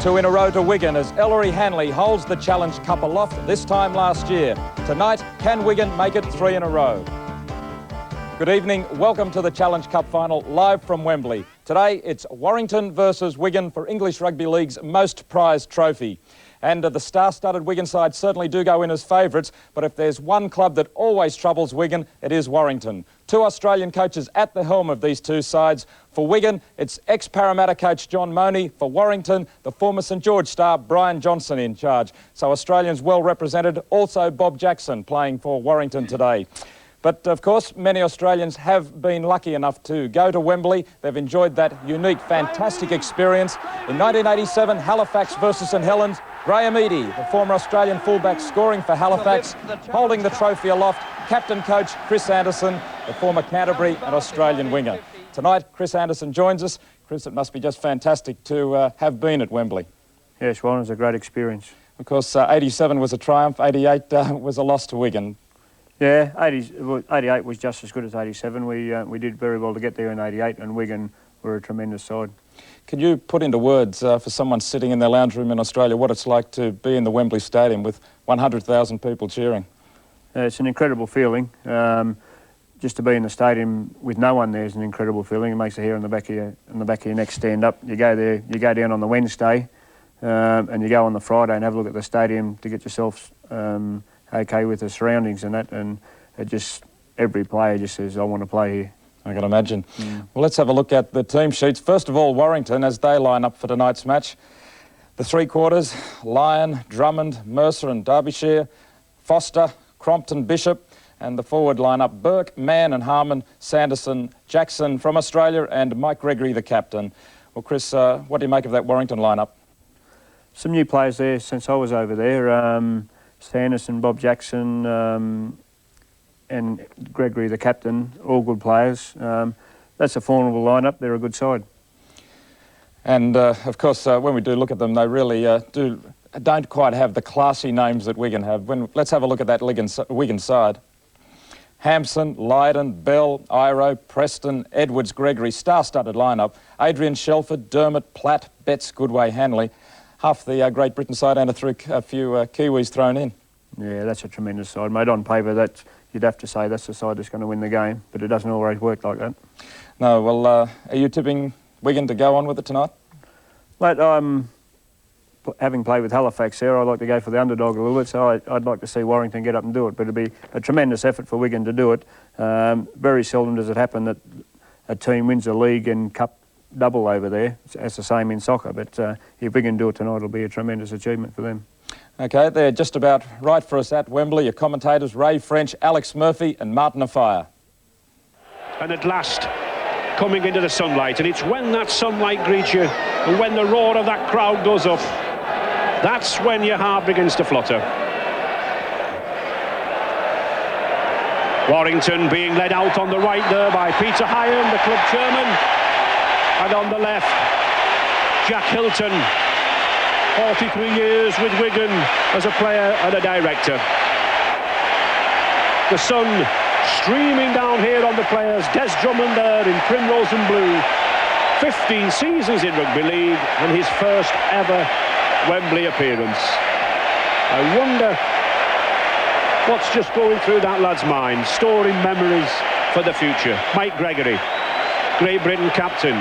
2 in a row to Wigan as Ellery Hanley holds the Challenge Cup aloft, this time last year. Tonight, can Wigan make it 3 in a row? Good evening, welcome to the Challenge Cup final, live from Wembley. Today, it's Warrington versus Wigan for English Rugby League's most prized trophy. And the star-studded Wigan side certainly do go in as favourites, but if there's one club that always troubles Wigan, it is Warrington. 2 Australian coaches at the helm of these two sides. For Wigan, it's ex-Parramatta coach John Mooney. For Warrington, the former St George star Brian Johnson in charge. So Australians well represented, also Bob Jackson playing for Warrington today. But, of course, many Australians have been lucky enough to go to Wembley. They've enjoyed that unique, fantastic experience. In 1987, Halifax versus St Helens, Graham Eadie, the former Australian fullback, scoring for Halifax, holding the trophy aloft. Captain coach Chris Anderson, the former Canterbury and Australian winger. Tonight, Chris Anderson joins us. Chris, it must be just fantastic to have been at Wembley. Yes, well, it was a great experience. Of course, 87 was a triumph, 88 was a loss to Wigan. Yeah, 88 was just as good as 87. We did very well to get there in 88, and Wigan were a tremendous side. Can you put into words for someone sitting in their lounge room in Australia what it's like to be in the Wembley Stadium with 100,000 people cheering? It's an incredible feeling. Just to be in the stadium with no one there is an incredible feeling. It makes the hair on the back of your neck stand up. You go there, you go down on the Wednesday, and you go on the Friday and have a look at the stadium to get yourself okay with the surroundings and that, and every player just says, I want to play here. I can imagine. Well, let's have a look at the team sheets. First of all, Warrington, as they line up for tonight's match. The three quarters, Lyon, Drummond, Mercer and Derbyshire, Foster, Crompton, Bishop, and the forward line-up, Burke, Mann and Harmon, Sanderson, Jackson from Australia, and Mike Gregory, the captain. Well, Chris, what do you make of that Warrington line-up? Some new players there since I was over there. Sanderson, Bob Jackson, and Gregory, the captain, all good players. That's a formidable lineup. They're a good side. And, of course, when we do look at them, they really don't quite have the classy names that Wigan have. Let's have a look at that Wigan side. Hampson, Lydon, Bell, Iro, Preston, Edwards, Gregory, star-studded lineup. Adrian Shelford, Dermott, Platt, Betts, Goodway, Hanley. Half the Great Britain side and a few Kiwis thrown in. Yeah, that's a tremendous side, mate. On paper, you'd have to say that's the side that's going to win the game, but it doesn't always work like that. No, well, are you tipping Wigan to go on with it tonight? Mate, having played with Halifax there, I'd like to go for the underdog a little bit, so I'd like to see Warrington get up and do it, but it'd be a tremendous effort for Wigan to do it. Very seldom does it happen that a team wins a league and cup double over there. It's the same in soccer, but if we can do it tonight, it'll be a tremendous achievement for them. OK, they're just about right for us at Wembley. Your commentators, Ray French, Alex Murphy and Martin Afire. And at last, coming into the sunlight, and it's when that sunlight greets you and when the roar of that crowd goes up, that's when your heart begins to flutter. Warrington being led out on the right there by Peter Hyam, the club chairman. And on the left, Jack Hilton, 43 years with Wigan as a player and a director. The sun streaming down here on the players. Des Drummond there in primrose and blue. 15 seasons in Rugby League and his first ever Wembley appearance. I wonder what's just going through that lad's mind, storing memories for the future. Mike Gregory, Great Britain captain.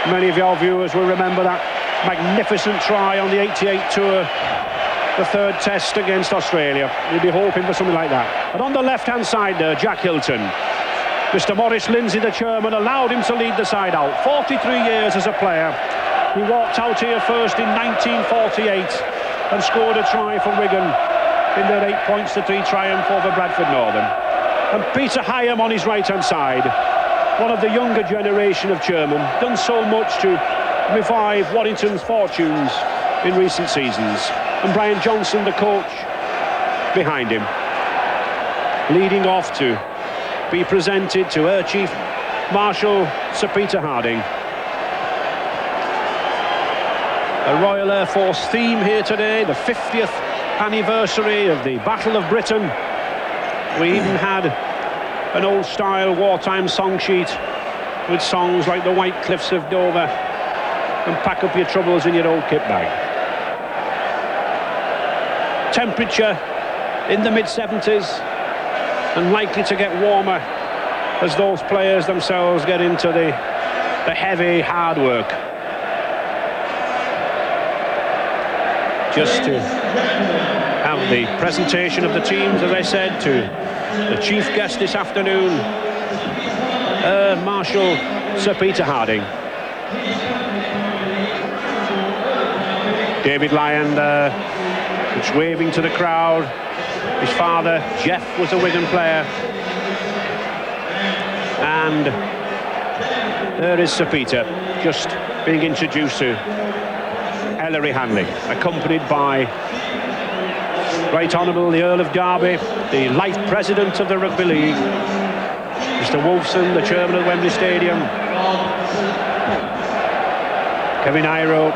Many of your viewers will remember that magnificent try on the 88 tour, the third test against Australia. You'd be hoping for something like that. And on the left-hand side there, Jack Hilton. Mr. Maurice Lindsay, the chairman, allowed him to lead the side out. 43 years as a player. He walked out here first in 1948 and scored a try for Wigan in their 8-3 triumph over Bradford Northern. And Peter Hyam on his right-hand side, one of the younger generation of chairmen, done so much to revive Warrington's fortunes in recent seasons. And Brian Johnson, the coach, behind him, leading off to be presented to Air Chief Marshal Sir Peter Harding. A Royal Air Force theme here today, the 50th anniversary of the Battle of Britain. We even had an old-style wartime song sheet with songs like The White Cliffs of Dover and pack up your troubles in your old kit bag. Temperature in the mid-70s and likely to get warmer as those players themselves get into the heavy, hard work. Just to have the presentation of the teams, as I said, to the chief guest this afternoon, Marshal Sir Peter Harding. David Lyon just waving to the crowd. His father, Jeff, was a Wigan player. And there is Sir Peter, just being introduced to Ellery Hanley, accompanied by Right Honourable the Earl of Derby, the life president of the Rugby League, Mr. Wolfson, the chairman of Wembley Stadium, Kevin Iro,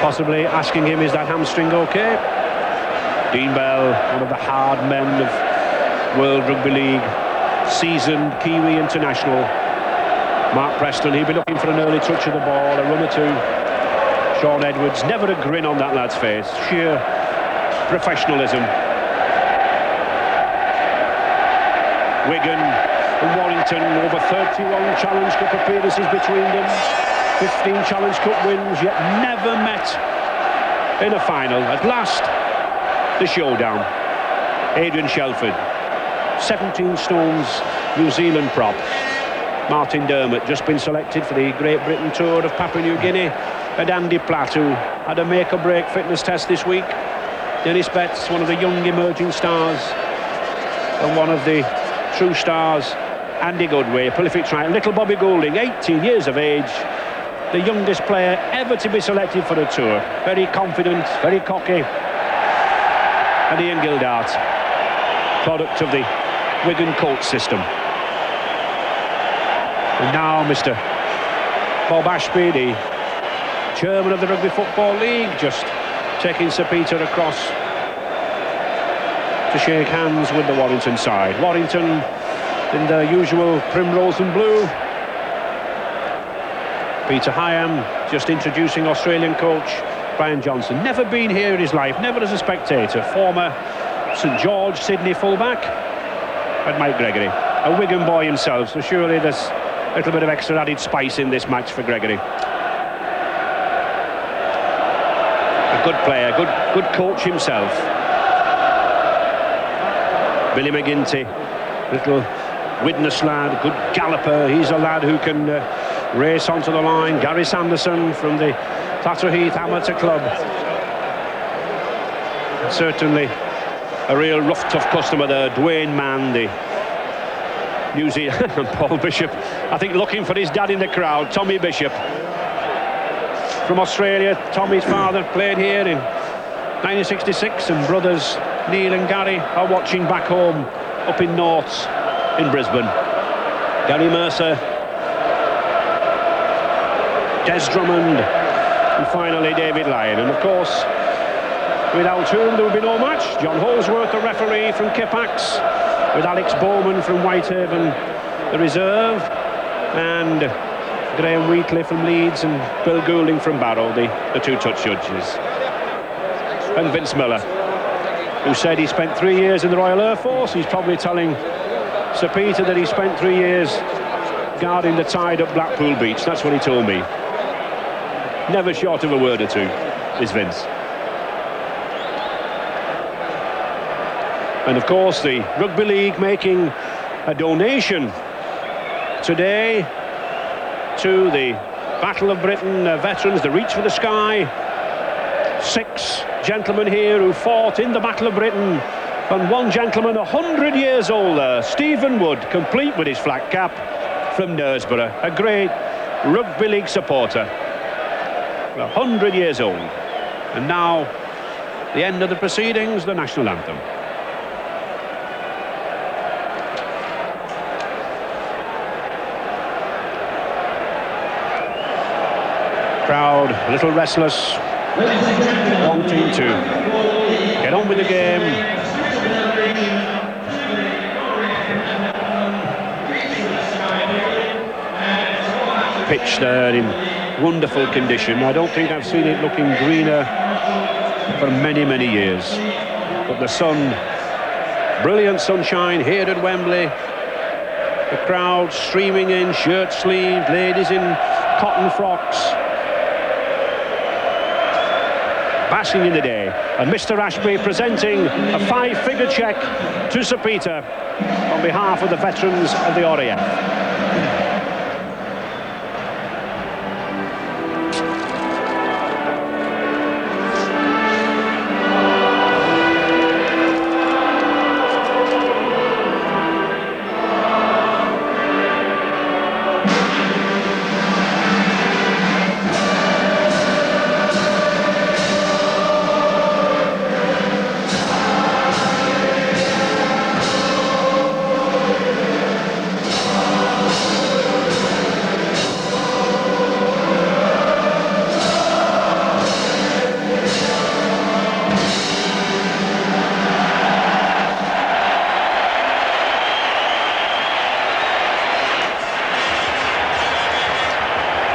possibly asking him, is that hamstring okay? Dean Bell, one of the hard men of World Rugby League, seasoned Kiwi international. Mark Preston, he'll be looking for an early touch of the ball, a run or two. Sean Edwards, never a grin on that lad's face, sheer professionalism. Wigan and Warrington, over 31 Challenge Cup appearances between them, 15 Challenge Cup wins, yet never met in a final. At last, the showdown. Adrian Shelford, 17 stones, New Zealand prop. Martin Dermott, just been selected for the Great Britain tour of Papua New Guinea. And Andy Platt, who had a make-or-break fitness test this week. Dennis Betts, one of the young emerging stars. And one of the true stars, Andy Goodway, a prolific try. Little Bobby Goulding, 18 years of age. The youngest player ever to be selected for a tour. Very confident, very cocky. And Ian Gildart, product of the Wigan coach system. And now Mr. Bob Ashby, the chairman of the Rugby Football League, just taking Sir Peter across to shake hands with the Warrington side. Warrington in their usual primrose and blue. Peter Hyam just introducing Australian coach Brian Johnson. Never been here in his life, never as a spectator. Former St George Sydney fullback. And Mike Gregory, a Wigan boy himself, so surely there's a little bit of extra added spice in this match for Gregory. A good player, good coach himself. Billy McGinty, little Widnes lad, good galloper. He's a lad who can race onto the line. Gary Sanderson from the Clatterheath Amateur Club. Certainly a real rough, tough customer there. Dwayne Mann, the New Zealand, and Paul Bishop, I think looking for his dad in the crowd, Tommy Bishop. From Australia, Tommy's father played here in 1966, and brothers Neil and Gary are watching back home up in Norths in Brisbane. Gary Mercer, Des Drummond, and finally David Lyon. And of course, without whom there would be no match. John Holsworth, the referee from Kipax, with Alex Bowman from Whitehaven, the reserve, and Graham Wheatley from Leeds and Bill Goulding from Barrow, the two touch judges. And Vince Miller, who said he spent 3 years in the Royal Air Force. He's probably telling Sir Peter that he spent 3 years guarding the tide at Blackpool Beach. That's what he told me. Never short of a word or two is Vince. And of course the Rugby League making a donation today to the Battle of Britain veterans, the Reach for the Sky. 6 gentlemen here who fought in the Battle of Britain, and one gentleman 100 years older, Stephen Wood, complete with his flat cap from Knaresborough, a great Rugby League supporter, 100 years old. And now the end of the proceedings, the national anthem. Crowd a little restless, wanting to get on with the game. Pitch there in wonderful condition. I don't think I've seen it looking greener for many, many years. But the sun, brilliant sunshine here at Wembley. The crowd streaming in, shirt-sleeved, ladies in cotton frocks, basking in the day. And Mr. Ashby presenting a 5-figure cheque to Sir Peter on behalf of the veterans of the RAF.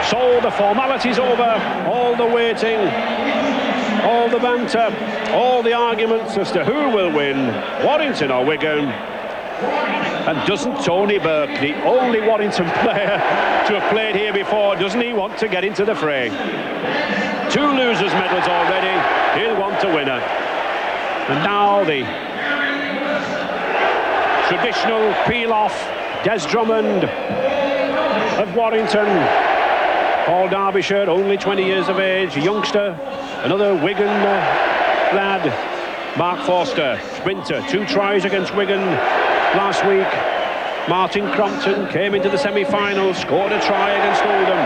So the formalities over, all the waiting, all the banter, all the arguments as to who will win, Warrington or Wigan. And doesn't Tony Burke, the only Warrington player to have played here before, doesn't he want to get into the fray? 2 losers' medals already, he'll want a winner. And now the traditional peel-off, Des Drummond of Warrington. All Derbyshire, only 20 years of age, a youngster. Another Wigan lad, Mark Forster, sprinter, 2 tries against Wigan last week. Martin Crompton came into the semi-final, scored a try against Oldham.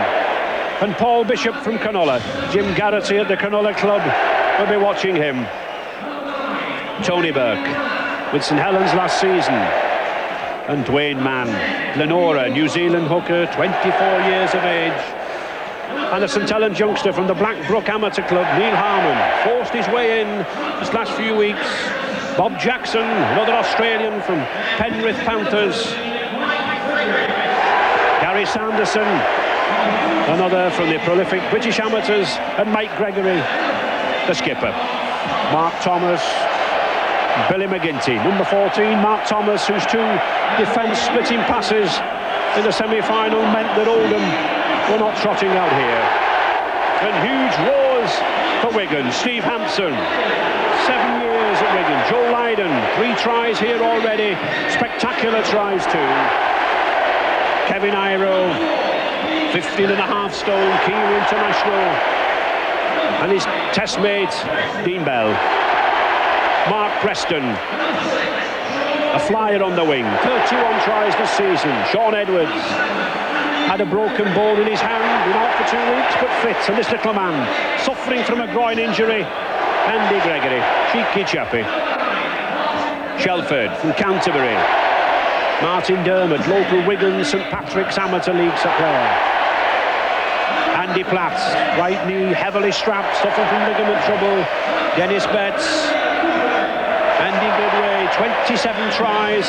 And Paul Bishop from Cronulla, Jim Garrity at the Cronulla club will be watching him. Tony Burke with St Helens last season. And Dwayne Mann, Lenora, New Zealand hooker, 24 years of age. And a St Helens youngster from the Blackbrook Amateur Club, Neil Harmon, forced his way in this last few weeks. Bob Jackson, another Australian from Penrith Panthers. Gary Sanderson, another from the prolific British amateurs. And Mike Gregory, the skipper. Mark Thomas, Billy McGinty. Number 14, Mark Thomas, whose 2 defence-splitting passes in the semi-final meant that Oldham were not trotting out here. And huge roars for Wigan. Steve Hampson, 7 years at Wigan. Joe Lydon, 3 tries here already. Spectacular tries too. Kevin Iro, 15.5 stone, Kiwi international. And his test mate, Dean Bell. Mark Preston, a flyer on the wing. 31 tries this season. Sean Edwards had a broken bone in his hand, been out for 2 weeks, but fit. And this little man, suffering from a groin injury, Andy Gregory, cheeky chappy. Shelford from Canterbury. Martin Dermott, local Wigan, St Patrick's Amateur League player. Andy Platt, right knee, heavily strapped, suffering from ligament trouble. Dennis Betts. Andy Goodway, 27 tries,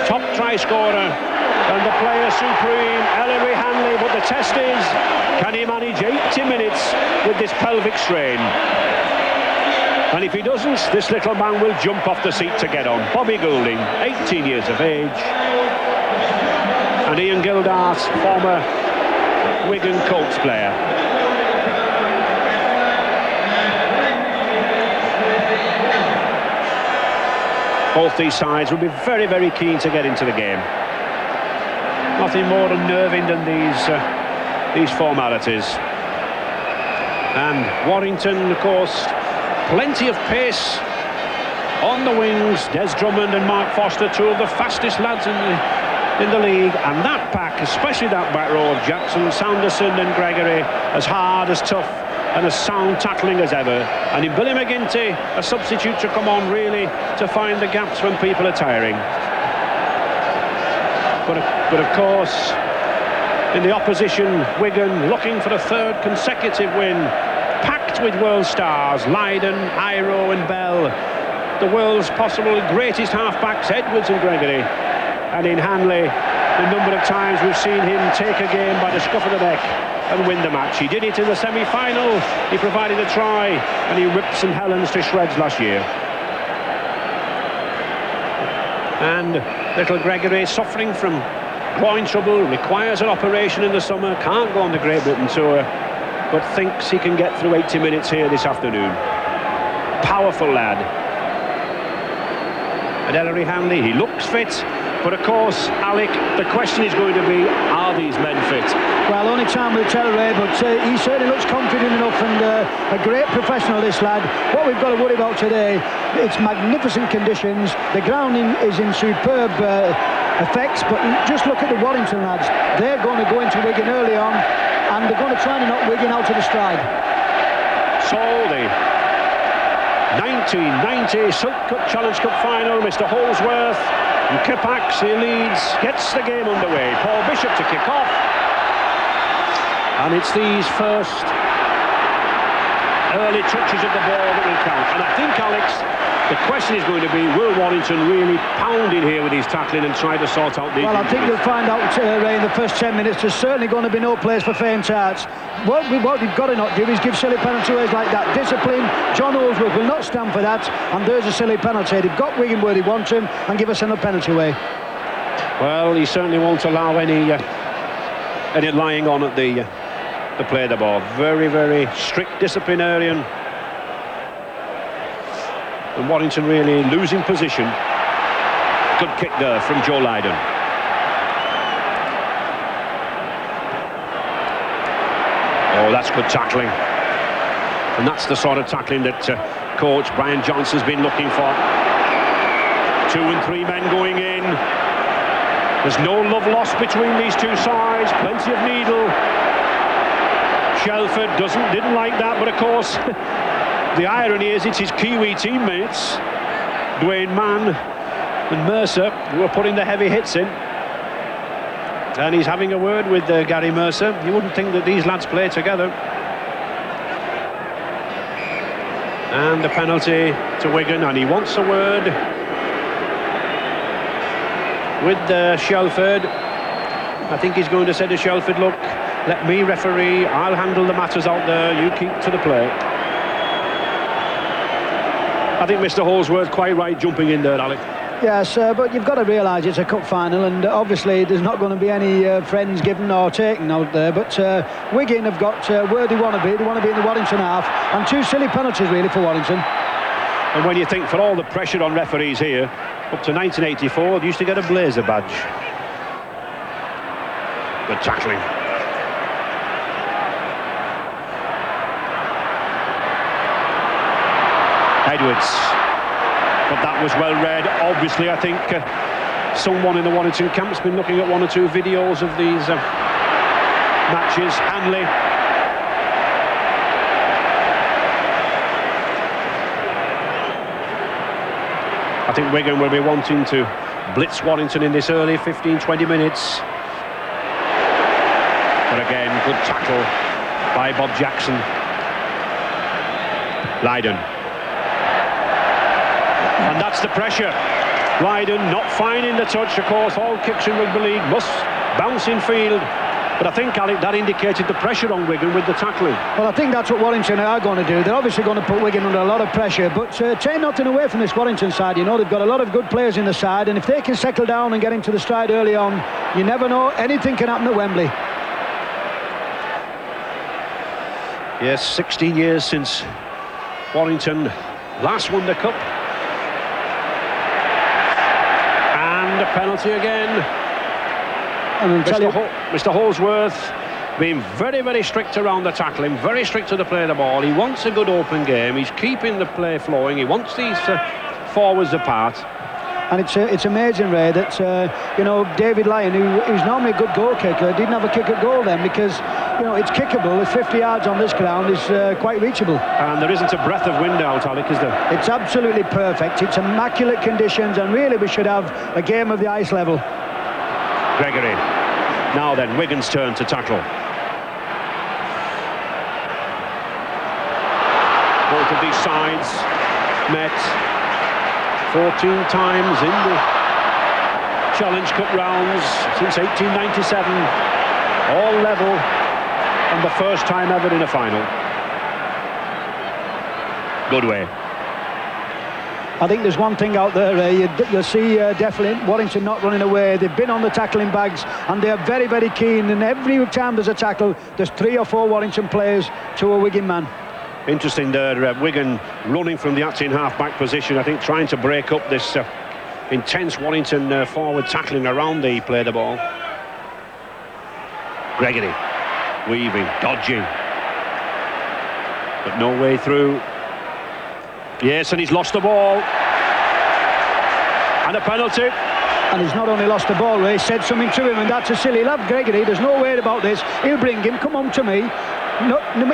top try scorer. And the player supreme, Ellery Hanley. But the test is, can he manage 80 minutes with this pelvic strain? And if he doesn't, this little man will jump off the seat to get on. Bobby Goulding, 18 years of age. And Ian Gildart, former Wigan Colts player. Both these sides will be very, very keen to get into the game. Nothing more unnerving than these formalities. And Warrington, of course, plenty of pace on the wings. Des Drummond and Mark Foster, 2 of the fastest lads in the league. And that pack, especially that back row of Jackson, Sanderson and Gregory, as hard, as tough and as sound tackling as ever. And in Billy McGinty, a substitute to come on really to find the gaps when people are tiring. But of course, in the opposition, Wigan looking for a 3rd consecutive win, packed with world stars, Lydon, Iro and Bell, the world's possible greatest half-backs, Edwards and Gregory, and in Hanley, the number of times we've seen him take a game by the scruff of the neck and win the match. He did it in the semi-final, he provided a try, and he ripped St Helens to shreds last year. And little Gregory, suffering from groin trouble, requires an operation in the summer, can't go on the Great Britain tour, but thinks he can get through 80 minutes here this afternoon. Powerful lad. And Ellery Hanley, he looks fit, but of course, Alec, the question is going to be, are these men fit? Well, only time will tell, Ray, but he certainly looks confident enough, and a great professional, this lad. What we've got to worry about today, it's magnificent conditions, the ground is in superb effects, but just look at the Warrington lads. They're going to go into Wigan early on, and they're going to try and knock Wigan out of the stride. So the 1990 Silk Cup Challenge Cup final, Mr Holsworth and Kipax, he leads, gets the game underway. Paul Bishop to kick off, and it's these first early touches of the ball that will count. And I think, Alex, the question is going to be, will Warrington really pound in here with his tackling and try to sort out these? Well, I think you'll find out, Ray, in the first 10 minutes, there's certainly going to be no place for faint hearts. What we've got to not do is give silly penalty ways like that. Discipline, John Holsworth will not stand for that, and there's a silly penalty. They've got Wigan where they want him, and give us another penalty way. Well, he certainly won't allow any lying on at the play of the ball. Very, very strict disciplinarian. And Warrington really losing position. Good kick there from Joe Lydon. Oh, that's good tackling. And that's the sort of tackling that coach Brian Johnson's been looking for. 2 and 3 men going in. There's no love lost between these two sides. Plenty of needle. Shelford didn't like that, but of course the irony is it's his Kiwi teammates, Dwayne Mann and Mercer, who are putting the heavy hits in. And he's having a word with Gary Mercer. You wouldn't think that these lads play together. And the penalty to Wigan, and he wants a word with Shelford. I think he's going to say to Shelford, look, let me referee, I'll handle the matters out there, you keep to the play. I think Mr Holsworth quite right jumping in there, Alec. Yes, but you've got to realise it's a cup final, and obviously there's not going to be any friends given or taken out there, but Wigan have got where they want to be. They want to be in the Warrington half, and 2 silly penalties really for Warrington. And when you think, for all the pressure on referees here, up to 1984 they used to get a blazer badge. Good tackling. Edwards, but that was well read. Obviously, I think someone in the Warrington camp's been looking at 1 or 2 videos of these matches. Hanley. I think Wigan will be wanting to blitz Warrington in this early 15-20 minutes. But again, good tackle by Bob Jackson. Lydon. And that's the pressure. Lydon not finding the touch. Of course, all kicks in Rugby League must bounce in field. But I think, Alec, that indicated the pressure on Wigan with the tackling. Well, I think that's what Warrington are going to do. They're obviously going to put Wigan under a lot of pressure, but take nothing away from this Warrington side. You know, they've got a lot of good players in the side, and if they can settle down and get into the stride early on, you never know, anything can happen at Wembley. Yes, 16 years since Warrington last won the cup. And a penalty again. Mr Holsworth being very, very strict around the tackling, very strict to the play of the ball. He wants a good open game. He's keeping the play flowing. He wants these forwards apart. And it's amazing, Ray, that you know, David Lyon, who's normally a good goal kicker, didn't have a kick at goal then, because you know it's kickable. It's 50 yards on this ground is quite reachable. And there isn't a breath of wind out, Alec, is there? It's absolutely perfect. It's immaculate conditions, and really we should have a game of the ice level. Gregory. Now then, Wigan's turn to tackle. Both of these sides met 14 times in the Challenge Cup rounds since 1897. All level, and the first time ever in a final. Good way. I think there's one thing out there, you'll see definitely Warrington not running away. They've been on the tackling bags and they're very, very keen, and every time there's a tackle, there's 3 or 4 Warrington players to a Wigan man. Interesting there, Wigan running from the acting half-back position, I think trying to break up this intense Warrington forward tackling around the play the ball. Gregory, weaving, dodging, but no way through. Yes, and he's lost the ball. And a penalty. And he's not only lost the ball, Ray, said something to him, and that's a silly lad, Gregory. There's no way about this. He'll bring him, come on to me.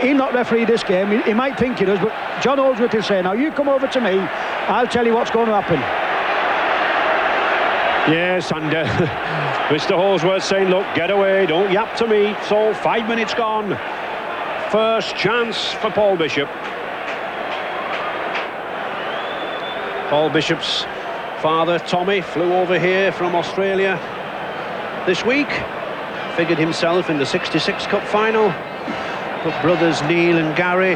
He'll not referee this game. He might think he does, but John Holdsworth will say, now you come over to me, I'll tell you what's going to happen. Yes, and Mr. Holdsworth saying, look, get away, don't yap to me. So 5 minutes gone. First chance for Paul Bishop. Paul Bishop's father, Tommy, flew over here from Australia this week. Figured himself in the '66 Cup final. But brothers Neil and Gary,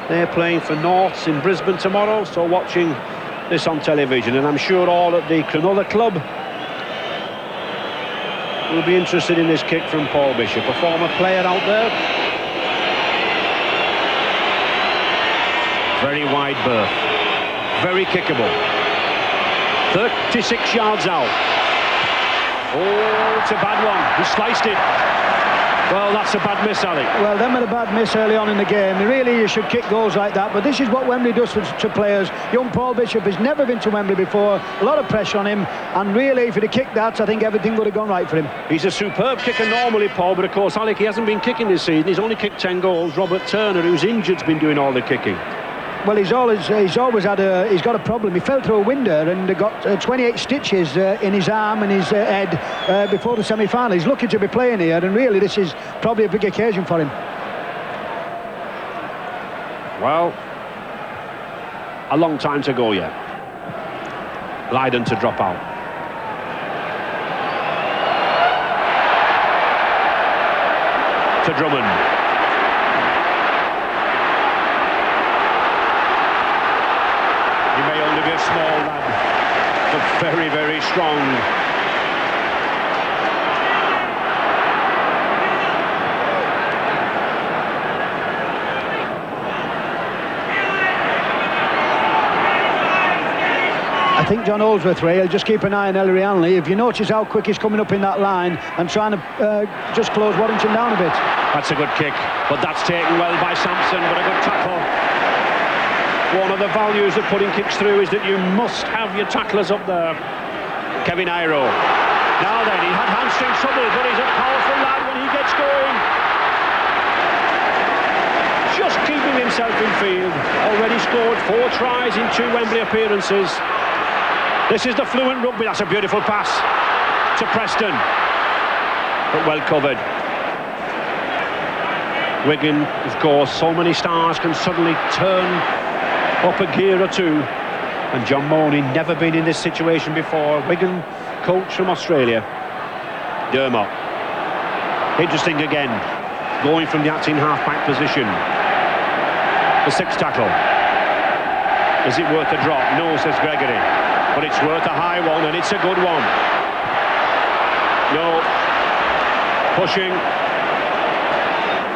they're playing for Norths in Brisbane tomorrow, so watching this on television. And I'm sure all at the Cronulla club will be interested in this kick from Paul Bishop, a former player out there. Very wide berth. Very kickable. 36 yards out. Oh, it's a bad one. He sliced it. Well, that's a bad miss, Ali. Well, them are a bad miss early on in the game. Really, you should kick goals like that. But this is what Wembley does to players. Young Paul Bishop has never been to Wembley before. A lot of pressure on him. And really, if he'd have kicked that, I think everything would have gone right for him. He's a superb kicker normally, Paul. But of course, Alec, he hasn't been kicking this season. He's only kicked 10 goals. Robert Turner, who's injured, has been doing all the kicking. Well, he's always got a problem. He fell through a window and got 28 stitches in his arm and his head before the semi-final. He's lucky to be playing here, and really this is probably a big occasion for him. Well, a long time to go yet. Lydon to drop out. To Drummond. He may only be a small lad, but very, very strong. I think John Holdsworth, Ray, will just keep an eye on Ellery Hanley. If you notice how quick he's coming up in that line and trying to just close Warrington down a bit. That's a good kick, but that's taken well by Sampson, but a good tackle. One of the values of putting kicks through is that you must have your tacklers up there. Kevin Iro. Now then, he had hamstring trouble, but he's a powerful lad when he gets going. Just keeping himself in field. Already scored 4 tries in 2 Wembley appearances. This is the fluent rugby. That's a beautiful pass to Preston, but well covered. Wigan, of course, so many stars can suddenly turn up a gear or two, and John Mooney never been in this situation before. Wigan coach from Australia, Dermot. Interesting again, going from the acting half-back position. The 6th tackle. Is it worth a drop? No, says Gregory, but it's worth a high one, and it's a good one. No, pushing.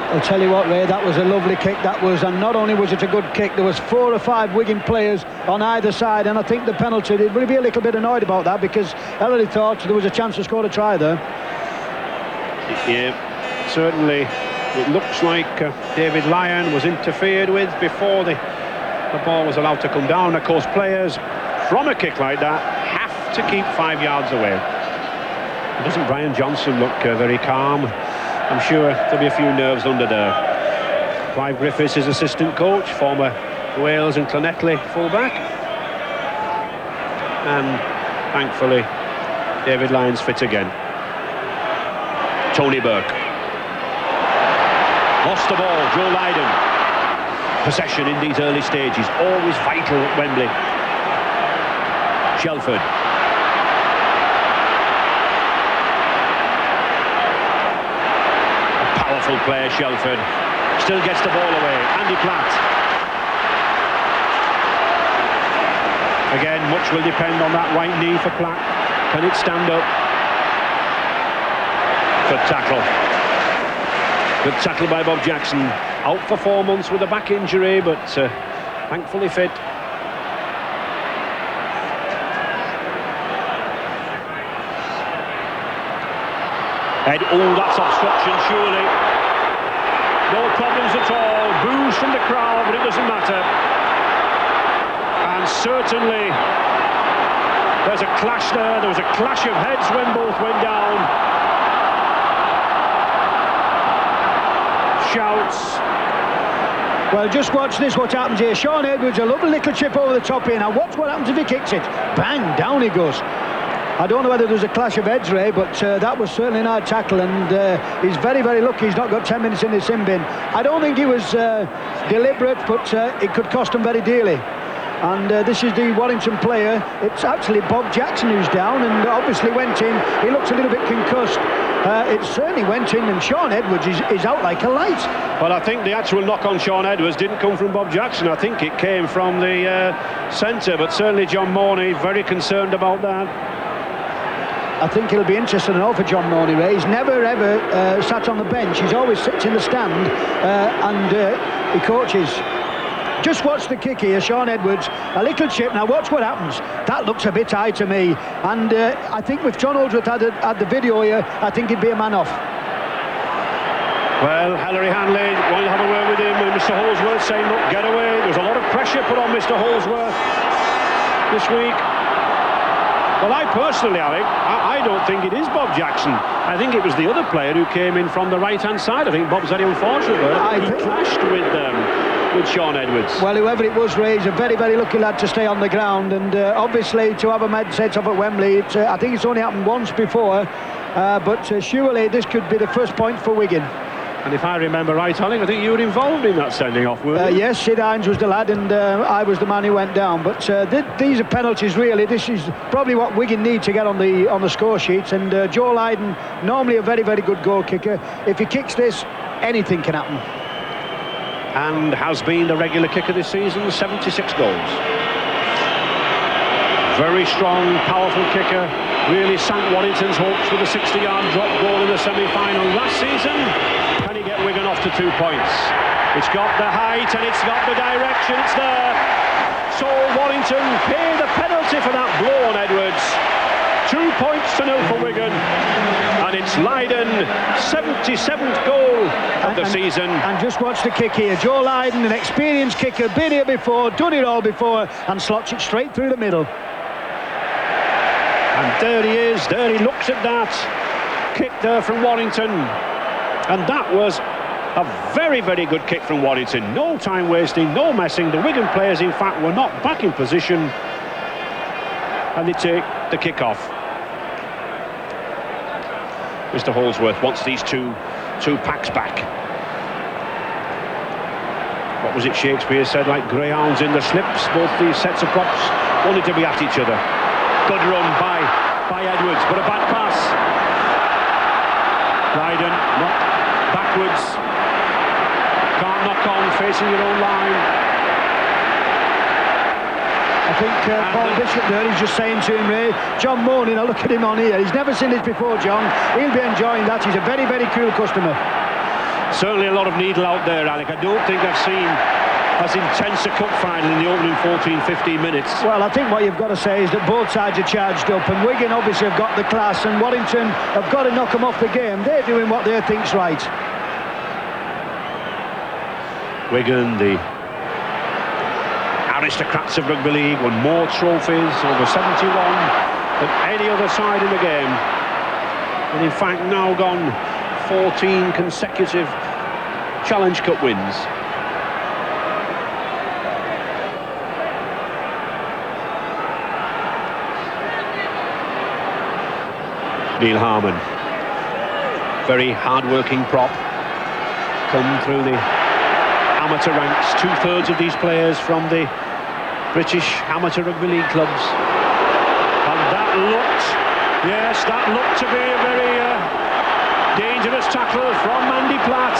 I'll tell you what, Ray, that was a lovely kick, that was, and not only was it a good kick, there was 4 or 5 Wigan players on either side, and I think the penalty, they'd be a little bit annoyed about that, because Ellery thought there was a chance to score a try there. Yeah, certainly it looks like David Lyon was interfered with before the ball was allowed to come down. Of course, players from a kick like that have to keep 5 yards away. Doesn't Brian Johnson look very calm? I'm sure there'll be a few nerves under there. Clive Griffiths, his assistant coach, former Wales and Llanelli fullback. And thankfully, David Lyon's fit again. Tony Burke. Lost the ball, Joe Lydon. Possession in these early stages, always vital at Wembley. Shelford. powerful player, Shelford. Still gets the ball away. Andy Platt. Again, much will depend on that right knee for Platt. Can it stand up? Good tackle. Good tackle by Bob Jackson. Out for 4 months with a back injury, but thankfully fit. Oh, that's obstruction, surely. No problems at all. Boos from the crowd, but it doesn't matter. And certainly there's a clash there. There was a clash of heads when both went down. Shouts. Well, just watch this, what happens here. Shaun Edwards, a lovely little chip over the top here. Now watch what happens if he kicks it. Bang, down he goes. I don't know whether there's a clash of heads, Ray, but that was certainly an hard tackle, and he's very, very lucky he's not got 10 minutes in the sin bin. I don't think he was deliberate, but it could cost him very dearly. And this is the Warrington player. It's actually Bob Jackson who's down, and obviously went in. He looks a little bit concussed. It certainly went in, and Shaun Edwards is out like a light. Well, I think the actual knock on Shaun Edwards didn't come from Bob Jackson. I think it came from the centre, but certainly John Morney very concerned about that. I think it'll be interesting to know for John Morney, Ray. He's never ever sat on the bench. He's always sits in the stand and he coaches. Just watch the kick here, Shaun Edwards, a little chip. Now watch what happens. That looks a bit high to me, and I think if John Holdsworth had the video here, I think he'd be a man off. Well, Ellery Hanley wanted to have a word with him, and Mr. Holdsworth saying, look, get away. There's a lot of pressure put on Mr. Holdsworth this week. Well, I personally, Alec, I don't think it is Bob Jackson. I think it was the other player who came in from the right-hand side. I think Bob's very unfortunate. He clashed with Shaun Edwards. Well, whoever it was, Ray, he's a very, very lucky lad to stay on the ground, and obviously to have a med set off at Wembley, I think it's only happened once before, but surely this could be the first point for Wigan. And if I remember right, Alec, I think you were involved in that sending off, weren't you? Yes, Sid Hines was the lad, and I was the man who went down. But these are penalties, really. This is probably what Wigan need to get on the score sheets. And Joe Lydon, normally a very, very good goal kicker. If he kicks this, anything can happen. And has been the regular kicker this season, 76 goals. Very strong, powerful kicker. Really sank Warrington's hopes with a 60-yard drop goal in the semi-final last season. Can he get Wigan off to 2 points? It's got the height and it's got the direction. It's there. So Warrington pay the penalty for that blow on Edwards. 2 points to 0 for Wigan. And it's Lydon, 77th goal of the season. And just watch the kick here. Joe Lydon, an experienced kicker, been here before, done it all before, and slots it straight through the middle. And there he is, there he looks at that. Kick there from Warrington. And that was a very, very good kick from Warrington. No time wasting, no messing. The Wigan players, in fact, were not back in position. And they take the kick off. Mr. Holdsworth wants these two packs back. What was it Shakespeare said, like greyhounds in the slips? Both these sets of props wanted to be at each other. Good run by Edwards, but a back pass. Lydon knocked backwards. Can't knock on, facing your own line. I think Paul Bishop there, he's just saying to him, Ray, John Morney, now look at him on here. He's never seen this before, John. He'll be enjoying that. He's a very, very cool customer. Certainly a lot of needle out there, Alec. I don't think I've seen as intense a cup final in the opening 14-15 minutes. Well, I think what you've got to say is that both sides are charged up, and Wigan obviously have got the class, and Warrington have got to knock them off the game. They're doing what they think's right. Wigan, the aristocrats of Rugby League, won more trophies, over 71, than any other side in the game. And in fact now gone 14 consecutive Challenge Cup wins. Neil Harmon, very hard-working prop, come through the amateur ranks. 2/3 of these players from the British Amateur Rugby League clubs. And that looked to be a very dangerous tackle from Andy Platt.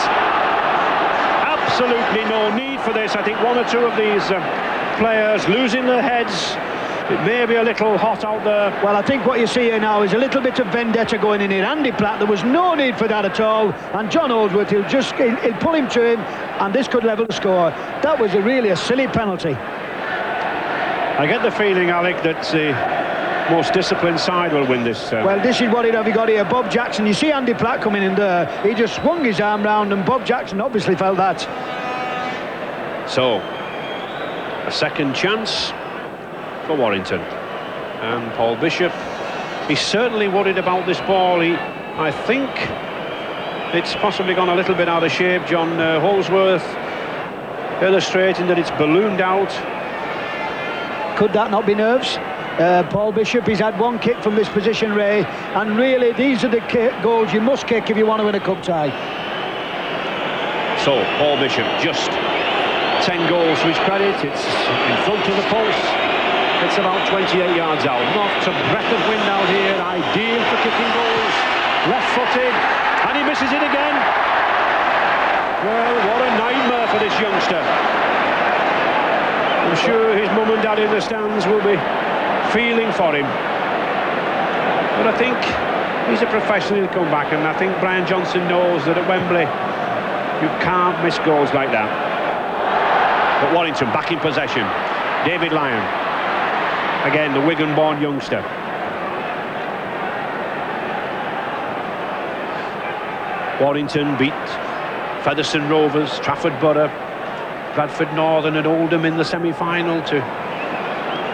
absolutely no need for this. I think one or two of these players losing their heads. It may be a little hot out there. Well, I think what you see here now is a little bit of vendetta going in here. Andy Platt, there was no need for that at all. And John Holdsworth, he'll pull him to him, and this could level the score. That was really a silly penalty. I get the feeling, Alec, that the most disciplined side will win this. Well, this is what have you got here. Bob Jackson, you see Andy Platt coming in there. He just swung his arm round, and Bob Jackson obviously felt that. So, a second chance for Warrington. And Paul Bishop, he's certainly worried about this ball. I think it's possibly gone a little bit out of shape. John Holdsworth illustrating that it's ballooned out. Could that not be nerves? Paul Bishop, he's had one kick from this position, Ray, and really these are the goals you must kick if you want to win a cup tie. So Paul Bishop, just 10 goals to his credit. It's in front of the post. It's about 28 yards out. Not a breath of wind out here. Ideal for kicking goals. Left-footed, and he misses it again. Well, what a nightmare for this youngster. I'm sure his mum and dad in the stands will be feeling for him. But I think he's a professional. He'll come back, and I think Brian Johnson knows that at Wembley you can't miss goals like that. But Warrington back in possession. David Lyon. Again, the Wigan-born youngster. Warrington beat Featherstone Rovers, Trafford Borough, Bradford Northern and Oldham in the semi-final to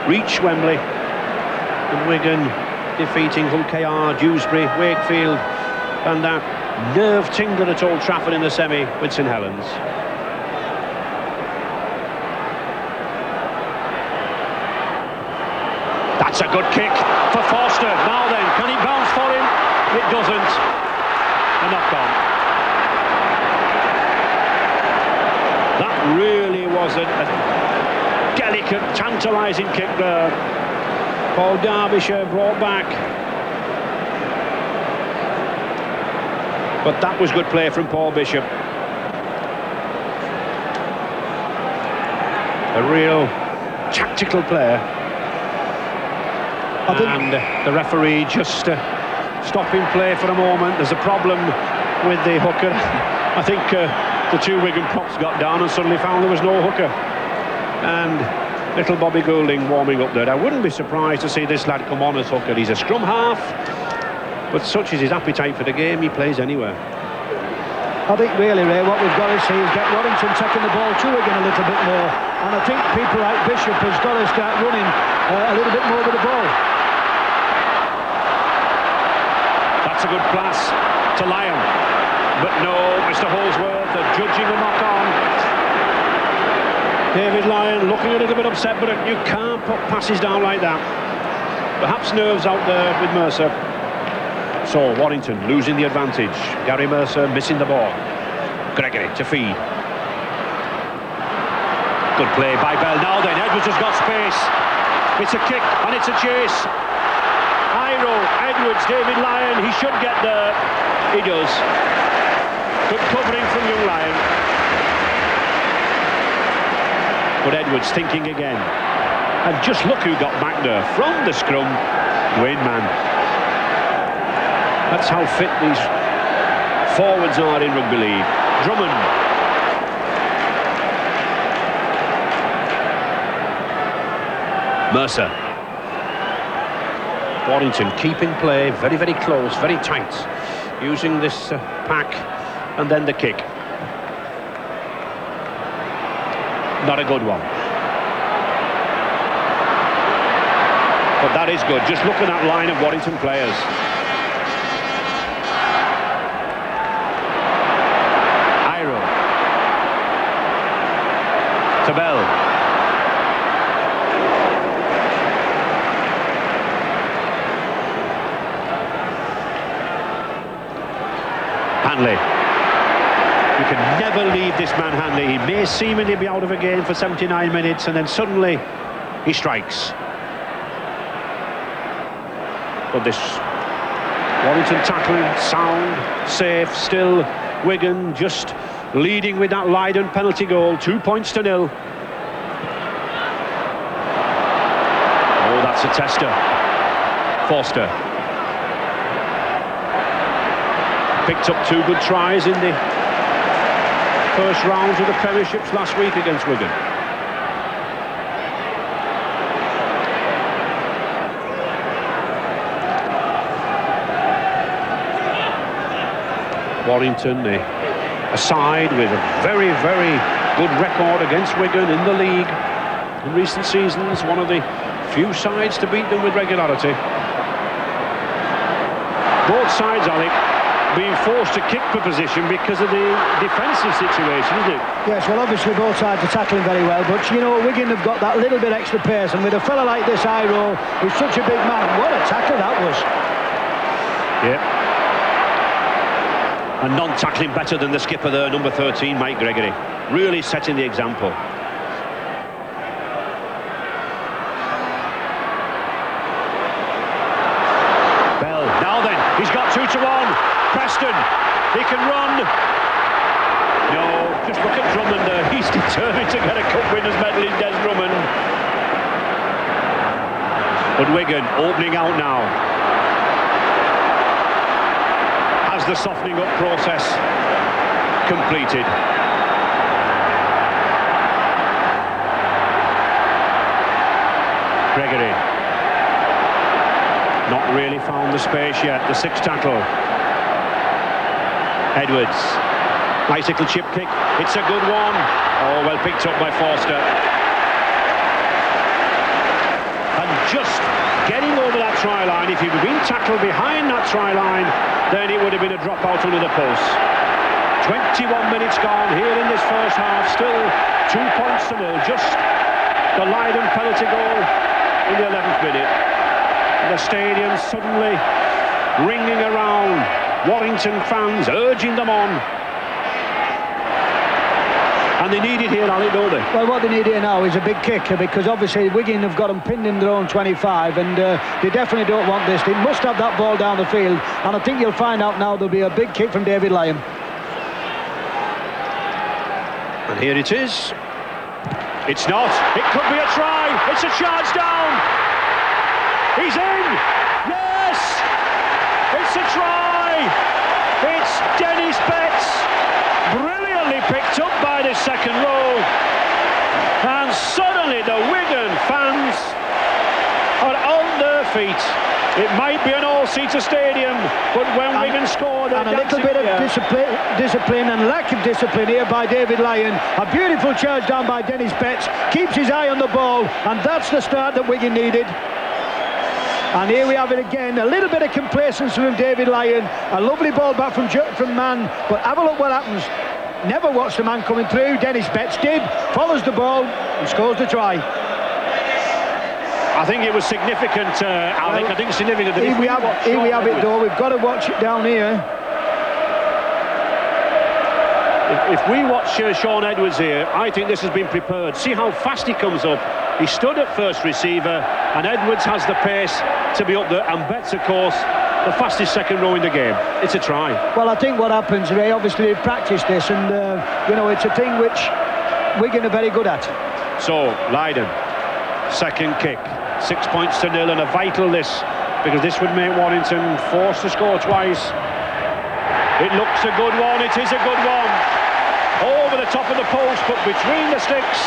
reach Wembley. And Wigan defeating Hull KR, Dewsbury, Wakefield, and that nerve tingler at Old Trafford in the semi with St Helens. That's a good kick for Forster. Now then, can he bounce for him? It doesn't. A knock-on. That really was a delicate, tantalising kick there. Paul Derbyshire brought back. But that was good play from Paul Bishop. A real tactical player. And the referee just stopping play for a moment. There's a problem with the hooker. I think the two Wigan props got down and suddenly found there was no hooker. And little Bobby Goulding warming up there. I wouldn't be surprised to see this lad come on as hooker. He's a scrum half, but such is his appetite for the game, he plays anywhere. I think really, Ray, what we've got to see is get Warrington taking the ball to Wigan a little bit more. And I think people like Bishop has got to start running a little bit more with the ball. That's a good pass to Lyon. But no, Mr. Holdsworth, they're judging a knock-on. David Lyon looking a little bit upset, but you can't put passes down like that. Perhaps nerves out there with Mercer. So Warrington losing the advantage. Gary Mercer missing the ball. Gregory to feed. Good play by Bell. Now then, Edwards has got space. It's a kick and it's a chase. Iro, Edwards, David Lyon, he should get there. He does. Good covering from young Lyon. But Edwards thinking again. And just look who got back there from the scrum. Wayne Mann. That's how fit these forwards are in Rugby League. Drummond. Mercer. Warrington keeping play very, very close, very tight. Using this pack and then the kick. Not a good one. But that is good. Just look at that line of Warrington players. Iro. To Bell. Hanley. You can never leave this man Hanley. He may seemingly be out of a game for 79 minutes and then suddenly he strikes. But this Warrington tackling, sound, safe, still Wigan just leading with that Leiden penalty goal, 2 points to 0. Oh, that's a tester. Forster. Picked up 2 good tries in the first round of the Premierships last week against Wigan. Warrington, a side with a very, very good record against Wigan in the league in recent seasons, one of the few sides to beat them with regularity. Both sides, Alec, being forced to kick for position because of the defensive situation, isn't it? Yes, well, obviously both sides are tackling very well, but you know, Wigan have got that little bit extra pace, and with a fella like this, Iro, who's such a big man, what a tackle that was. Yeah. And non-tackling better than the skipper there, number 13, Mike Gregory. Really setting the example. Bell, now then, he's got 2 to 1. Preston, he can run. No, just look at Drummond there. He's determined to get a cup winner's medal in Des Drummond. But Wigan opening out now. Has the softening up process completed. Gregory. Not really found the space yet. The 6th tackle. Edwards. Bicycle chip kick. It's a good one. Oh, well picked up by Forster. And just getting over that try line. If he'd been tackled behind that try line, then it would have been a drop out under the post. 21 minutes gone here in this first half. Still 2 points to 0. Just the Leiden penalty goal in the 11th minute. The stadium suddenly ringing around. Warrington fans urging them on. And they need it here, Alec, don't they? Well, what they need here now is a big kick, because obviously Wigan have got them pinned in their own 25, and they definitely don't want this. They must have that ball down the field, and I think you'll find out now there'll be a big kick from David Lyon. And here it is. It's not. It could be a try. It's a charge down. He's in. Yes! It's a try. It's Dennis Betts. Brilliantly picked up by the second row, and suddenly the Wigan fans are on their feet. It might be an all-seater stadium, but when Wigan score, they're and a little bit of discipline and lack of discipline here by David Lyon. A beautiful charge down by Dennis Betts, keeps his eye on the ball, and that's the start that Wigan needed. And here we have it again, a little bit of complacency from David Lyon, a lovely ball back from Mann, but have a look what happens. Never watched the man coming through. Dennis Betts did, follows the ball and scores the try. I think it was significant, Alec. I think it's significant that here we have it though. We've got to watch it down here. If we watch Sean Edwards here, I think this has been prepared. See how fast he comes up. He stood at first receiver, and Edwards has the pace to be up there, and Betts, of course, the fastest second row in the game. It's a try. Well, I think what happens, Ray, obviously they've practiced this, and you know, it's a thing which Wigan are very good at. So Leiden, second kick, 6 points to 0, and a vital this, because this would make Warrington forced to score twice. It looks a good one. It is a good one. Over the top of the post, but between the sticks,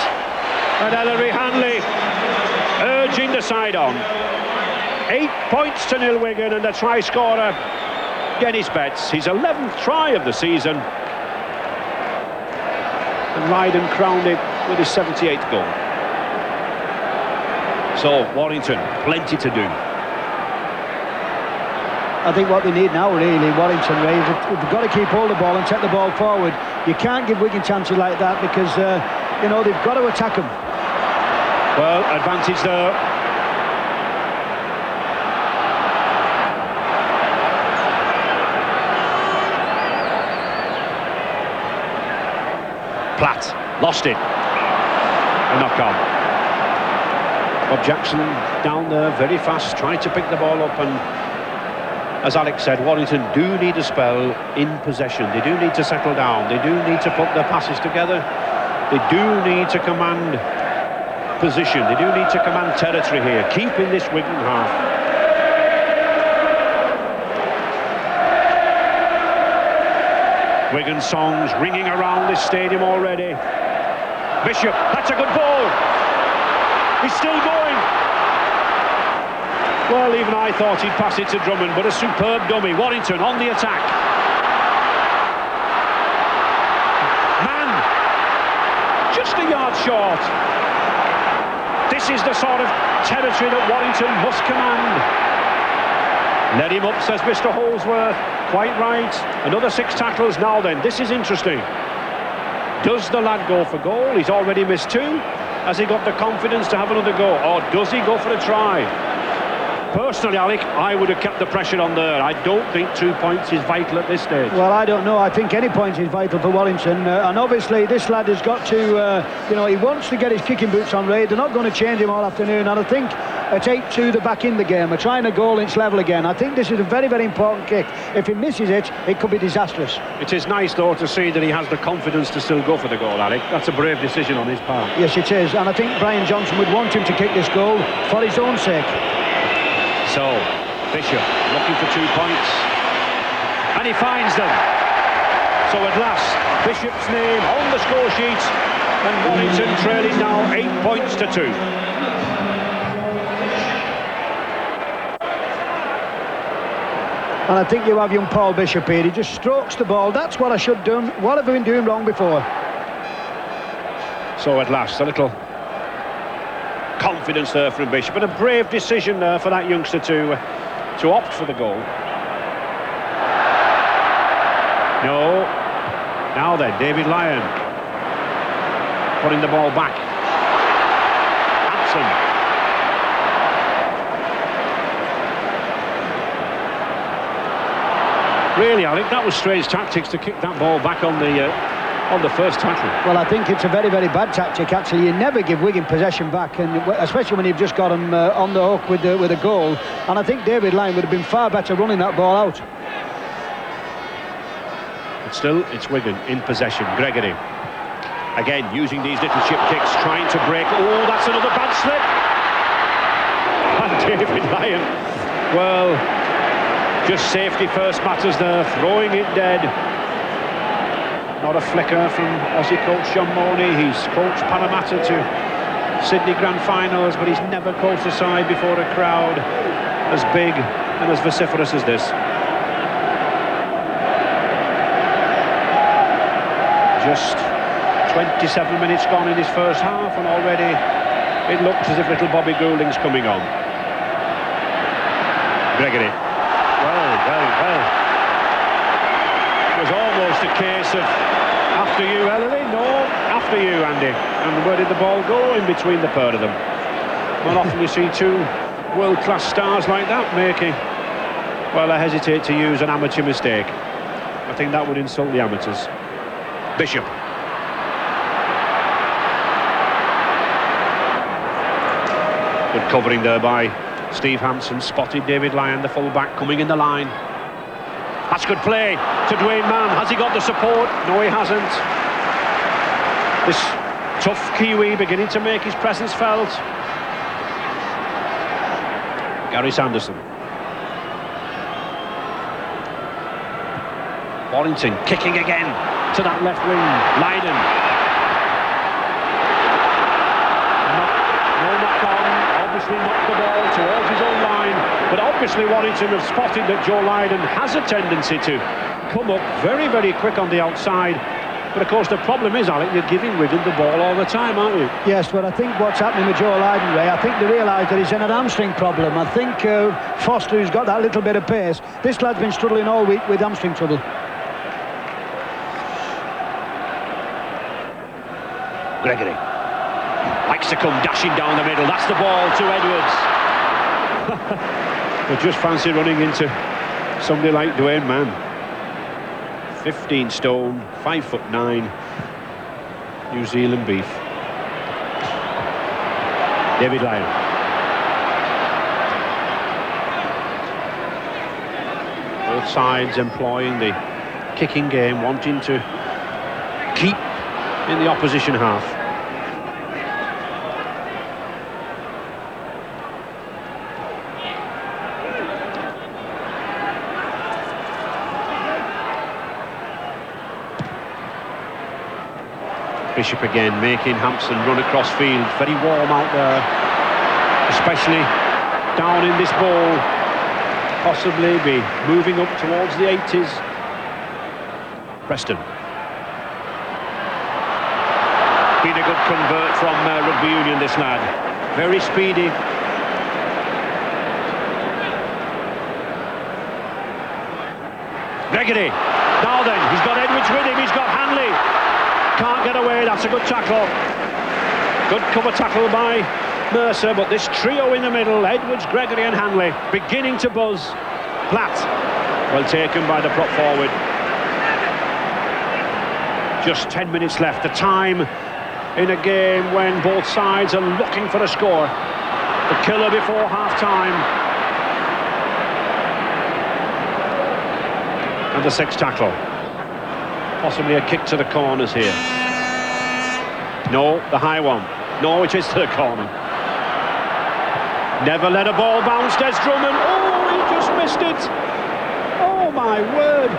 and Ellery Hanley urging the side on. 8 points to 0 Wigan, and the try scorer Dennis Betts, his 11th try of the season, and Leiden crowned it with his 78th goal. So Warrington, plenty to do. I think what they need now, really, Warrington, Ray, they've got to keep hold of the ball and take the ball forward. You can't give Wigan chances like that, because you know, they've got to attack them. Well, advantage there. Platt, lost it. A knock on. Bob Jackson down there, very fast, tried to pick the ball up, and as Alex said, Warrington do need a spell in possession. They do need to settle down. They do need to put their passes together. They do need to command position. They do need to command territory here, keeping this Wigan half. Wigan songs ringing around this stadium already. Bishop, that's a good ball. He's still going. Well, even I thought he'd pass it to Drummond, but a superb dummy. Warrington on the attack. Man, just a yard short. This is the sort of territory that Warrington must command. Let him up, says Mr. Holsworth. Quite right. Another 6 tackles. Now then, this is interesting. Does the lad go for goal? He's already missed 2. Has he got the confidence to have another go? Or does he go for a try? Personally, Alec, I would have kept the pressure on there. I don't think 2 points is vital at this stage. Well, I don't know. I think any point is vital for Warrington. And obviously, this lad has got to, he wants to get his kicking boots on Ray. They're not going to change him all afternoon. And I think at 8-2, they're back in the game. They're trying a goal, it's level again. I think this is a very, very important kick. If he misses it, it could be disastrous. It is nice, though, to see that he has the confidence to still go for the goal, Alec. That's a brave decision on his part. Yes, it is. And I think Brian Johnson would want him to kick this goal for his own sake. So, Bishop looking for 2 points, and he finds them. So at last, Bishop's name on the score sheet, and Warrington trailing now 8 points to 2. And I think you have young Paul Bishop here. He just strokes the ball. That's what I should do. What have I been doing wrong before? So at last, a little confidence there from Bishop, but a brave decision there for that youngster to opt for the goal. No. Now then, David Lyon putting the ball back. Hanson. Really, Alec, that was strange tactics to kick that ball back on the first tackle. Well, I think it's a very, very bad tactic, actually. You never give Wigan possession back, and especially when you've just got him on the hook with a goal. And I think David Lyon would have been far better running that ball out. But still, it's Wigan in possession. Gregory. Again, using these little chip kicks, trying to break. Oh, that's another bad slip. And David Lyon, well, just safety first matters there, throwing it dead. Not a flicker from Aussie coach John Mooney. He's coached Parramatta to Sydney Grand Finals, but he's never coached a side before a crowd as big and as vociferous as this. Just 27 minutes gone in his first half, and already it looks as if little Bobby Goulding's coming on. Gregory. Well. It was almost a case of after you, Ellery. No, after you, Andy. And where did the ball go? In between the pair of them. Not often you see 2 world-class stars like that making, well, I hesitate to use an amateur mistake. I think that would insult the amateurs. Bishop. Good covering there by Steve Hampson. Spotted David Lyon, the full-back, coming in the line. That's good play to Dwayne Mann. Has he got the support? No, he hasn't. This tough Kiwi beginning to make his presence felt. Gary Sanderson. Warrington kicking again to that left wing. Leiden. No knock on. Obviously knocked the ball towards his own line. But obviously Warrington have spotted that Joe Leiden has a tendency to come up very, very quick on the outside. But of course the problem is, Alec, you're giving Wigan the ball all the time, aren't you? Yes, but I think what's happening with Joe Leiden, Ray, I think they realise that he's in an hamstring problem. I think Foster, who's got that little bit of pace, this lad's been struggling all week with hamstring trouble. Gregory likes to come dashing down the middle. That's the ball to Edwards. But just fancy running into somebody like Dwayne Mann. 15 stone, 5'9", New Zealand beef. David Lyon. Both sides employing the kicking game, wanting to keep in the opposition half. Bishop again, making Hampson run across field. Very warm out there, especially down in this ball. Possibly be moving up towards the 80s. Preston. Been a good convert from Rugby Union, this lad. Very speedy. Gregory. Now then, he's got Edwards with him, he's got Hanley. Can't get away, that's a good tackle. Good cover tackle by Mercer, but this trio in the middle, Edwards, Gregory and Hanley, beginning to buzz. Platt, well taken by the prop forward. Just 10 minutes left, the time in a game when both sides are looking for a score. The killer before half-time. And the sixth tackle. Possibly a kick to the corners here. No, the high one. No, it is to the corner. Never let a ball bounce, Des Drummond. Oh, he just missed it. Oh, my word.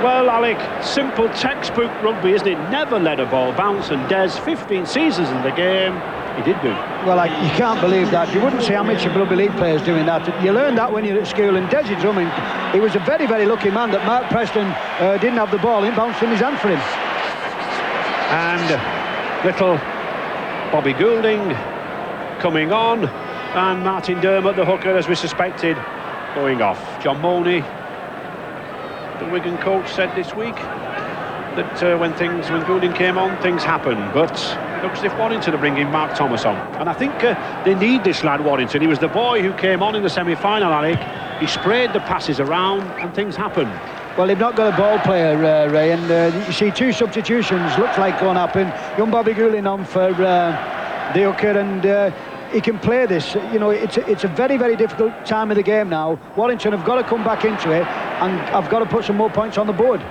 Well, Alec, simple textbook rugby, isn't it? Never let a ball bounce, and Des, 15 seasons in the game, he did good. Well, you can't believe that. You wouldn't see amateur rugby league players doing that. You learn that when you're at school, and Des Drummond, he was a very, very lucky man that Mark Preston didn't have the ball, it bounced in his hand for him. And little Bobby Goulding coming on, and Martin Dermott, the hooker, as we suspected, going off. John Money, the Wigan coach, said this week that when Goulding came on, things happened. But looks as if Warrington are bringing Mark Thomas on, and I think they need this lad, Warrington. He was the boy who came on in the semi-final, Alec. He sprayed the passes around, and things happened. Well, they've not got a ball player, Ray, and you see two substitutions looks like going to happen. Young Bobby Goulding on for the hooker, and he can play this. You know, it's a very, very difficult time of the game now. Warrington have got to come back into it, and I've got to put some more points on the board.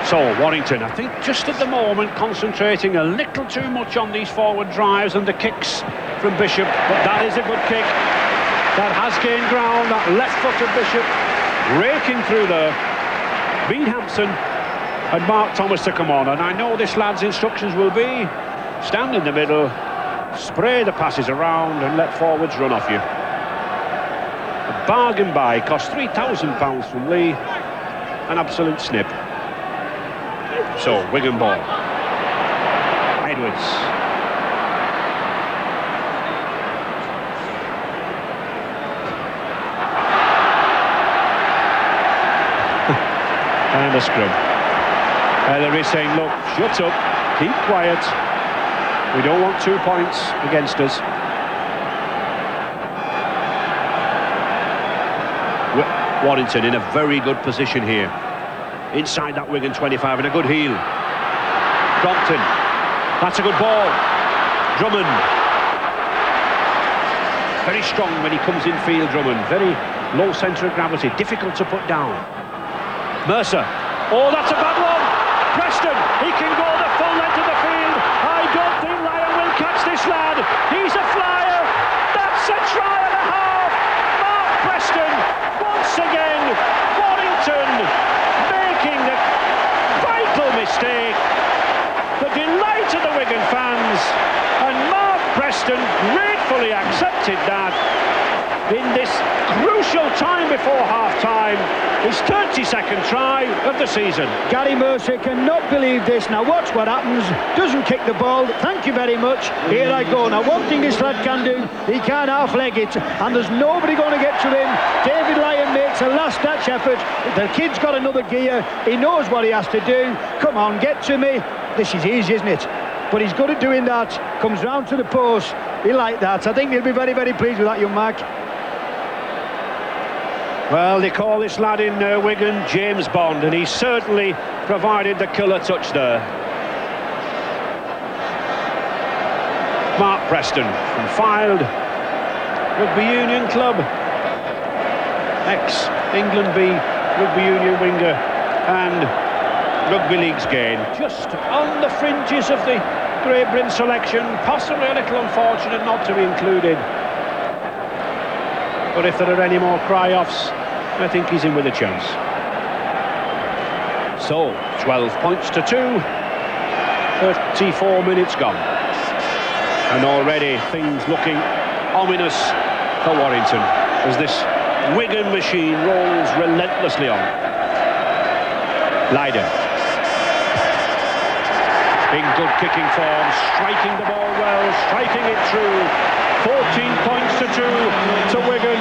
So Warrington, I think, just at the moment concentrating a little too much on these forward drives and the kicks from Bishop, but that is a good kick. That has gained ground, that left foot of Bishop raking through there. Beat Hampson and Mark Thomas to come on, and I know this lad's instructions will be stand in the middle, spray the passes around and let forwards run off you. A bargain buy, cost £3,000 from Lee, an absolute snip. So, Wigan ball. Edwards. And a scrum. Ellery saying, look, shut up, keep quiet. We don't want 2 points against us. Warrington in a very good position here. Inside that Wigan 25, and a good heel. Brompton, that's a good ball. Drummond, very strong when he comes in field, Drummond. Very low centre of gravity, difficult to put down. Mercer, oh, that's a bad one. Preston, he can go the full length of the field. I don't think Lyon will catch this lad. He's a flyer. That's a try and a half. Mark Preston, once again, Warrington making the vital mistake. The delight of the Wigan fans, and Mark Preston gratefully accepted that in this crucial time before half-time, his 32nd try of the season. Gary Mercer cannot believe this. Now watch what happens. Doesn't kick the ball. Thank you very much. Here I go. Now one thing this lad can do, he can half-leg it, and there's nobody going to get to him. David Lyon makes a last-ditch effort. The kid's got another gear. He knows what he has to do. Come on, get to me. This is easy, isn't it? But he's good at doing that. Comes round to the post. He liked that. I think he'll be very, very pleased with that, young Mark. Well, they call this lad in Wigan James Bond, and he certainly provided the killer touch there. Mark Preston from Fylde Rugby Union Club, ex-England B Rugby Union winger and Rugby League's gain. Just on the fringes of the Great Britain selection, possibly a little unfortunate not to be included. But if there are any more cry-offs, I think he's in with a chance. So, 12 points to 2, 34 minutes gone. And already things looking ominous for Warrington as this Wigan machine rolls relentlessly on. Leiden. In good kicking form, striking the ball well, striking it through. 14 points to 2 to Wigan.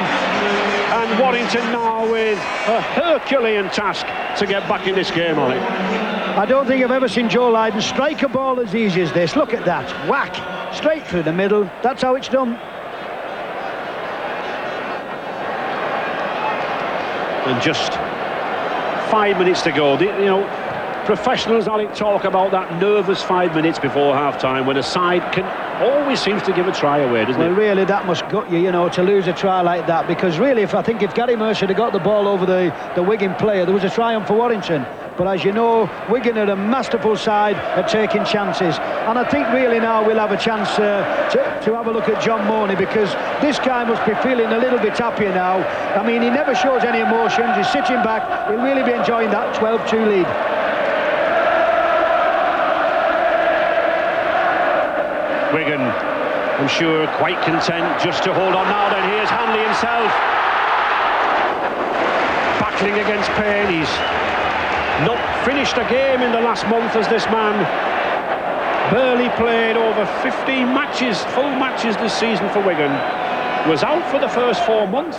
And Warrington now with a Herculean task to get back in this game, Ollie. I don't think I've ever seen Joe Leiden strike a ball as easy as this. Look at that. Whack. Straight through the middle. That's how it's done. And just 5 minutes to go. You know, professionals, Alec, talk about that nervous 5 minutes before half-time when a side can always seems to give a try away, doesn't it? Well, really, that must gut you, you know, to lose a try like that, because really, I think if Gary Mercer had got the ball over the Wigan player, there was a triumph for Warrington. But as you know, Wigan are a masterful side at taking chances. And I think really now we'll have a chance to have a look at John Mooney, because this guy must be feeling a little bit happier now. I mean, he never shows any emotions. He's sitting back. He'll really be enjoying that 12-2 lead. Wigan, I'm sure, quite content just to hold on now. Then here's Hanley himself, battling against pain. He's not finished a game in the last month as this man. Barely played over 15 matches, full matches this season for Wigan. Was out for the first 4 months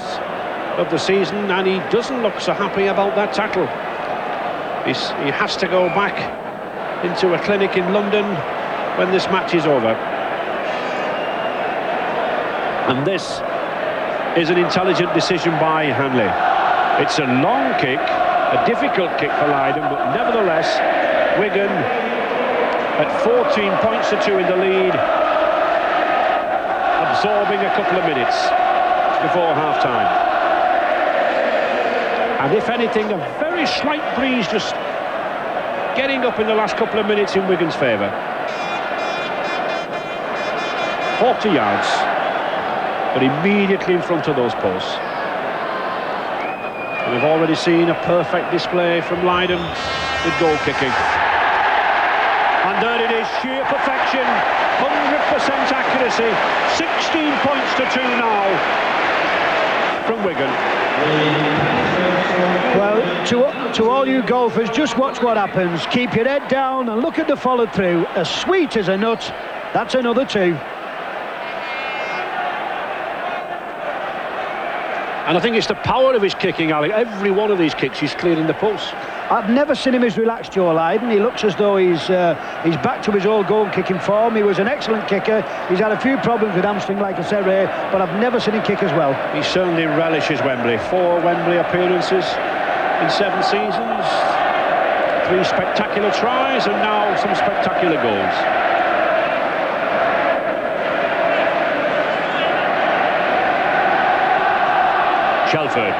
of the season, and he doesn't look so happy about that tackle. He has to go back into a clinic in London when this match is over. And this is an intelligent decision by Hanley. It's a long kick, a difficult kick for Leiden, but nevertheless, Wigan at 14 points to 2 in the lead, absorbing a couple of minutes before half-time. And if anything, a very slight breeze just getting up in the last couple of minutes in Wigan's favour. 40 yards. But immediately in front of those posts. And we've already seen a perfect display from Leiden with goal kicking. And there it is, sheer perfection, 100% accuracy, 16 points to 2 now from Wigan. Well, to all you golfers, just watch what happens. Keep your head down and look at the follow through. As sweet as a nut, that's another 2. And I think it's the power of his kicking, Alec. Every one of these kicks, he's clearing the post. I've never seen him as relaxed, Joe Leiden. He looks as though he's back to his old goal-kicking form. He was an excellent kicker. He's had a few problems with hamstring, like I said, Ray, but I've never seen him kick as well. He certainly relishes Wembley. 4 Wembley appearances in 7 seasons. 3 spectacular tries and now some spectacular goals. Shelford.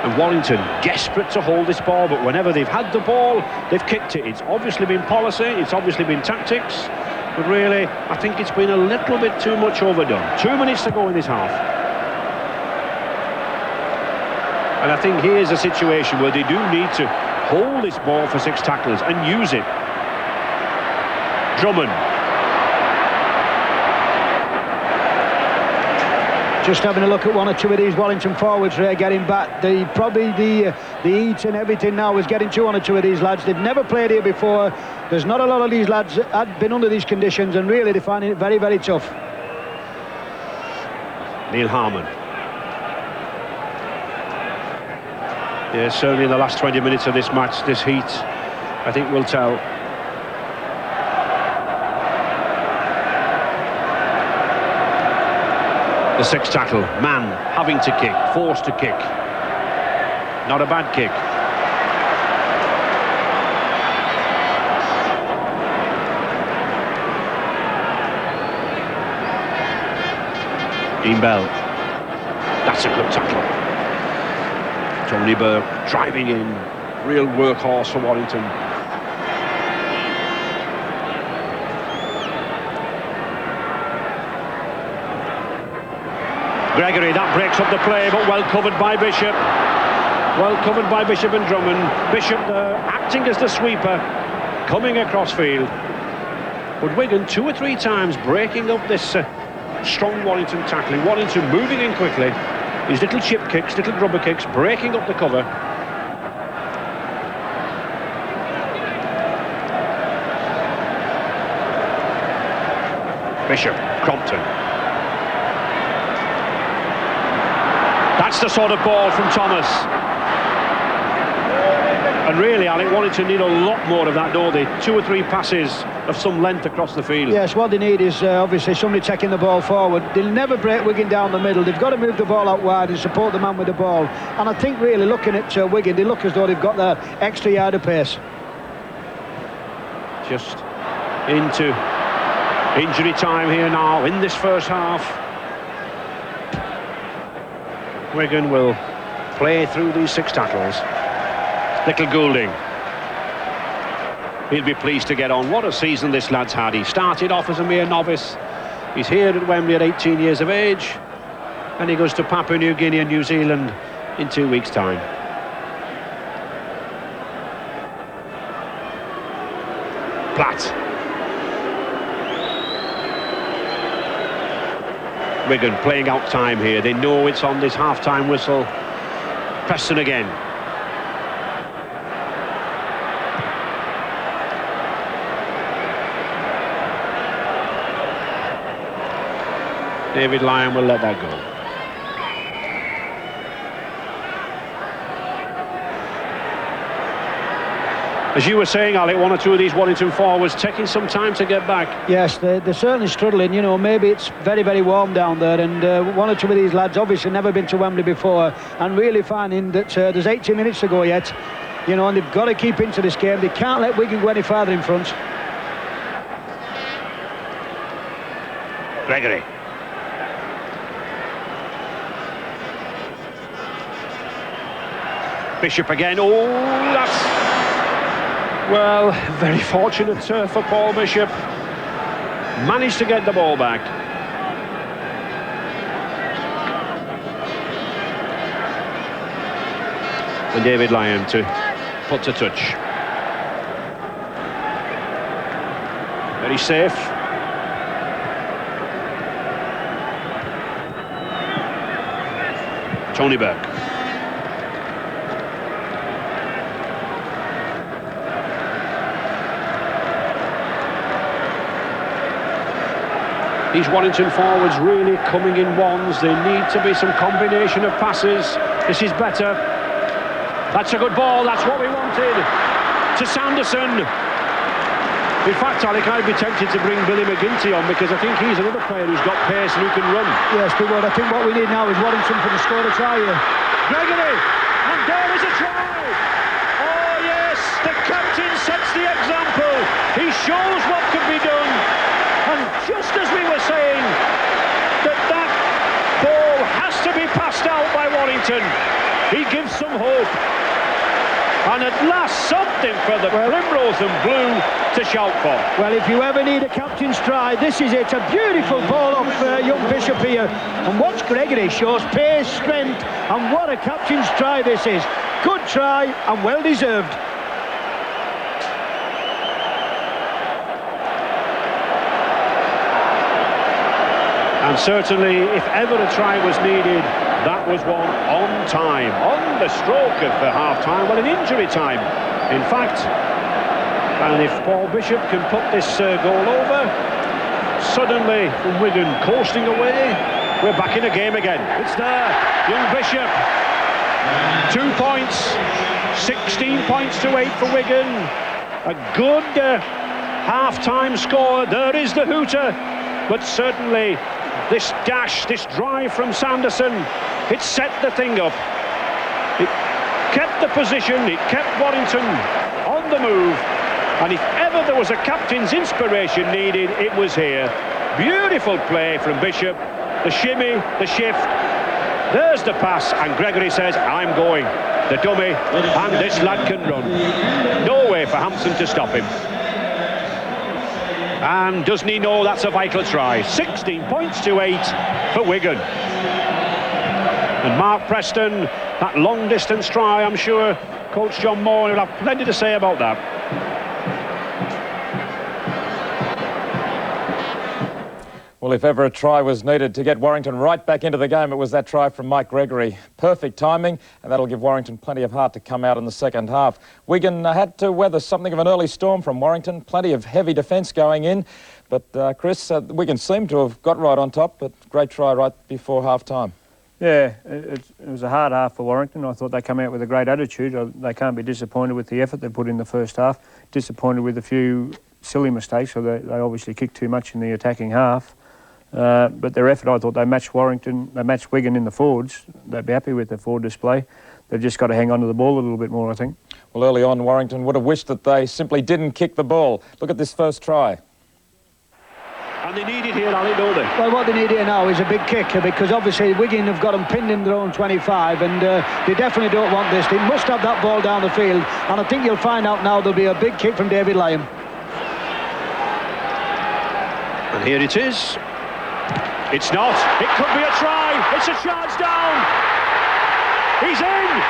And Warrington desperate to hold this ball, but whenever they've had the ball, they've kicked it. It's obviously been policy, it's obviously been tactics, but really, I think it's been a little bit too much overdone. 2 minutes to go in this half. And I think here's a situation where they do need to hold this ball for 6 tacklers and use it. Drummond. Just having a look at 1 or 2 of these Warrington forwards, Ray, getting back. Probably the heat and everything now is getting to 1 or 2 of these lads. They've never played here before. There's not a lot of these lads that had been under these conditions, and really they're finding it very, very tough. Neil Harmon. Yeah, certainly in the last 20 minutes of this match, this heat, I think will tell. The 6th tackle, man having to kick, forced to kick. Not a bad kick. Ian Bell. That's a good tackle. Tony Burke driving in. Real workhorse for Warrington. Gregory, that breaks up the play, but well covered by Bishop. Well covered by Bishop and Drummond. Bishop acting as the sweeper, coming across field. But Wigan 2 or 3 times breaking up this strong Warrington tackling. Warrington moving in quickly. These little chip kicks, little grubber kicks, breaking up the cover. Bishop, Crompton. That's the sort of ball from Thomas. And really, Alec, Warrington need a lot more of that, don't they? 2 or 3 passes of some length across the field. Yes, what they need is obviously somebody taking the ball forward. They'll never break Wigan down the middle. They've got to move the ball out wide and support the man with the ball. And I think really looking at Wigan, they look as though they've got their extra yard of pace. Just into injury time here now in this first half. Wigan will play through these 6 tackles. Little Goulding. He'll be pleased to get on. What a season this lad's had. He started off as a mere novice. He's here at Wembley at 18 years of age. And he goes to Papua New Guinea and New Zealand in 2 weeks' time. Platt. Wigan playing out time here. They know it's on this half-time whistle. Preston again. David Lyon will let that go. As you were saying, Alec, 1 or 2 of these Warrington forwards taking some time to get back. Yes, they're certainly struggling. You know, maybe it's very, very warm down there, and 1 or 2 of these lads obviously never been to Wembley before, and really finding that there's 80 minutes to go yet, you know, and they've got to keep into this game. They can't let Wigan go any farther in front. Gregory. Bishop again. Oh, that's... Well, very fortunate for Paul Bishop. Managed to get the ball back. And David Lyon to put to touch. Very safe. Tony Burke. These Warrington forwards really coming in ones. There need to be some combination of passes. This is better. That's a good ball. That's what we wanted. To Sanderson. In fact, Alec, I'd be tempted to bring Billy McGinty on, because I think he's another player who's got pace and who can run. Yes, they would. I think what we need now is Warrington for the score to try here. Gregory! And there is a try! Oh, yes! The captain sets the example. He shows what could be done. And just as we were saying that ball has to be passed out by Warrington, he gives some hope. And at last, something for the Primrose and Blue to shout for. Well, if you ever need a captain's try, this is it. A beautiful ball off young Bishop here. And watch Gregory, shows pace, strength, and what a captain's try this is. Good try and well deserved. And certainly, if ever a try was needed, that was one on time, on the stroke of the half-time, well, in injury time, in fact. And if Paul Bishop can put this goal over, suddenly, from Wigan coasting away, we're back in the game again. It's there, young Bishop. 2 points, 16 points to 8 for Wigan. A good half-time score. There is the hooter, but certainly this dash, this drive from Sanderson, it set the thing up. It kept the position, it kept Warrington on the move, and if ever there was a captain's inspiration needed, it was here. Beautiful play from Bishop, the shimmy, the shift. There's the pass, and Gregory says, I'm going. The dummy, and this lad can run. No way for Hampson to stop him. And doesn't he know that's a vital try? 16 points to 8 for Wigan. And Mark Preston, that long-distance try, I'm sure Coach John Moore will have plenty to say about that. Well, if ever a try was needed to get Warrington right back into the game, it was that try from Mike Gregory. Perfect timing, and that'll give Warrington plenty of heart to come out in the second half. Wigan had to weather something of an early storm from Warrington. Plenty of heavy defence going in. But, Chris, Wigan seemed to have got right on top, but great try right before half-time. Yeah, it was a hard half for Warrington. I thought they come out with a great attitude. They can't be disappointed with the effort they put in the first half. Disappointed with a few silly mistakes, so they obviously kicked too much in the attacking half. But their effort, I thought they matched Warrington, they matched Wigan in the forwards. They'd be happy with their forward display. They've just got to hang on to the ball a little bit more, I think. Well, early on, Warrington would have wished that they simply didn't kick the ball. Look at this first try. And they need it here, Ali, don't they? Well, what they need here now is a big kick, because obviously Wigan have got them pinned in their own 25, and they definitely don't want this. They must have that ball down the field, and I think you'll find out now there'll be a big kick from David Lyon. And here it is. It's not. It could be a try. It's a charge down. He's in.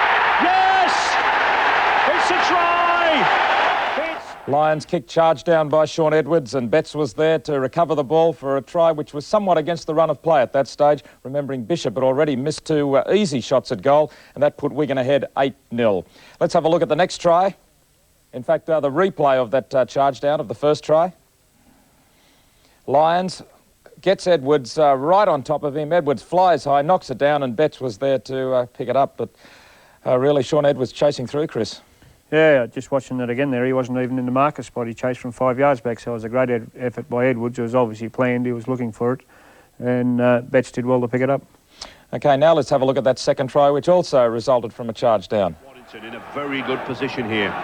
Yes! It's a try. Lions kick charge down by Shaun Edwards, and Betts was there to recover the ball for a try which was somewhat against the run of play at that stage, remembering Bishop had already missed two easy shots at goal, and that put Wigan ahead 8-0. Let's have a look at the next try. In fact, the replay of that charge down of the first try. Lions gets Edwards right on top of him. Edwards flies high, knocks it down, and Betts was there to pick it up. But really, Shaun Edwards chasing through, Chris. Yeah, just watching it again there, he wasn't even in the marker spot. He chased from 5 yards back, so it was a great effort by Edwards. It was obviously planned, he was looking for it, and Betts did well to pick it up. OK, now let's have a look at that second try, which also resulted from a charge down. Warrington in a very good position here.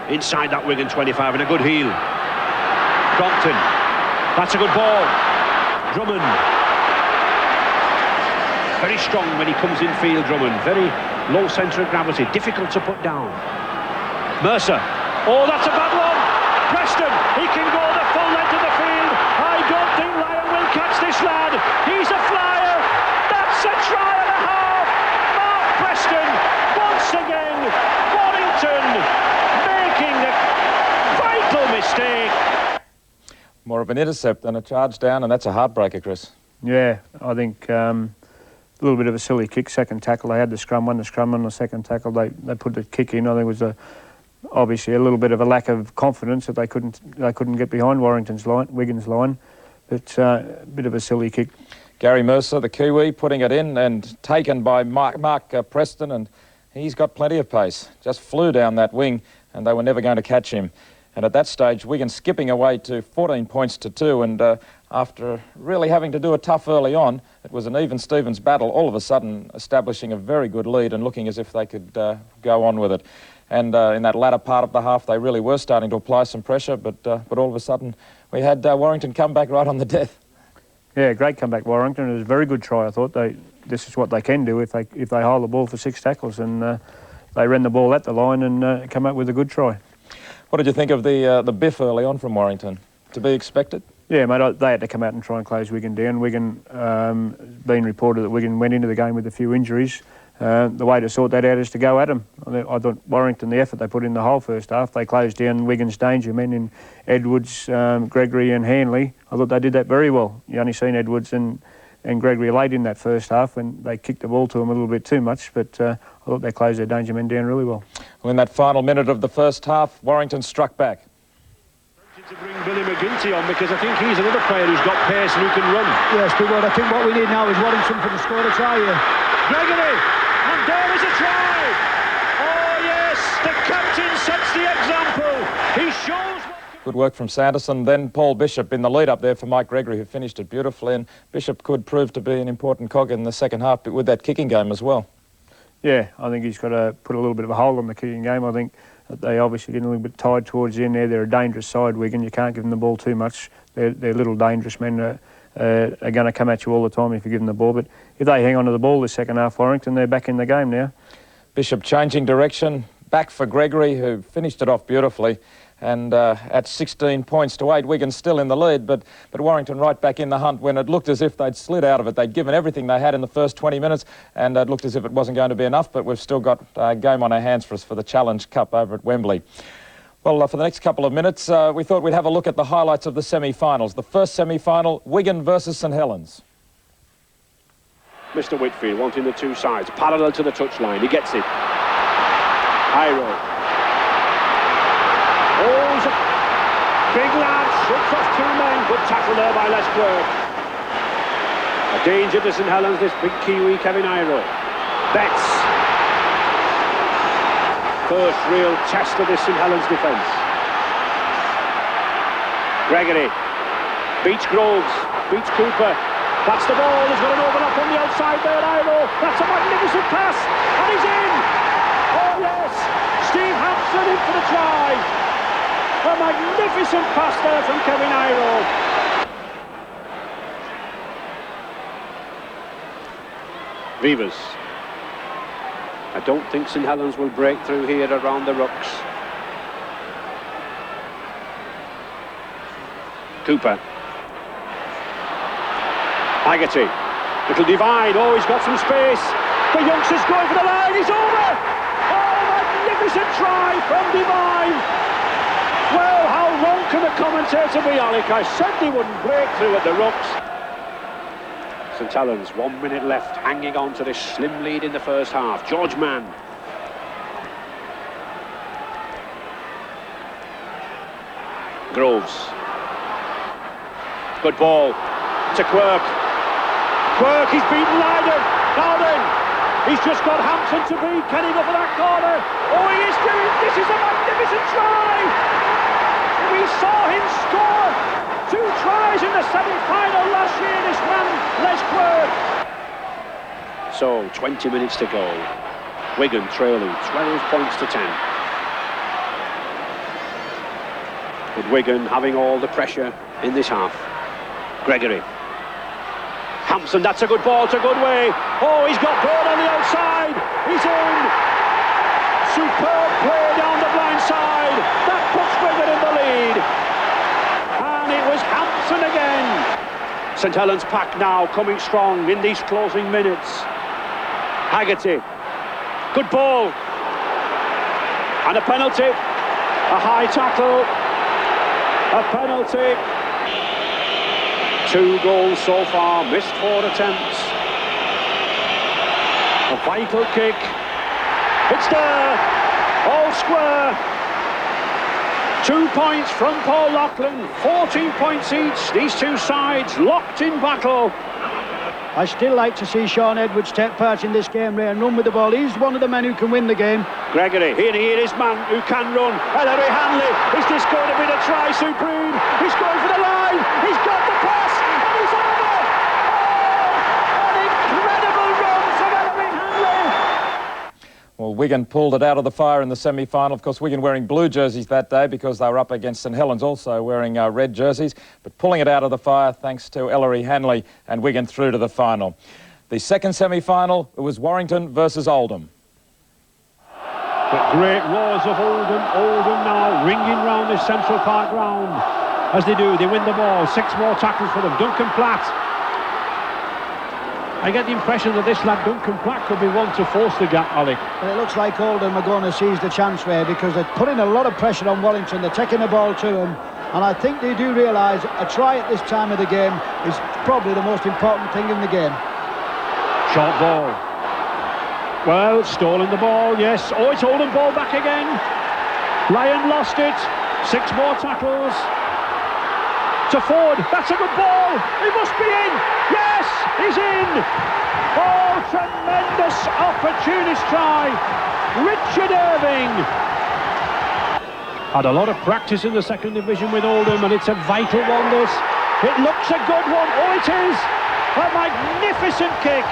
Inside that Wigan 25, and a good heel. Crompton, that's a good ball. Drummond. Very strong when he comes in field, Drummond. Very low centre of gravity, difficult to put down. Mercer. Oh, that's a bad one. Preston, he can go the full length of the field. I don't think Lyon will catch this lad. He's a flyer. That's a try and a half. Mark Preston, once again, Warrington making a vital mistake. More of an intercept than a charge down, and that's a heartbreaker, Chris. Yeah, I think a little bit of a silly kick, second tackle. They had the scrum, won the scrum on the second tackle. They put the kick in. I think it was obviously a little bit of a lack of confidence that they couldn't get behind Wigan's line. But a bit of a silly kick. Gary Mercer, the Kiwi, putting it in and taken by Mark Preston, and he's got plenty of pace. Just flew down that wing, and they were never going to catch him. And at that stage, Wigan skipping away to 14 points to 2, and after really having to do it tough early on, it was an even-Stevens battle, all of a sudden establishing a very good lead and looking as if they could go on with it. And in that latter part of the half, they really were starting to apply some pressure, but all of a sudden we had Warrington come back right on the death. Yeah, great comeback, Warrington. It was a very good try, I thought. This is what they can do if they hold the ball for 6 tackles, and they ran the ball at the line and come up with a good try. What did you think of the biff early on from Warrington? To be expected? Yeah, mate, they had to come out and try and close Wigan down. Wigan, been reported that Wigan went into the game with a few injuries. The way to sort that out is to go at them. I thought Warrington, the effort they put in the whole first half, they closed down Wigan's danger men in Edwards, Gregory and Hanley. I thought they did that very well. You only seen Edwards and Gregory late in that first half when they kicked the ball to them a little bit too much, but I thought they closed their danger men down really well. Well, in that final minute of the first half, Warrington struck back. To bring Billy McGinty on, because I think he's another player who's got pace and who can run. Yes, but I think what we need now is Warrington to score a try here. Gregory, and there is a try. Oh yes, the captain sets the example. He shows. Good work from Sanderson, then Paul Bishop in the lead up there for Mike Gregory, who finished it beautifully, and Bishop could prove to be an important cog in the second half, but with that kicking game as well. Yeah, I think he's got to put a little bit of a hole on the kicking game. I think they obviously getting a little bit tired towards the end there. They're a dangerous side, Wigan. You can't give them the ball too much. They're little dangerous men. are going to come at you all the time if you give them the ball. But if they hang on to the ball this second half, Warrington, they're back in the game now. Bishop changing direction, back for Gregory, who finished it off beautifully. And at 16 points to 8, Wigan still in the lead, but Warrington right back in the hunt when it looked as if they'd slid out of it. They'd given everything they had in the first 20 minutes, and it looked as if it wasn't going to be enough, but we've still got a game on our hands for us for the Challenge Cup over at Wembley. Well, for the next couple of minutes, we thought we'd have a look at the highlights of the semi-finals. The first semi-final, Wigan versus St Helens. Mr Whitfield wanting the two sides, parallel to the touchline. He gets it. High road. Oh, he's a big lad, shuts off two men. Good tackle there by Les Quirk. A danger to St Helens, this big Kiwi, Kevin Iro. Betts. First real test of this St Helens defence. Gregory. Beats Groves. Beats Cooper. That's the ball. He's got an overlap on the outside there, Iro. That's a magnificent pass. And he's in. Oh, yes. Steve Hampson in for the try. A magnificent pass there from Kevin Iro. Vivas. I don't think St Helens will break through here around the rucks. Cooper. Haggerty. Little divide. Oh, he's got some space. The youngster's going for the line. He's over. Oh, magnificent try from Divine. Well, how wrong can the commentator be, Alec? I said he wouldn't break through at the rucks. St Helens, 1 minute left, hanging on to this slim lead in the first half. George Mann. Groves. Good ball to Quirk. Quirk, he's beaten Leiden. Loudon. He's just got Hampson to beat. Can he go for that corner? Oh, he is doing. This is a magnificent try. We saw him score 2 tries in the semi-final last year, this man, Les Quirk. So, 20 minutes to go. Wigan trailing 12 points to 10. With Wigan having all the pressure in this half. Gregory. Hampson, that's a good ball, it's a good way. Oh, he's got Bird on the outside. He's in. Superb play down the blind side. That puts Wigan in the lead. And it was Hampson again. St Helens pack now coming strong in these closing minutes. Haggerty. Good ball. And a penalty. A high tackle. A penalty. 2 goals so far, missed 4 attempts. A vital kick. It's there, all square. 2 points from Paul Loughlin, 14 points each. These two sides locked in battle. I still like to see Sean Edwards take part in this game, Ray, and run with the ball. He's one of the men who can win the game. Gregory, here is man who can run. Ellery Hanley, is this going to be the try supreme? He's going for the line, he's got the pass, and he's over! Oh, an incredible run from Ellery Hanley! Well, Wigan pulled it out of the fire in the semi-final. Of course, Wigan wearing blue jerseys that day because they were up against St Helens also wearing red jerseys. But pulling it out of the fire thanks to Ellery Hanley, and Wigan through to the final. The second semi-final, it was Warrington versus Oldham. The great roars of Oldham. Oldham now ringing round this Central Park ground. As they do, they win the ball. 6 more tackles for them. Duncan Platt. I get the impression that this lad Duncan Platt could be one to force the gap, Alec. Well, it looks like Oldham are going to seize the chance there because they're putting a lot of pressure on Warrington. They're taking the ball to them, and I think they do realise a try at this time of the game is probably the most important thing in the game. Short ball. Well, stolen the ball, yes. Oh, it's Oldham ball back again. Lyon lost it. 6 more tackles. To Ford, that's a good ball. He must be in. Yes, he's in. Oh, tremendous opportunist try. Richard Irving. Had a lot of practice in the second division with Oldham, and it's a vital one, this. It looks a good one. Oh, it is. A magnificent kick.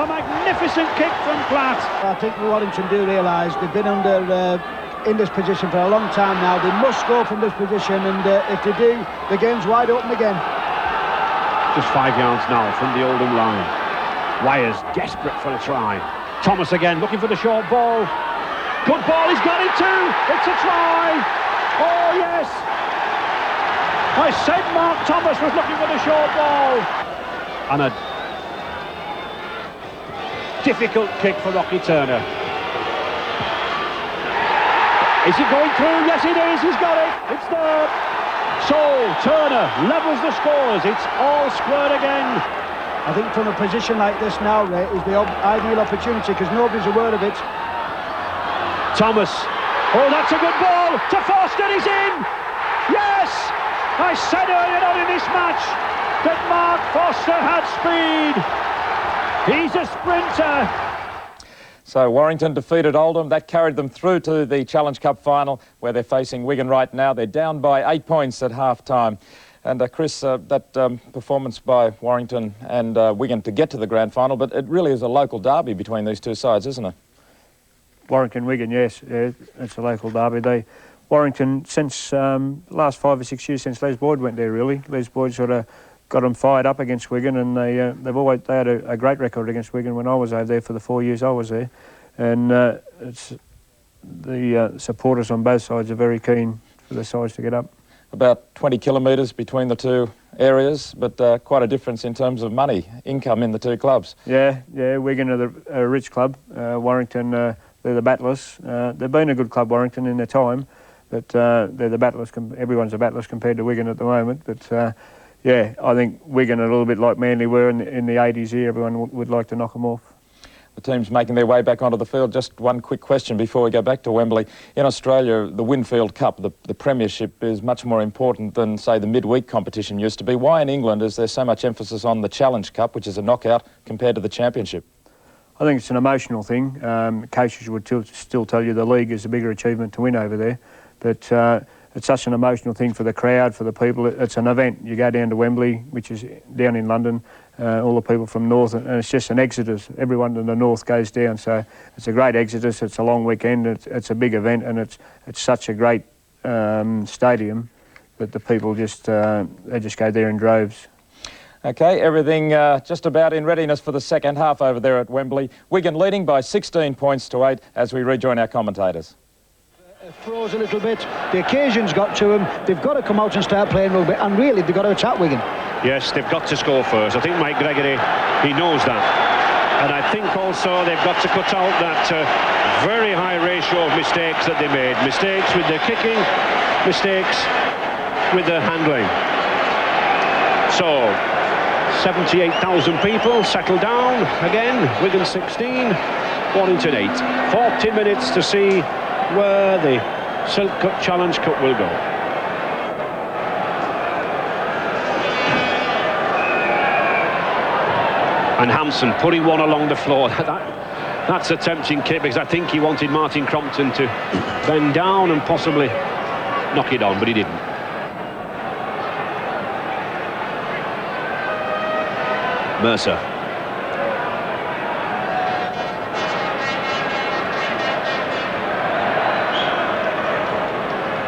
A magnificent kick from Platt. I think Warrington do realise they've been under in this position for a long time now. They must score from this position, and if they do, the game's wide open again. Just 5 yards now from the Oldham line. Wires desperate for a try. Thomas again looking for the short ball. Good ball, he's got it too. It's a try. Oh yes. I said Mark Thomas was looking for the short ball. And a difficult kick for Rocky Turner. Is he going through? Yes it is, he's got it. It's there. So Turner levels the scores. It's all squared again. I think from a position like this now, Ray, is the ideal opportunity because nobody's aware of it. Thomas. Oh, that's a good ball to Foster. He's in. Yes! I said earlier on in this match that Mark Foster had speed. He's a sprinter. So Warrington defeated Oldham. That carried them through to the Challenge Cup final where they're facing Wigan right now. They're down by 8 points at half-time. And Chris, that performance by Warrington and Wigan to get to the grand final, but it really is a local derby between these two sides, isn't it? Warrington, Wigan, yes, yeah, it's a local derby. Warrington, since last 5 or 6 years since Les Boyd went there, really, Les Boyd sort of got them fired up against Wigan, and they had a great record against Wigan when I was over there for the 4 years I was there, and it's the supporters on both sides are very keen for the sides to get up. About 20 kilometres between the two areas, but quite a difference in terms of money, income in the two clubs. Yeah, Wigan are a rich club. Warrington, they're the battlers. They've been a good club, Warrington, in their time, but they're the battlers. Everyone's a battlers compared to Wigan at the moment. But yeah, I think Wigan are a little bit like Manly were in the 80s here. Everyone would like to knock them off. The team's making their way back onto the field. Just one quick question before we go back to Wembley. In Australia, the Winfield Cup, the premiership, is much more important than, say, the midweek competition used to be. Why in England is there so much emphasis on the Challenge Cup, which is a knockout, compared to the championship? I think it's an emotional thing. Coaches would still tell you the league is a bigger achievement to win over there, but it's such an emotional thing for the crowd, for the people. It's an event. You go down to Wembley, which is down in London, all the people from North, and it's just an exodus. Everyone in the North goes down, so it's a great exodus. It's a long weekend. It's a big event, and it's such a great stadium that the people they just go there in droves. OK, everything just about in readiness for the second half over there at Wembley. Wigan leading by 16 points to 8 as we rejoin our commentators. Froze a little bit. The occasion's got to them. They've got to come out and start playing rugby, and really they've got to attack Wigan. Yes, they've got to score first. I think Mike Gregory, he knows that. And I think also they've got to cut out that very high ratio of mistakes that they made. Mistakes with their kicking, mistakes with their handling. So, 78,000 people settle down again. Wigan 16, Warrington 8. 40 minutes to see where the Silk Cup Challenge Cup will go. And Hampson putting one along the floor. That's a tempting kick, because I think he wanted Martin Crompton to bend down and possibly knock it on, but he didn't. Mercer.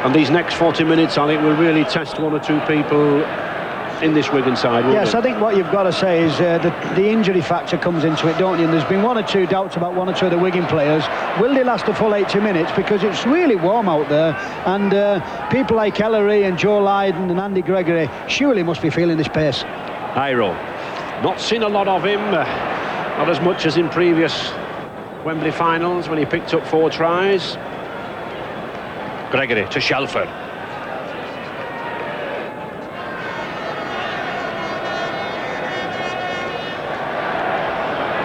And these next 40 minutes, I think, will really test one or two people in this Wigan side. Yes, I think what you've got to say is that the injury factor comes into it, don't you? And there's been one or two doubts about one or two of the Wigan players. Will they last the full 80 minutes? Because it's really warm out there, and people like Ellery and Joe Lydon and Andy Gregory surely must be feeling this pace. Iro. Not seen a lot of him, not as much as in previous Wembley finals when he picked up 4 tries. Gregory to Shelford.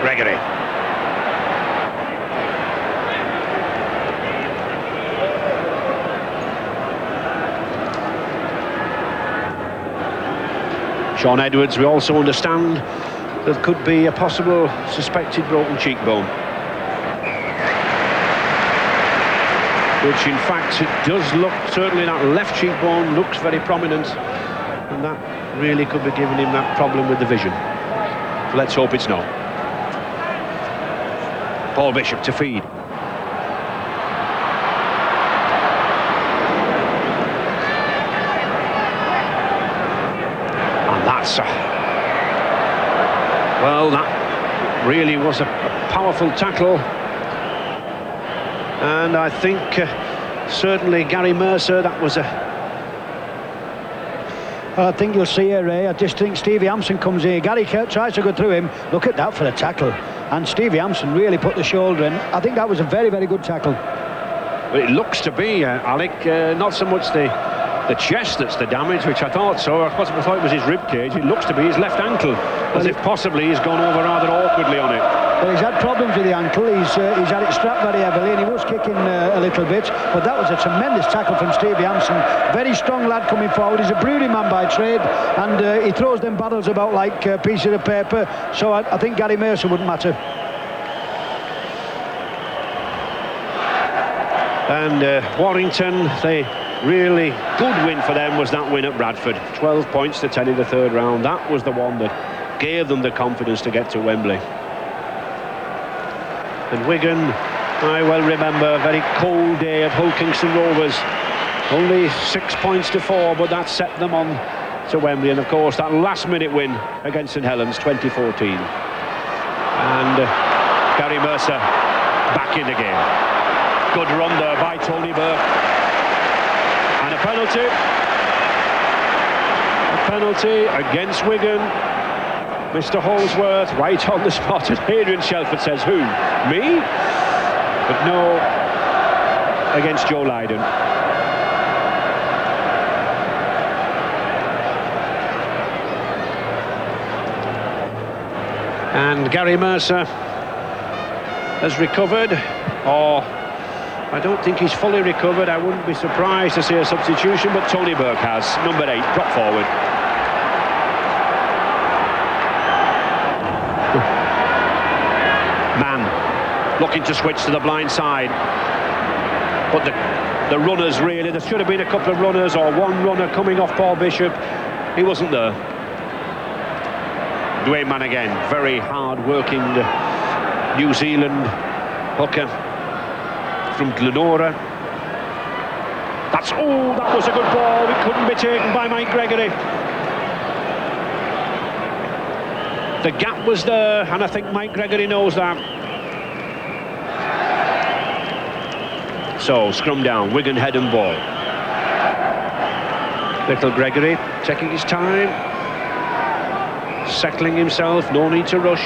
Gregory. Sean Edwards, we also understand there could be a possible suspected broken cheekbone, which in fact it does look, certainly that left cheekbone looks very prominent, and that really could be giving him that problem with the vision. So let's hope it's not. Paul Bishop to feed. And that's Well, that really was a powerful tackle. And I think certainly Gary Mercer, that was a... I think you'll see here, Ray. I just think Stevie Hampson comes here. Gary tries to go through him. Look at that for a tackle. And Stevie Hampson really put the shoulder in. I think that was a very, very good tackle. It looks to be, Alec, not so much the chest that's the damage, which I thought so. I thought it was his rib cage. It looks to be his left ankle, as if possibly he's gone over rather awkwardly on it. Well, he's had problems with the ankle. He's had it strapped very heavily, and he was kicking a little bit. But that was a tremendous tackle from Stevie Hampson. Very strong lad coming forward. He's a broody man by trade, and he throws them battles about like pieces of paper. So I think Gary Mercer wouldn't matter. And Warrington, they really good win for them was that win at Bradford. 12 points to 10 in the third round. That was the one that gave them the confidence to get to Wembley. And Wigan, I well remember a very cold day at Hull Kingston Rovers. Only 6 points to 4, but that set them on to Wembley. And of course that last minute win against St Helens 2014. And Gary Mercer back in the game. Good run there by Tony Burke. And a penalty. A penalty against Wigan. Mr. Holsworth right on the spot, and Adrian Shelford says, who? Me? But no, against Joe Lydon. And Gary Mercer has recovered, or I don't think he's fully recovered. I wouldn't be surprised to see a substitution, but Tony Burke has. Number 8, drop forward. Man looking to switch to the blind side, but the runners really, there should have been a couple of runners or one runner coming off Paul Bishop. He wasn't there. Dwayne Mann again, very hard-working New Zealand hooker from Glenora. That was a good ball. It couldn't be taken by Mike Gregory. The gap was there, and I think Mike Gregory knows that. So, scrum down, Wigan head and ball. Little Gregory taking his time, settling himself, no need to rush.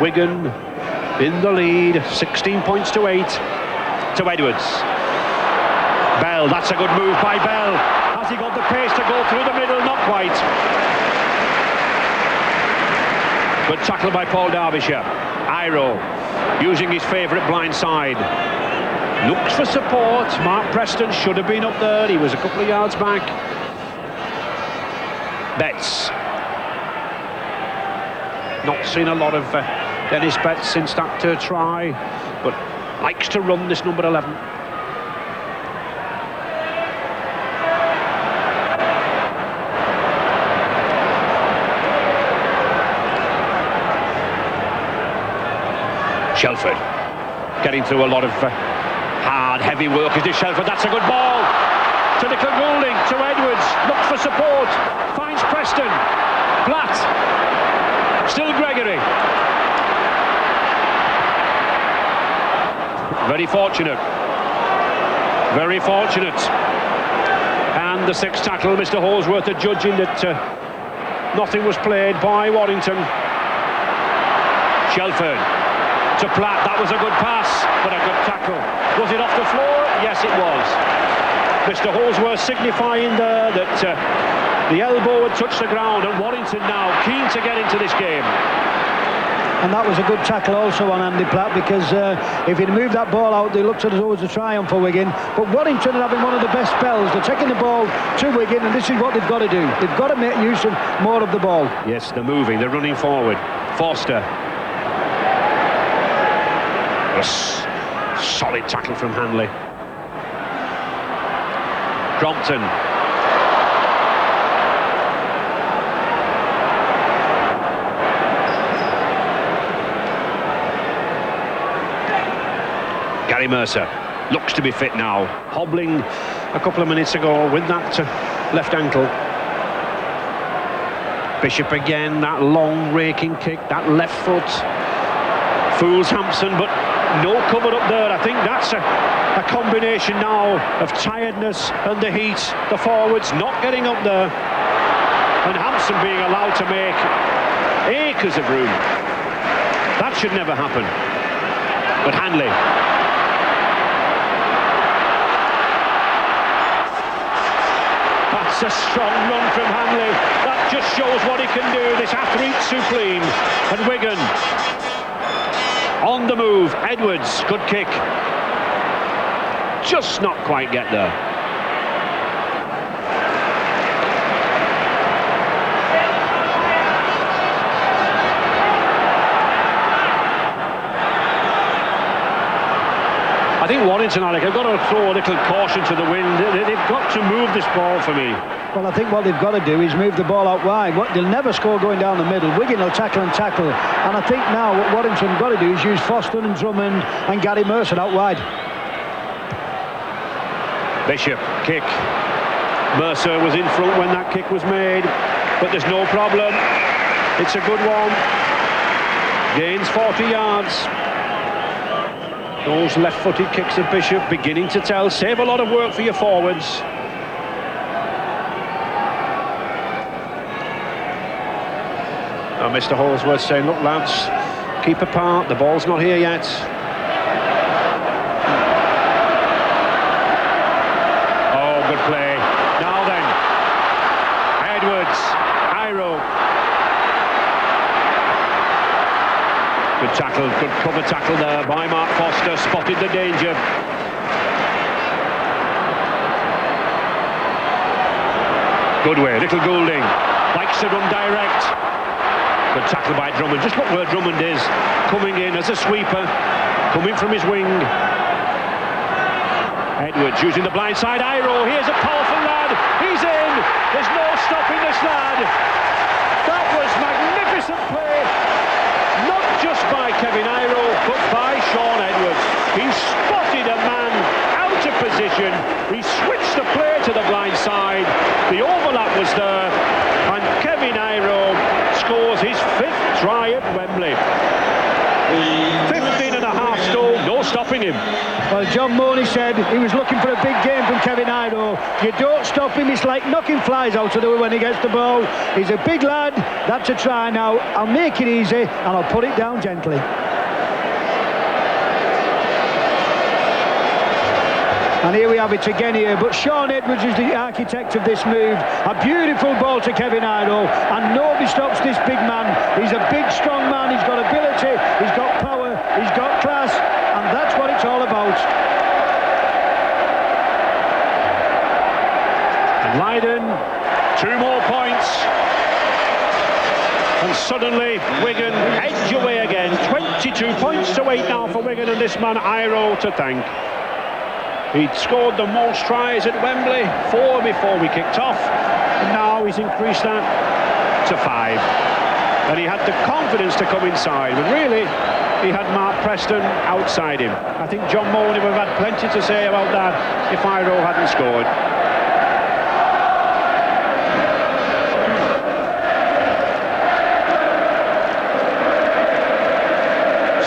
Wigan in the lead, 16 points to 8. To Edwards. Bell, that's a good move by Bell. Has he got the pace to go through the middle? Not quite. Good tackle by Paul Derbyshire. Iro using his favourite blind side. Looks for support. Mark Preston should have been up there. He was a couple of yards back. Betts. Not seen a lot of Dennis Betts since that try, but likes to run, this number 11. Shelford getting through a lot of hard, heavy work. Is this Shelford? That's a good ball to Nicola Goulding, to Edwards. Looks for support, finds Preston. Platt, still Gregory. Very fortunate. Very fortunate. And the sixth tackle, Mr. Holsworth judging that nothing was played by Warrington. Shelford to Platt. That was a good pass, but a good tackle. Was it off the floor? Yes, it was. Mr. Holsworth signifying there that the elbow had touched the ground, and Warrington now keen to get into this game. And that was a good tackle also on Andy Platt, because if he'd moved that ball out, they looked at it as always a triumph for Wigan. But Warrington are having one of the best spells. They're taking the ball to Wigan, and this is what they've got to do. They've got to make use of more of the ball. Yes, they're moving, they're running forward. Forster. A solid tackle from Hanley. Crompton. Gary Mercer looks to be fit now, hobbling a couple of minutes ago with that left ankle. Bishop again, that long raking kick, that left foot. Fools Hampson, but no cover up there. I think that's a combination now of tiredness and the heat. The forwards not getting up there. And Hampson being allowed to make acres of room. That should never happen. But Hanley. That's a strong run from Hanley. That just shows what he can do, this athlete supreme. And Wigan on the move. Edwards, good kick. Just not quite get there. I think Warrington, Alec, have got to throw a little caution to the wind. They've got to move this ball for me. Well, I think what they've got to do is move the ball out wide. They'll never score going down the middle. Wigan will tackle and tackle. And I think now what Warrington have got to do is use Foster and Drummond and Gary Mercer out wide. Bishop, kick. Mercer was in front when that kick was made, but there's no problem. It's a good one. Gains 40 yards. Those left-footed kicks of Bishop beginning to tell. Save a lot of work for your forwards. Now Mr. Holsworth saying, look lads, keep apart, the ball's not here yet. Oh, good play. Now then, Edwards, Iro. Good tackle, good cover tackle there by Mark Foster, spotted the danger. Good way, little Goulding, likes to run direct. Good tackle by Drummond, just look where Drummond is, coming in as a sweeper, coming from his wing. Edwards using the blind side, Iro, here's a powerful lad, he's in, there's no stopping this lad. That was magnificent play. Not just by Kevin Iro, but by Sean Edwards. He spotted a man out of position. He switched the play to the blind side. The overlap was there. And Kevin Iro scores his 5th try at Wembley. 15 and a half stone, no stopping him. Well, John Mooney said he was looking for a big game from Kevin Iro. You don't stop him, it's like knocking flies out of the way when he gets the ball. He's a big lad, that's a try now. I'll make it easy and I'll put it down gently. And here we have it again here, but Sean Edwards is the architect of this move. A beautiful ball to Kevin Iro, and nobody stops this big man. He's a big, strong man, he's got ability, he's got power, he's got class, and that's what it's all about. And Leiden, 2 more points. And suddenly Wigan edge away again. 22 points to 8 now for Wigan, and this man Iro to thank. He'd scored the most tries at Wembley, 4 before we kicked off, and now he's increased that to 5. And he had the confidence to come inside, but really he had Mark Preston outside him. I think John Mooney would have had plenty to say about that if Iro hadn't scored.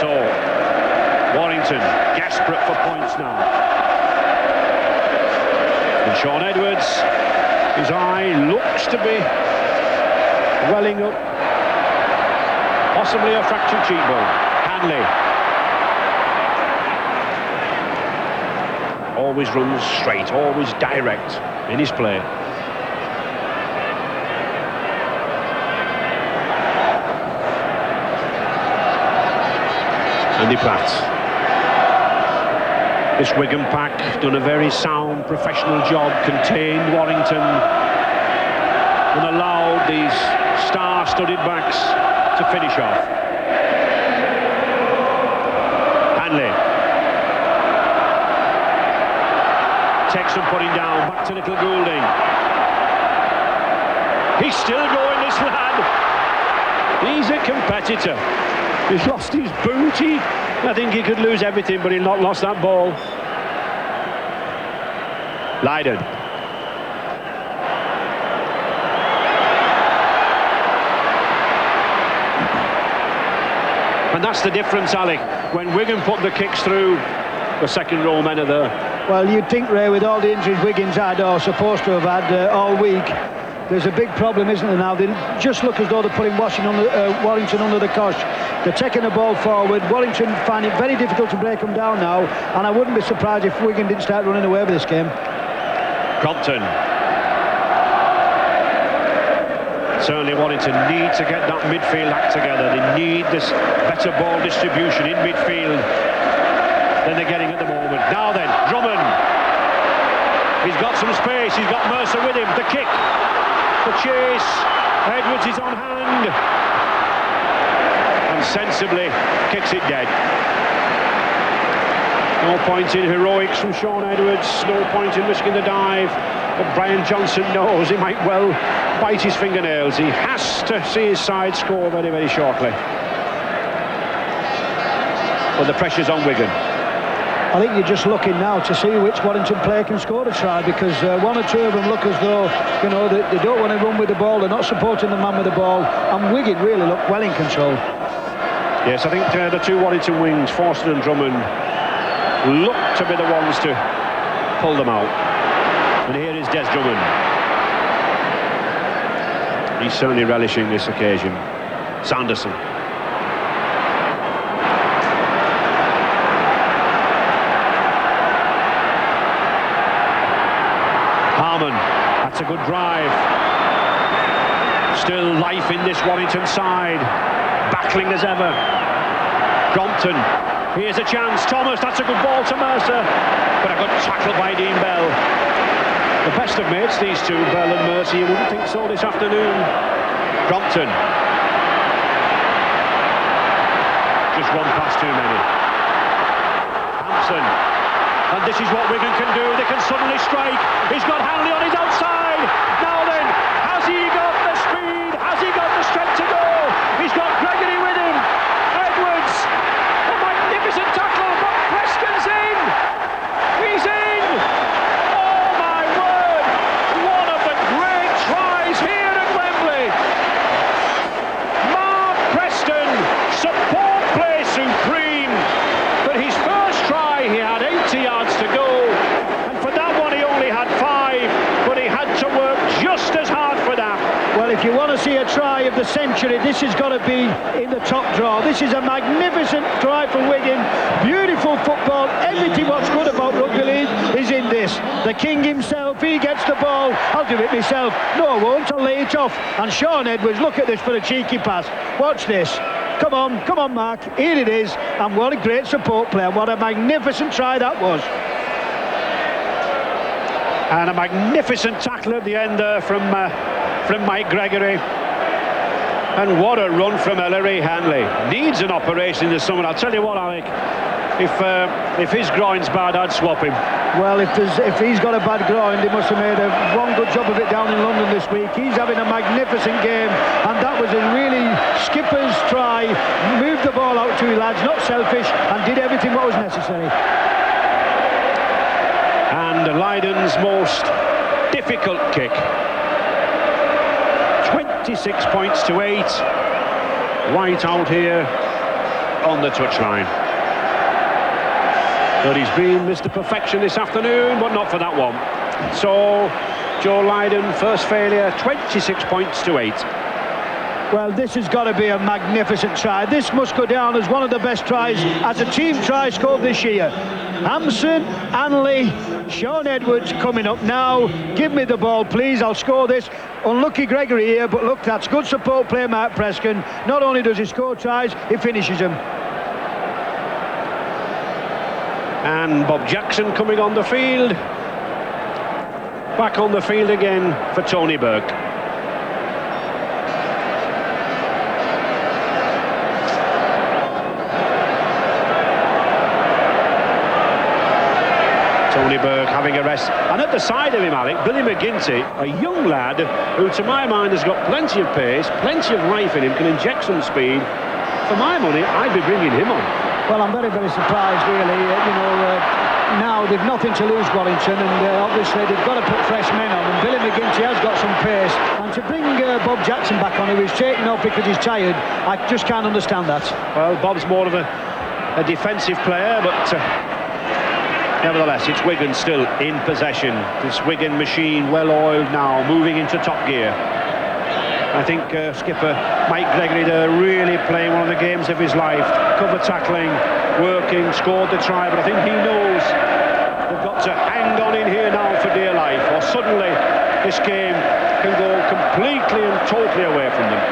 So Warrington desperate for points now. And Sean Edwards, his eye looks to be welling up, possibly a fractured cheekbone. Hanley always runs straight, always direct in his play. Andy Pratt. This Wigan pack done a very sound professional job, contained Warrington and allowed these star-studded backs to finish off. Hanley takes some putting down, back to little Goulding. He's still going, this lad. He's a competitor. He's lost his booty. I think he could lose everything, but he'll not lost that ball. Leiden. And that's the difference, Alec. When Wigan put the kicks through, the second row men are there. Well, you'd think, Ray, with all the injuries Wigan's had, or supposed to have had all week, there's a big problem, isn't there, now? They just look as though they're putting Warrington under the cosh. They're taking the ball forward. Warrington find it very difficult to break them down now, and I wouldn't be surprised if Wigan didn't start running away with this game. Crompton. Certainly Warrington need to get that midfield act together. They need this better ball distribution in midfield than they're getting at the moment. Now then, Drummond. He's got some space. He's got Mercer with him. The kick. The chase. Edwards is on hand. And sensibly kicks it dead. No point in heroics from Sean Edwards. No point in risking the dive. But Brian Johnson knows he might well bite his fingernails. He has to see his side score very, very shortly. But the pressure's on Wigan. I think you're just looking now to see which Warrington player can score a try, because one or two of them look as though, you know, they don't want to run with the ball. They're not supporting the man with the ball. And Wigan really look well in control. Yes, I think the two Warrington wings, Forster and Drummond, look to be the ones to pull them out. And here is Des Drummond. He's certainly relishing this occasion. Sanderson. Harmon. That's a good drive. Still life in this Warrington side. Battling as ever. Crompton. Here's a chance. Thomas. That's a good ball to Mercer. But a good tackle by Dean Bell. The best of mates, these two, Bell and Mercer. You wouldn't think so this afternoon. Crompton. Just one pass too many. Hampson. And this is what Wigan can do. They can suddenly strike. He's got Hanley on his outside. Now then, has he got the speed? Has he got the strength to go? He's got Gregory with him. Edwards. A magnificent tackle, but Preston's in. He's in. Oh my word. One of the great tries here at Wembley. Mark Preston. Support play supreme. But his first try, he had 80 yards to go. And for that one, he only had 5. But he had to work just as hard for that. Well, if you want to see a try of the century, this has got to be in the top draw. This is a magnificent try for Wigan. Beautiful football. Everything what's good about Rugby League is in this. The king himself, he gets the ball. I'll do it myself. No, I won't. I'll lay it off. And Sean Edwards, look at this for a cheeky pass. Watch this. Come on, Mark. Here it is. And what a great support player. What a magnificent try that was. And a magnificent tackle at the end there from Mike Gregory. And what a run from Ellery Hanley. Needs an operation this summer. I'll tell you what, Alec, if his groin's bad, I'd swap him. Well, if he's got a bad groin, they must have made one good job of it down in London this week. He's having a magnificent game, and that was a really skipper's try. Moved the ball out to his lads, not selfish, and did everything what was necessary. And Lydon's most difficult kick. 26 points to 8. White out here on the touchline. But he's been Mr. Perfection this afternoon, but not for that one. So, Joe Lydon, first failure, 26 points to 8. Well, this has got to be a magnificent try. This must go down as one of the best tries as a team try scored this year. Hampson, Hanley, Sean Edwards coming up now. Give me the ball, please. I'll score this. Unlucky Gregory here, but look, that's good support play, Mark Preston. Not only does he score tries, he finishes them. And Bob Jackson coming on the field. Back on the field again for Tony Burke. Tony Burke having a rest. And at the side of him, Alec, Billy McGinty, a young lad who, to my mind, has got plenty of pace, plenty of life in him, can inject some speed. For my money, I'd be bringing him on. Well, I'm very, very surprised, really. now they've nothing to lose, Warrington, and obviously they've got to put fresh men on, and Billy McGinty has got some pace, and to bring Bob Jackson back on, who is taken off because he's tired, I just can't understand that. Well, Bob's more of a defensive player, but nevertheless, it's Wigan still in possession. This Wigan machine, well oiled now, moving into top gear. I think skipper Mike Gregory there really playing one of the games of his life. Cover tackling, working, scored the try, but I think he knows they've got to hang on in here now for dear life, or suddenly this game can go completely and totally away from them.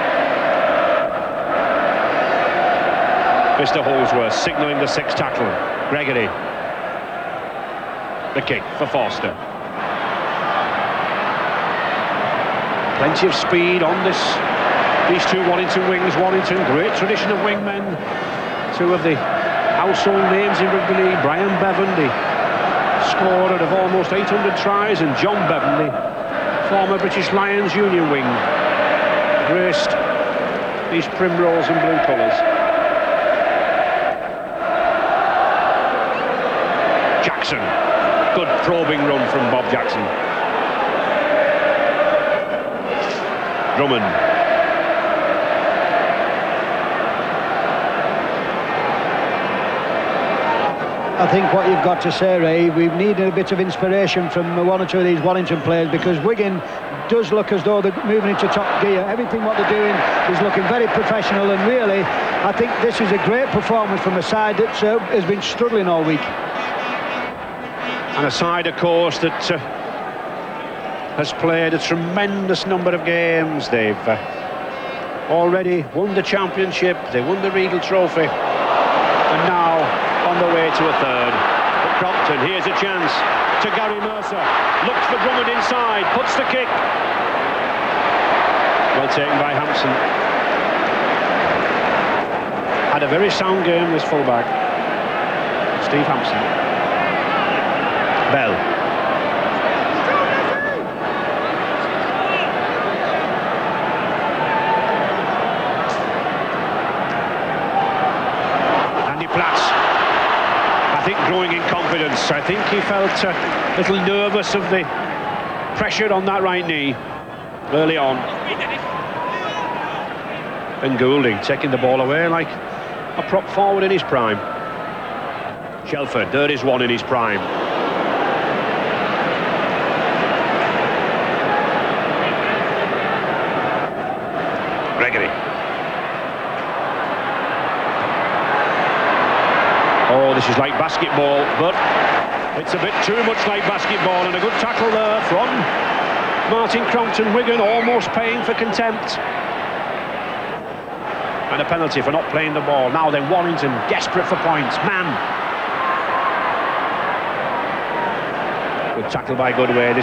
Mr. Holsworth signalling the sixth tackle. Gregory. The kick for Forster. Plenty of speed on these two Warrington wings. Warrington, great tradition of wingmen. Two of the household names in Rugby League. Brian Bevan, the scorer of almost 800 tries, and John Bevan, the former British Lions Union wing, graced these primrose and blue colours. Jackson, good probing run from Bob Jackson. Drummond. I think what you've got to say, Ray, we've needed a bit of inspiration from one or two of these Warrington players, because Wigan does look as though they're moving into top gear. Everything what they're doing is looking very professional, and really I think this is a great performance from a side that has been struggling all week. And a side, of course, that has played a tremendous number of games. They've already won the championship, they won the Regal Trophy, and now on the way to a third. But Crompton, here's a chance to Gary Mercer, looks for Drummond inside, puts the kick. Well taken by Hampson. Had a very sound game, this fullback, Steve Hampson. Bell. Andy Platts, I think, growing in confidence. I think he felt a little nervous of the pressure on that right knee early on. And Goulding taking the ball away like a prop forward in his prime. Shelford, there is one in his prime. Gregory. Oh, this is like basketball, but it's a bit too much like basketball, and a good tackle there from Martin Crompton. Wigan almost paying for contempt. And a penalty for not playing the ball. Now then, Warrington desperate for points. Man. Good tackle by Goodway.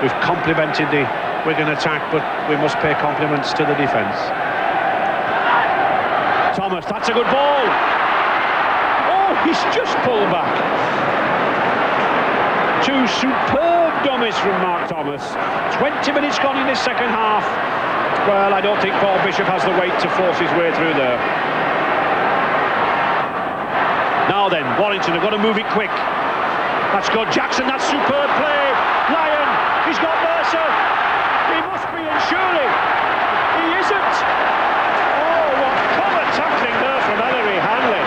We've complimented the Wigan attack, but we must pay compliments to the defence. Thomas, that's a good ball. Oh, he's just pulled back. Two superb dummies from Mark Thomas. 20 minutes gone in this second half. Well, I don't think Paul Bishop has the weight to force his way through there. Now then, Warrington have got to move it quick. That's good. Jackson, that's superb play. Lyon, he's got Mercer. He must be in, surely. He isn't. Oh, what cover tackling there from Ellery Hanley.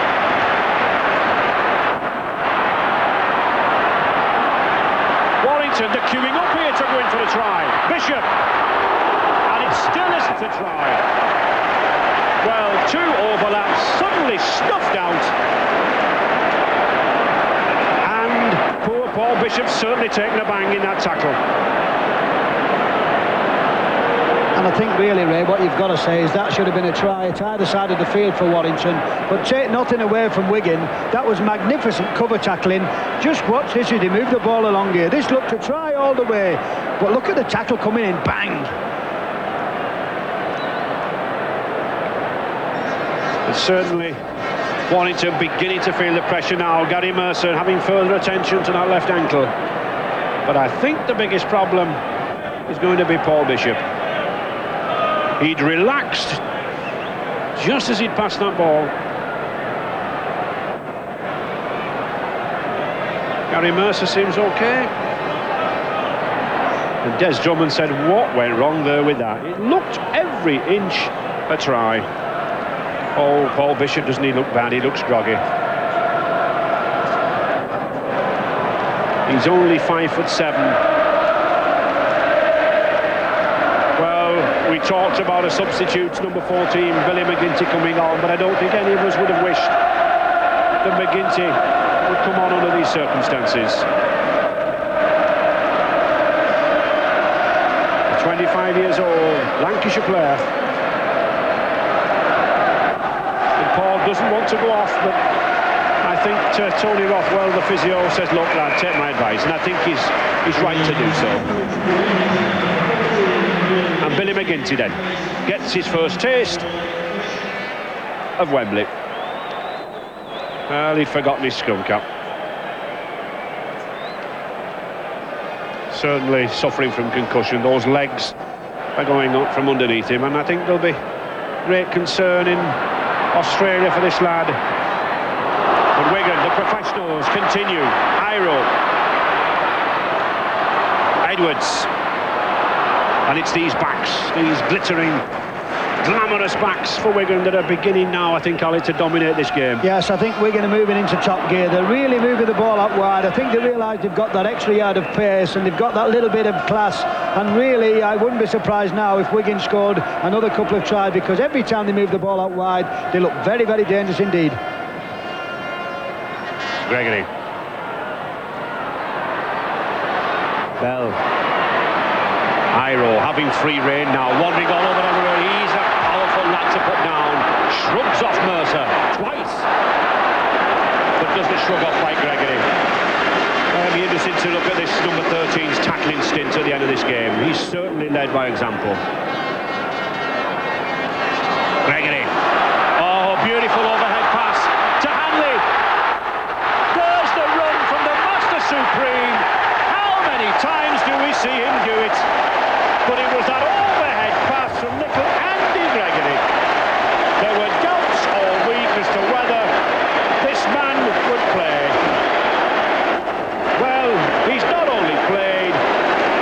Warrington, they're queuing up here to go in for the try. Bishop. Still isn't a try. Well, two overlaps, suddenly snuffed out. And poor Paul Bishop's certainly taken a bang in that tackle. And I think really, Ray, what you've got to say is that should have been a try at either side of the field for Warrington. But take nothing away from Wigan. That was magnificent cover tackling. Just watch this as they move the ball along here. This looked a try all the way. But look at the tackle coming in, bang. It's certainly Warrington beginning to feel the pressure now. Gary Mercer having further attention to that left ankle. But I think the biggest problem is going to be Paul Bishop. He'd relaxed just as he'd passed that ball. Harry Mercer seems okay. And Des Drummond said, what went wrong there with that? It looked every inch a try. Oh, Paul Bishop, doesn't he look bad? He looks groggy. He's only 5'7". Well, we talked about a substitute, number 14, Billy McGinty, coming on, but I don't think any of us would have wished that McGinty would come on under these circumstances. 25 years old, Lancashire player. And Paul doesn't want to go off, but I think Tony Rothwell, the physio, says, look lad, take my advice, and I think he's right to do so. And Billy McGinty then gets his first taste of Wembley. Well, he'd forgotten his scrum cap. Certainly suffering from concussion. Those legs are going up from underneath him, and I think there'll be great concern in Australia for this lad. But Wigan, the professionals, continue. Iro, Edwards, and it's these backs, these glittering, glamorous backs for Wigan that are beginning now, I think, Ali, to dominate this game. Yes, I think Wigan are moving into top gear. They're really moving the ball out wide. I think they realise they've got that extra yard of pace and they've got that little bit of class. And really, I wouldn't be surprised now if Wigan scored another couple of tries, because every time they move the ball out wide, they look very, very dangerous indeed. Gregory. Bell. Iro having free rein now, wandering all over everywhere. He's a powerful lad to put down. Shrugs off Mercer twice, but doesn't shrug off like Gregory. It'll be interesting to look at this number 13's tackling stint at the end of this game. He's certainly led by example. Gregory. Oh, beautiful overhead pass to Hanley. There's the run from the Master Supreme. How many times do we see him do it? But it was that overhead pass from little Andy Gregory. There were doubts all week as to whether this man would play. Well, he's not only played,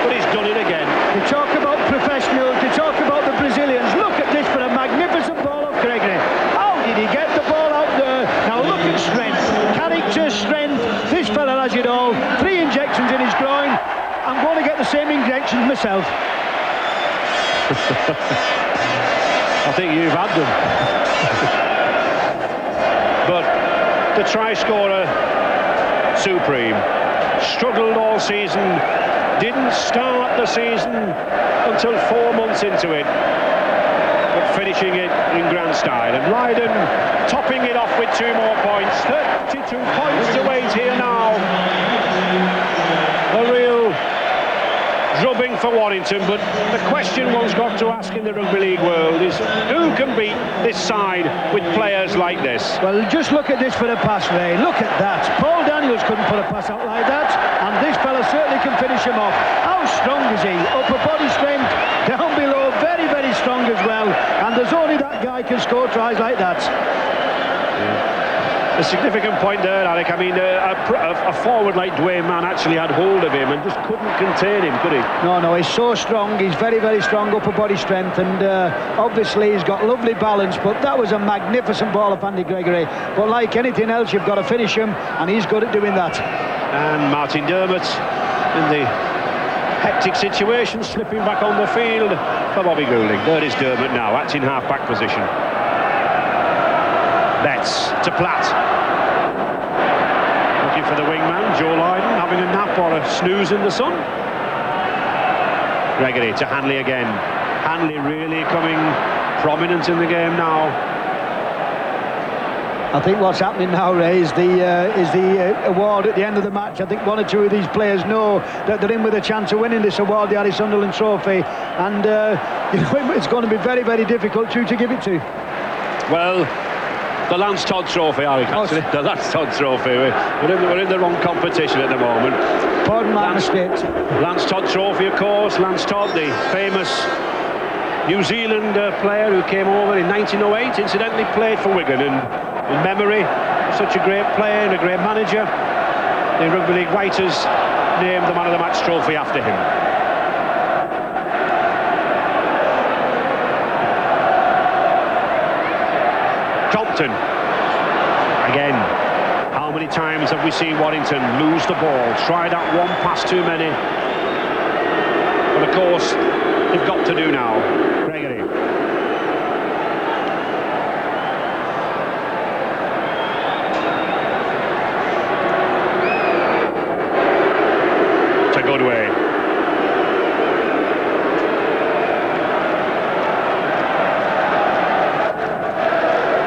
but he's done it again. They talk about professionals, they talk about the Brazilians. Look at this for a magnificent ball of Gregory. How did he get the ball out there? Now look at strength, character, strength. This fella has it all. 3 injections in his groin. I'm going to get the same injections myself. I think you've had them. But the try scorer, Supreme, struggled all season, didn't start the season until 4 months into it, but finishing it in grand style. And Lydon topping it off with 2 more points. 32 points to wait here now. A real drubbing for Warrington, but the question one's got to ask in the rugby league world is who can beat this side with players like this? Well, just look at this for a pass, Ray. Look at that. Paul Daniels couldn't put a pass out like that, and this fella certainly can finish him off. How strong is he? Upper body strength, down below, very, very strong as well, and there's only that guy can score tries like that. A significant point there, Alec. I mean, a forward like Dwayne Mann actually had hold of him and just couldn't contain him, could he? No, he's so strong. He's very, very strong upper body strength, and obviously he's got lovely balance, but that was a magnificent ball of Andy Gregory. But like anything else, you've got to finish him, and he's good at doing that. And Martin Dermott in the hectic situation, slipping back on the field for Bobby Goulding. There is Dermott now, that's in half-back position. Betts to Platt. Looking for the wingman, Joe Lydon, having a nap or a snooze in the sun. Gregory to Hanley again. Hanley really coming prominent in the game now. I think what's happening now, Ray, is the award at the end of the match. I think 1 or 2 of these players know that they're in with a chance of winning this award, the Harry Sunderland Trophy, and you know, it's going to be very, very difficult to give it to. Well, the Lance Todd Trophy, Eric, actually. The Lance Todd Trophy. We're in the wrong competition at the moment. Pardon my mistakes. Lance Todd Trophy, of course. Lance Todd, the famous New Zealand player who came over in 1908, incidentally played for Wigan, and in memory, such a great player and a great manager. The Rugby League waiters named the Man of the Match trophy after him. Compton. Again, how many times have we seen Warrington lose the ball? Try that one pass too many. But of course, they've got to do now. Gregory. It's a good way.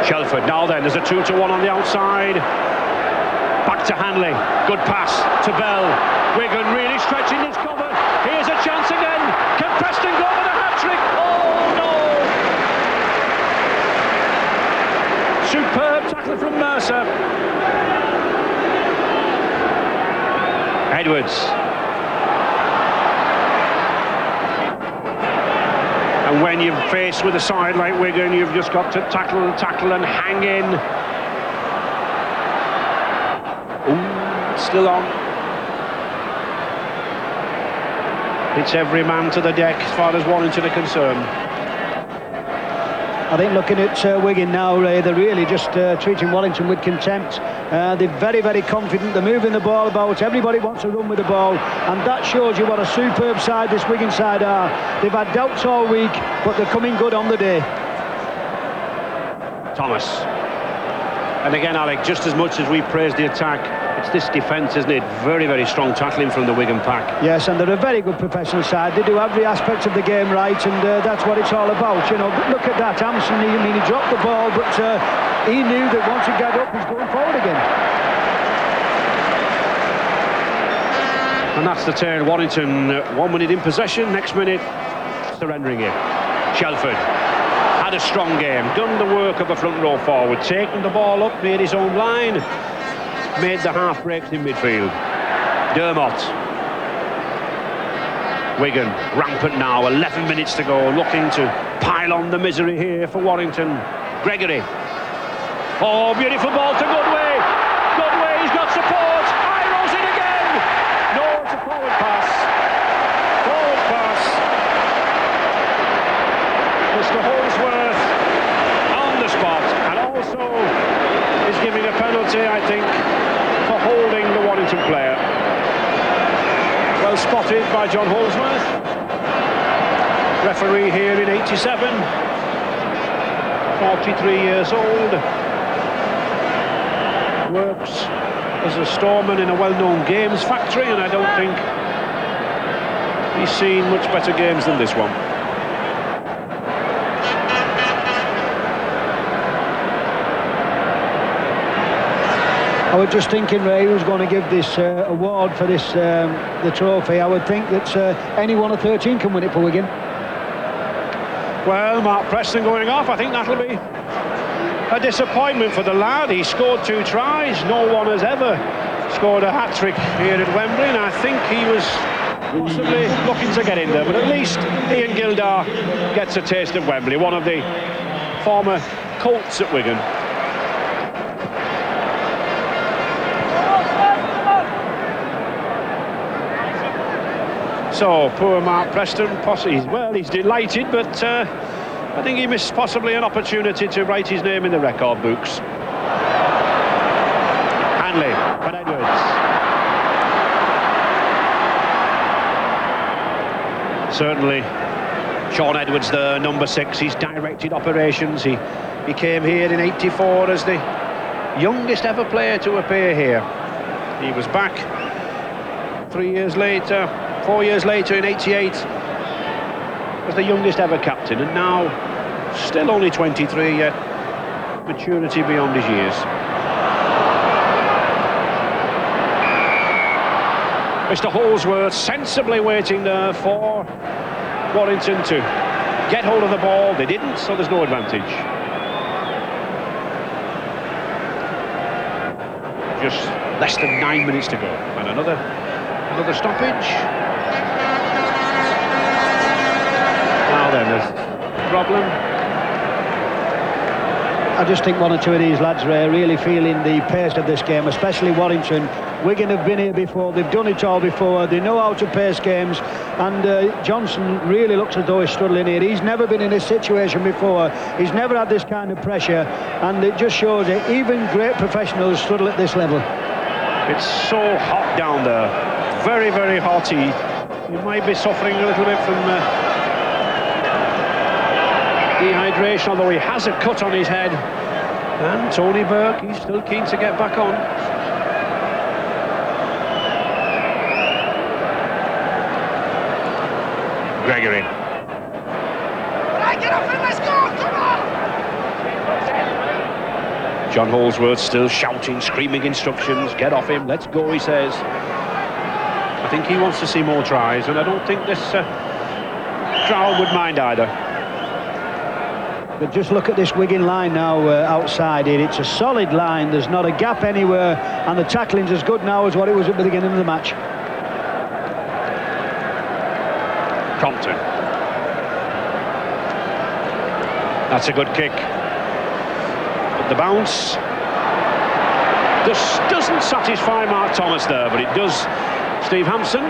Shelford, now then, there's a 2-1 on the outside. Back to Hanley, good pass to Bell. Wigan really stretching this cover. Here's a chance again. Can Preston go for the hat-trick? Oh no! Superb tackle from Mercer. Edwards. And when you're faced with a side like Wigan, you've just got to tackle and hang in. Ooh, still on. It's every man to the deck as far as Warrington are concerned. I think looking at Wigan now, Ray, they're really just treating Warrington with contempt. They're very, very confident. They're moving the ball about. Everybody wants to run with the ball. And that shows you what a superb side this Wigan side are. They've had doubts all week, but they're coming good on the day. Thomas. And again, Alec, just as much as we praise the attack, it's this defence, isn't it? Very, very strong tackling from the Wigan pack. Yes, and they're a very good professional side. They do every aspect of the game right, and that's what it's all about. You know, look at that, Hampson. He dropped the ball, but he knew that once he got up, he's going forward again. And that's the turn. Warrington 1 minute in possession, next minute surrendering it. Shelford had a strong game, done the work of a front row forward, taken the ball up, made his own line, made the half breaks in midfield. Dermot. Wigan rampant now, 11 minutes to go, looking to pile on the misery here for Warrington. Gregory. Oh, beautiful ball to Goodway. Goodway, he's got support. Iro's in again. No, it's a forward pass. Forward pass. Mr. Holdsworth on the spot, and also is giving a penalty, I think, for holding the Warrington player. Well spotted by John Holdsworth. Referee here in 87. 43 years old. Works as a storeman in a well-known games factory, and I don't think he's seen much better games than this one. I was just thinking, Ray, who's going to give this award for this the trophy. I would think that any one of 13 can win it for Wigan. Well, Mark Preston going off, I think that'll be a disappointment for the lad. He scored 2 tries. No one has ever scored a hat-trick here at Wembley, and I think he was possibly looking to get in there. But at least Ian Gildar gets a taste of Wembley, one of the former Colts at Wigan. So, poor Mark Preston, he's delighted, but I think he missed possibly an opportunity to write his name in the record books. Hanley and Edwards. Certainly, Sean Edwards, the number 6, he's directed operations. He came here in 84 as the youngest ever player to appear here. He was back 4 years later in 88 as the youngest ever captain, and now still only 23, yet maturity beyond his years. Mr. Holdsworth sensibly waiting there for Warrington to get hold of the ball. They didn't, so there's no advantage. Just less than 9 minutes to go, and another stoppage. Now then, there's a problem. I just think one or two of these lads, Ray, are really feeling the pace of this game, especially Warrington. Wigan have been here before, they've done it all before, they know how to pace games, and Johnson really looks as though he's struggling here. He's never been in this situation before, he's never had this kind of pressure, and it just shows that even great professionals struggle at this level. It's so hot down there, very, very hot. He might be suffering a little bit from dehydration, although he has a cut on his head. And Tony Burke, he's still keen to get back on. Gregory. Get up and let's go! Come on! John Holsworth still shouting, screaming instructions. Get off him, let's go, he says. I think he wants to see more tries, and I don't think this crowd would mind either. But just look at this Wigan line now outside here. It's a solid line, there's not a gap anywhere, and the tackling's as good now as what it was at the beginning of the match. Crompton. That's a good kick. But the bounce just doesn't satisfy Mark Thomas there, but it does Steve Hampson.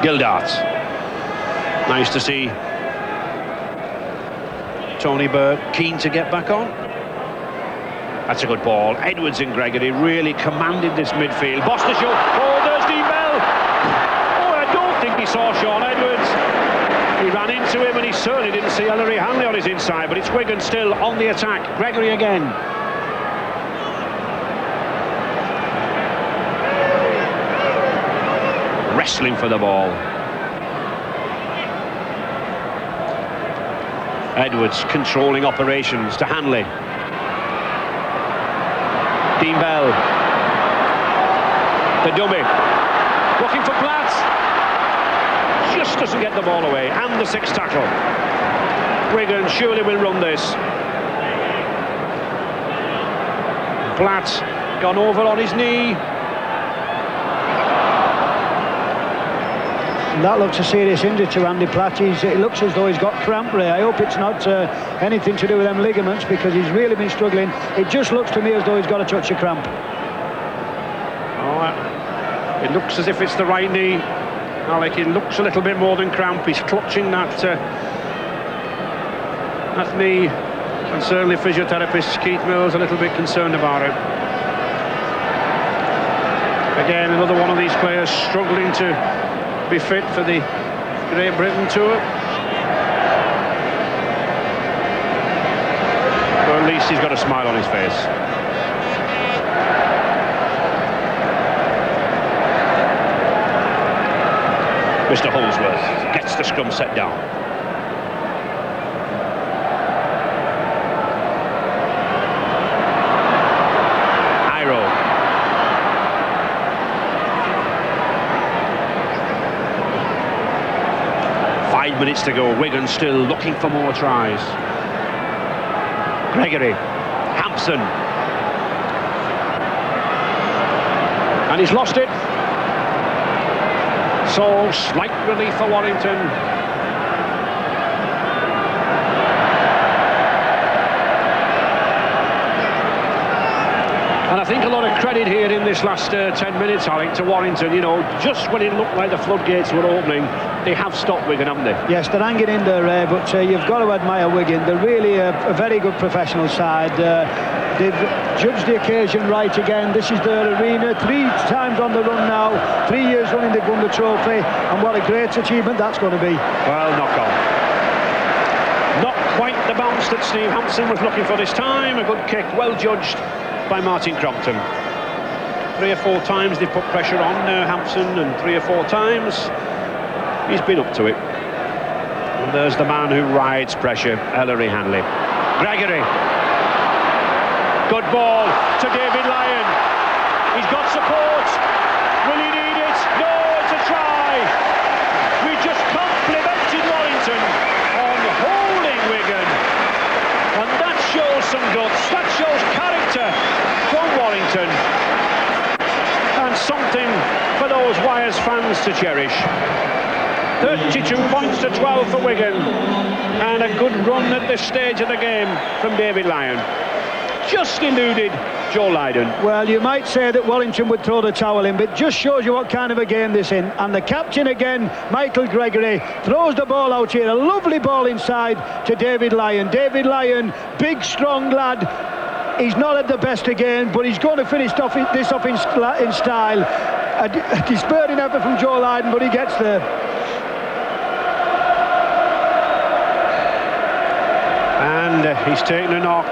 Gildart. Nice to see Tony Burke keen to get back on. That's a good ball. Edwards and Gregory really commanded this midfield. Bostischool. Oh, there's Dean Bell. Oh, I don't think he saw Sean Edwards. He ran into him, and he certainly didn't see Ellery Hanley on his inside, but it's Wigan still on the attack. Gregory again. Wrestling for the ball. Edwards controlling operations to Hanley. Dean Bell. The dummy. Looking for Platt. Just doesn't get the ball away. And the sixth tackle. Wigan surely will run this. Platt gone over on his knee. That looks a serious injury to Andy Platt. It looks as though he's got cramp, Ray. I hope it's not anything to do with them ligaments, because he's really been struggling. It just looks to me as though he's got a touch of cramp. Oh, it looks as if it's the right knee. Alec, it looks a little bit more than cramp. He's clutching that knee, and certainly physiotherapist Keith Mills a little bit concerned about it. Again, another one of these players struggling to be fit for the Great Britain tour. But at least he's got a smile on his face. Mr. Holsworth gets the scrum set down. Iro. 5 minutes to go. Wigan still looking for more tries. Gregory. Hampson. And he's lost it. So, slight relief for Warrington. And I think a lot of credit here in this last 10 minutes, Alec, to Warrington. You know, just when it looked like the floodgates were opening, they have stopped Wigan, haven't they? Yes, they're hanging in there, Ray, but you've got to admire Wigan. They're really a very good professional side. They've judged the occasion right again. This is their arena. 3 times on the run now. 3 years running, they've won the trophy. And what a great achievement that's going to be. Well, knock on. Not quite the bounce that Steve Hampson was looking for this time. A good kick, well judged by Martin Crompton. 3 or 4 times they've put pressure on Hampson, and 3 or 4 times he's been up to it. And there's the man who rides pressure, Ellery Hanley. Gregory. Good ball to David Lyon. He's got support. Will he need it? No, it's a try. We just complimented Warrington on holding Wigan. And that shows some guts. That shows character from Warrington. And something for those wires Players, fans to cherish. 32 points to 12 for Wigan, and a good run at this stage of the game from David Lyon. Just eluded Joe Lydon. Well, you might say that Warrington would throw the towel in, but just shows you what kind of a game this is. And the captain again, Michael Gregory, throws the ball out here. A lovely ball inside to David Lyon. David Lyon, big, strong lad. He's not at the best again, but he's going to finish this off in style. A despairing effort from Joe Lydon, but he gets there. And he's taken a knock,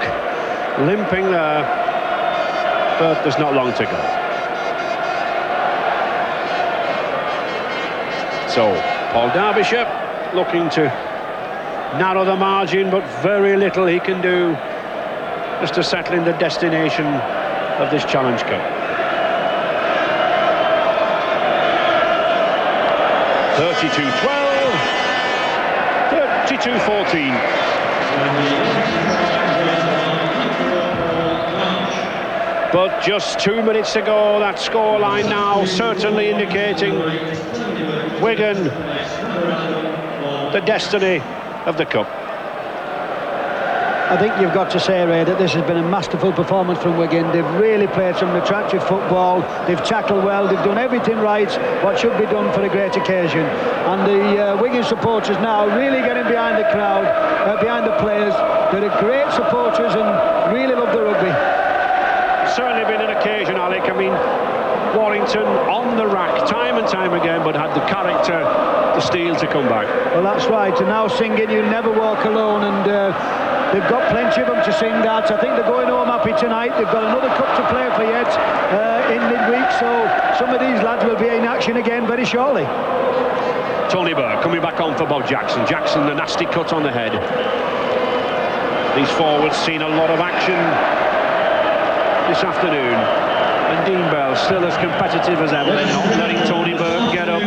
limping there, but there's not long to go. So, Paul Derbyshire looking to narrow the margin, but very little he can do just to settle in the destination of this Challenge Cup. 32-12, 32-14. But just 2 minutes ago, that scoreline now certainly indicating Wigan the destiny of the Cup. I think you've got to say, Ray, that this has been a masterful performance from Wigan. They've really played some attractive football. They've tackled well. They've done everything right, what should be done for a great occasion. And the Wigan supporters now really getting behind the crowd, behind the players. They're great supporters and really love the rugby. Certainly been an occasion, Alec. I mean, Warrington on the rack time and time again, but had the character, the steel to come back. Well, that's right. And now singing "You'll Never Walk Alone," and they've got plenty of them to sing that. I think they're going home happy tonight. They've got another cup to play for yet in midweek, so some of these lads will be in action again very shortly. Tony Burke coming back on for Bob Jackson. Jackson, the nasty cut on the head. These forwards seen a lot of action this afternoon, and Dean Bell still as competitive as ever, not letting Tony Burke get up.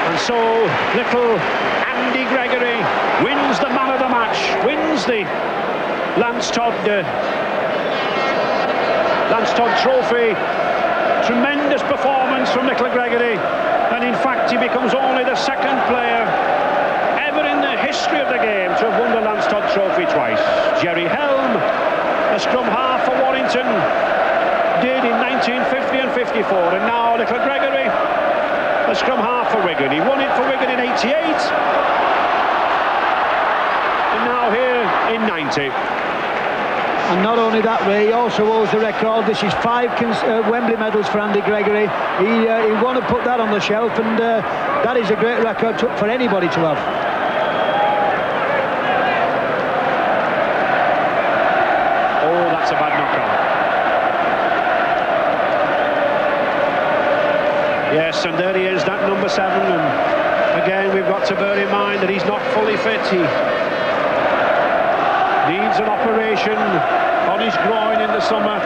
And so little Andy Gregory wins the man of the match, wins the Lance Todd Trophy. Tremendous performance from little Gregory, and in fact he becomes only the second player ever in the history of the game to have won the Lance Todd Trophy twice. Jerry Helm, a scrum half for Warrington, did in 1950 and 54, and now little Gregory, a scrum half for Wigan. He won it for Wigan in 88, and now here in 90. And not only that, Ray, he also owes the record. This is 5 Wembley medals for Andy Gregory. He want to put that on the shelf, and that is a great record for anybody to have. Oh, that's a bad knock-on. Yes, and there he is, that number 7. And again, we've got to bear in mind that he's not fully fit. He needs an operation on his groin in the summer.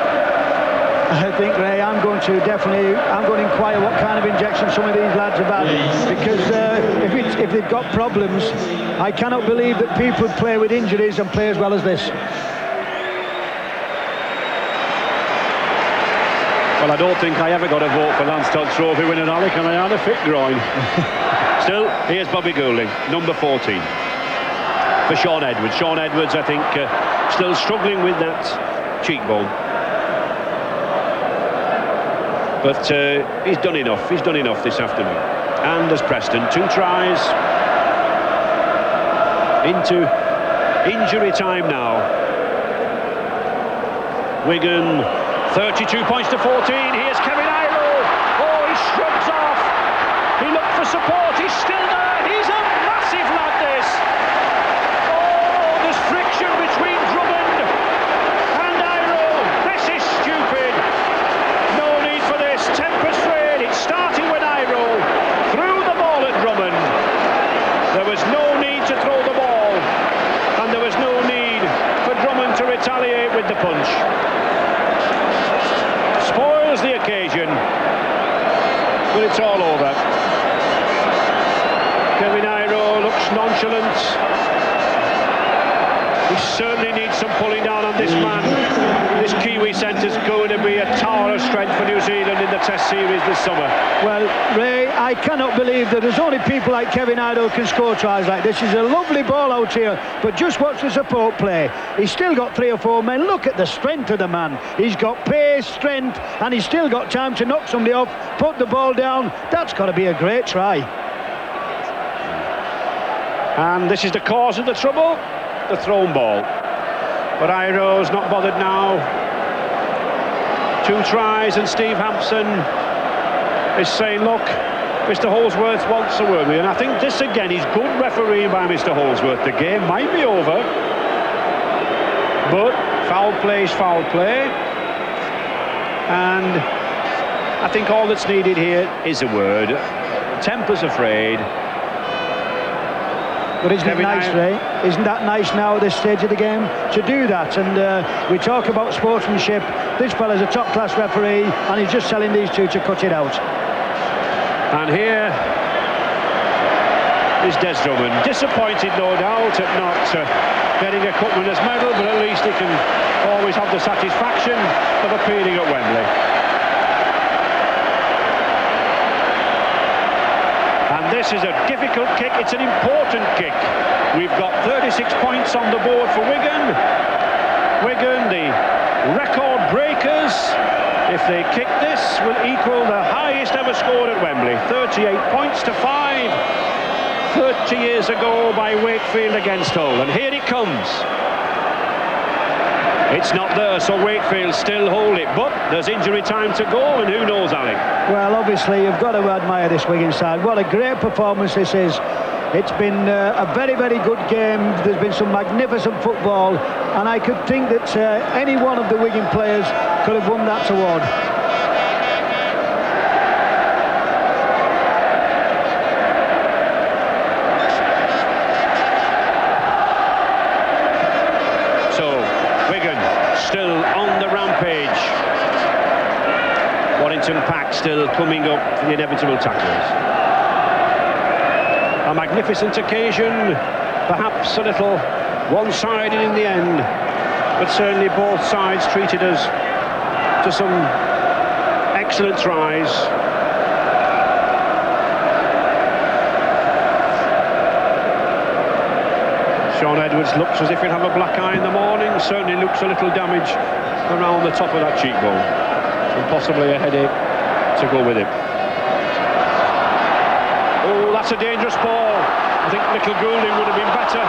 I think, Ray, I'm going to inquire what kind of injection some of these lads have had, because if they've got problems, I cannot believe that people play with injuries and play as well as this. Well, I don't think I ever got a vote for Lance Todd Trophy winner, Alec, and I had a fit groin. Still, here's Bobby Goulding, number 14. For Sean Edwards. Sean Edwards, I think, still struggling with that cheekbone. But he's done enough. He's done enough this afternoon. And there's Preston, 2 tries. Into injury time now. Wigan, 32 points to 14. Here's Kevin Iro. Oh, he shrugs off. He looked for support. He's still there. He's a massive lad, this. Friction between Drummond and Iro. This is stupid. No need for this. Tempers frayed. It's starting with Iro. Threw the ball at Drummond. There was no need to throw the ball, and there was no need for Drummond to retaliate with the punch. Spoils the occasion, but it's all over. Kevin Iro looks nonchalant. nonchalant. We certainly need some pulling down on this man. This Kiwi centre's going to be a tower of strength for New Zealand in the Test series this summer. Well, Ray, I cannot believe that there's only people like Kevin Ido can score tries like this. Is a lovely ball out here, but just watch the support play. He's still got 3 or 4 men. Look at the strength of the man. He's got pace, strength, and he's still got time to knock somebody off, put the ball down. That's got to be a great try. And this is the cause of the trouble, the thrown ball. But Iro's not bothered now. 2 tries, and Steve Hampson is saying, look, Mr. Holsworth wants a word with you. And I think this again is good refereeing by Mr. Holsworth. The game might be over, but foul play is foul play. And I think all that's needed here is a word. Temper's afraid. But isn't it nice, Ray? Isn't that nice now at this stage of the game to do that? And we talk about sportsmanship. This fella's a top-class referee, and he's just telling these 2 to cut it out. And here is Des Drummond, disappointed no doubt at not getting a cup winner's medal, but at least he can always have the satisfaction of appearing at Wembley. And this is a difficult kick. It's an important kick. We've got 36 points on the board for Wigan. Wigan, the record breakers, if they kick this, will equal the highest ever scored at Wembley. 38 points to 5. 30 years ago by Wakefield against Hull. And here it comes. It's not there, so Wakefield still hold it, but there's injury time to go, and who knows, Alec? Well, obviously, you've got to admire this Wigan side. What a great performance this is. It's been a very, very good game. There's been some magnificent football, and I could think that any one of the Wigan players could have won that award. Still on the rampage. Warrington pack still coming up for the inevitable tackles. A magnificent occasion, perhaps a little one-sided in the end, but certainly both sides treated us to some excellent tries. Sean Edwards looks as if he'll have a black eye in the morning. Certainly looks a little damage around the top of that cheekbone, and possibly a headache to go with it. Oh, that's a dangerous ball. I think Michael Goulding would have been better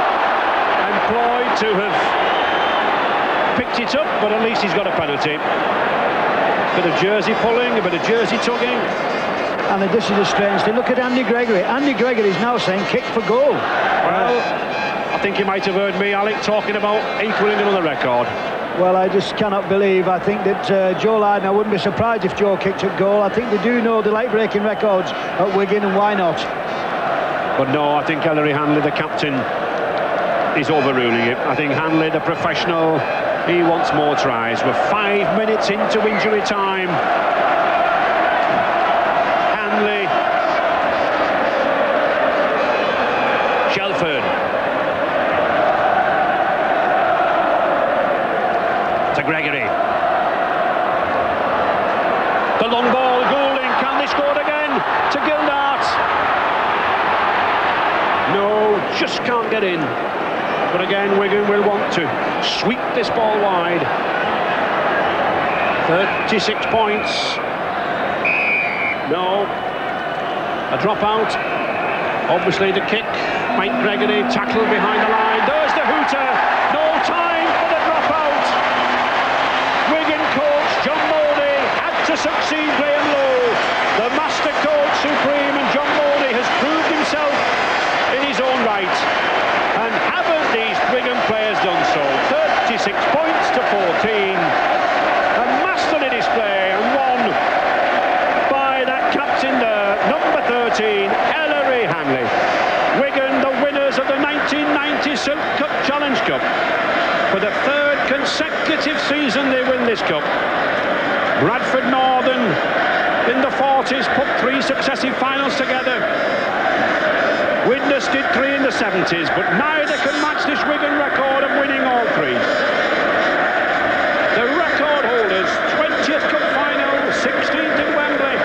employed to have picked it up, but at least he's got a penalty. Bit of jersey pulling, a bit of jersey tugging. And this is a strange thing. Look at Andy Gregory. Andy Gregory is now saying kick for goal. Well, I think you might have heard me, Alec, talking about equalling another record. Well, I just cannot believe. I think that Joe Lydon, I wouldn't be surprised if Joe kicked at goal. I think they do know the late-breaking records at Wigan, and why not? But no, I think Ellery Hanley, the captain, is overruling it. I think Hanley, the professional, he wants more tries. We're 5 minutes into injury time. Hanley. Shelford. To Gregory. The long ball, Goulding, can they score again? To Gildart. No, just can't get in. But again, Wigan will want to sweep this ball wide. 36 points. No. A dropout. Obviously the kick. Mike Gregory tackled behind the line. There's the hooter. No time for the dropout. Wigan coach John Mooney had to succeed Graham Lowe. The master coach supreme, and John Mooney has proved himself in his own right. And haven't these Wigan players done so? 36 points to 14. A masterly display, and won by that captain there, number 13, Ellery Hanley. Wigan, the winners of the 1990 Silk Cup Challenge Cup. For the 3rd consecutive season they win this cup. Bradford Northern in the 40s put 3 successive finals together. Widnes did 3 in the 70s, but neither can match this Wigan record of winning all 3. The record holders, 20th Cup final, 16th in Wembley,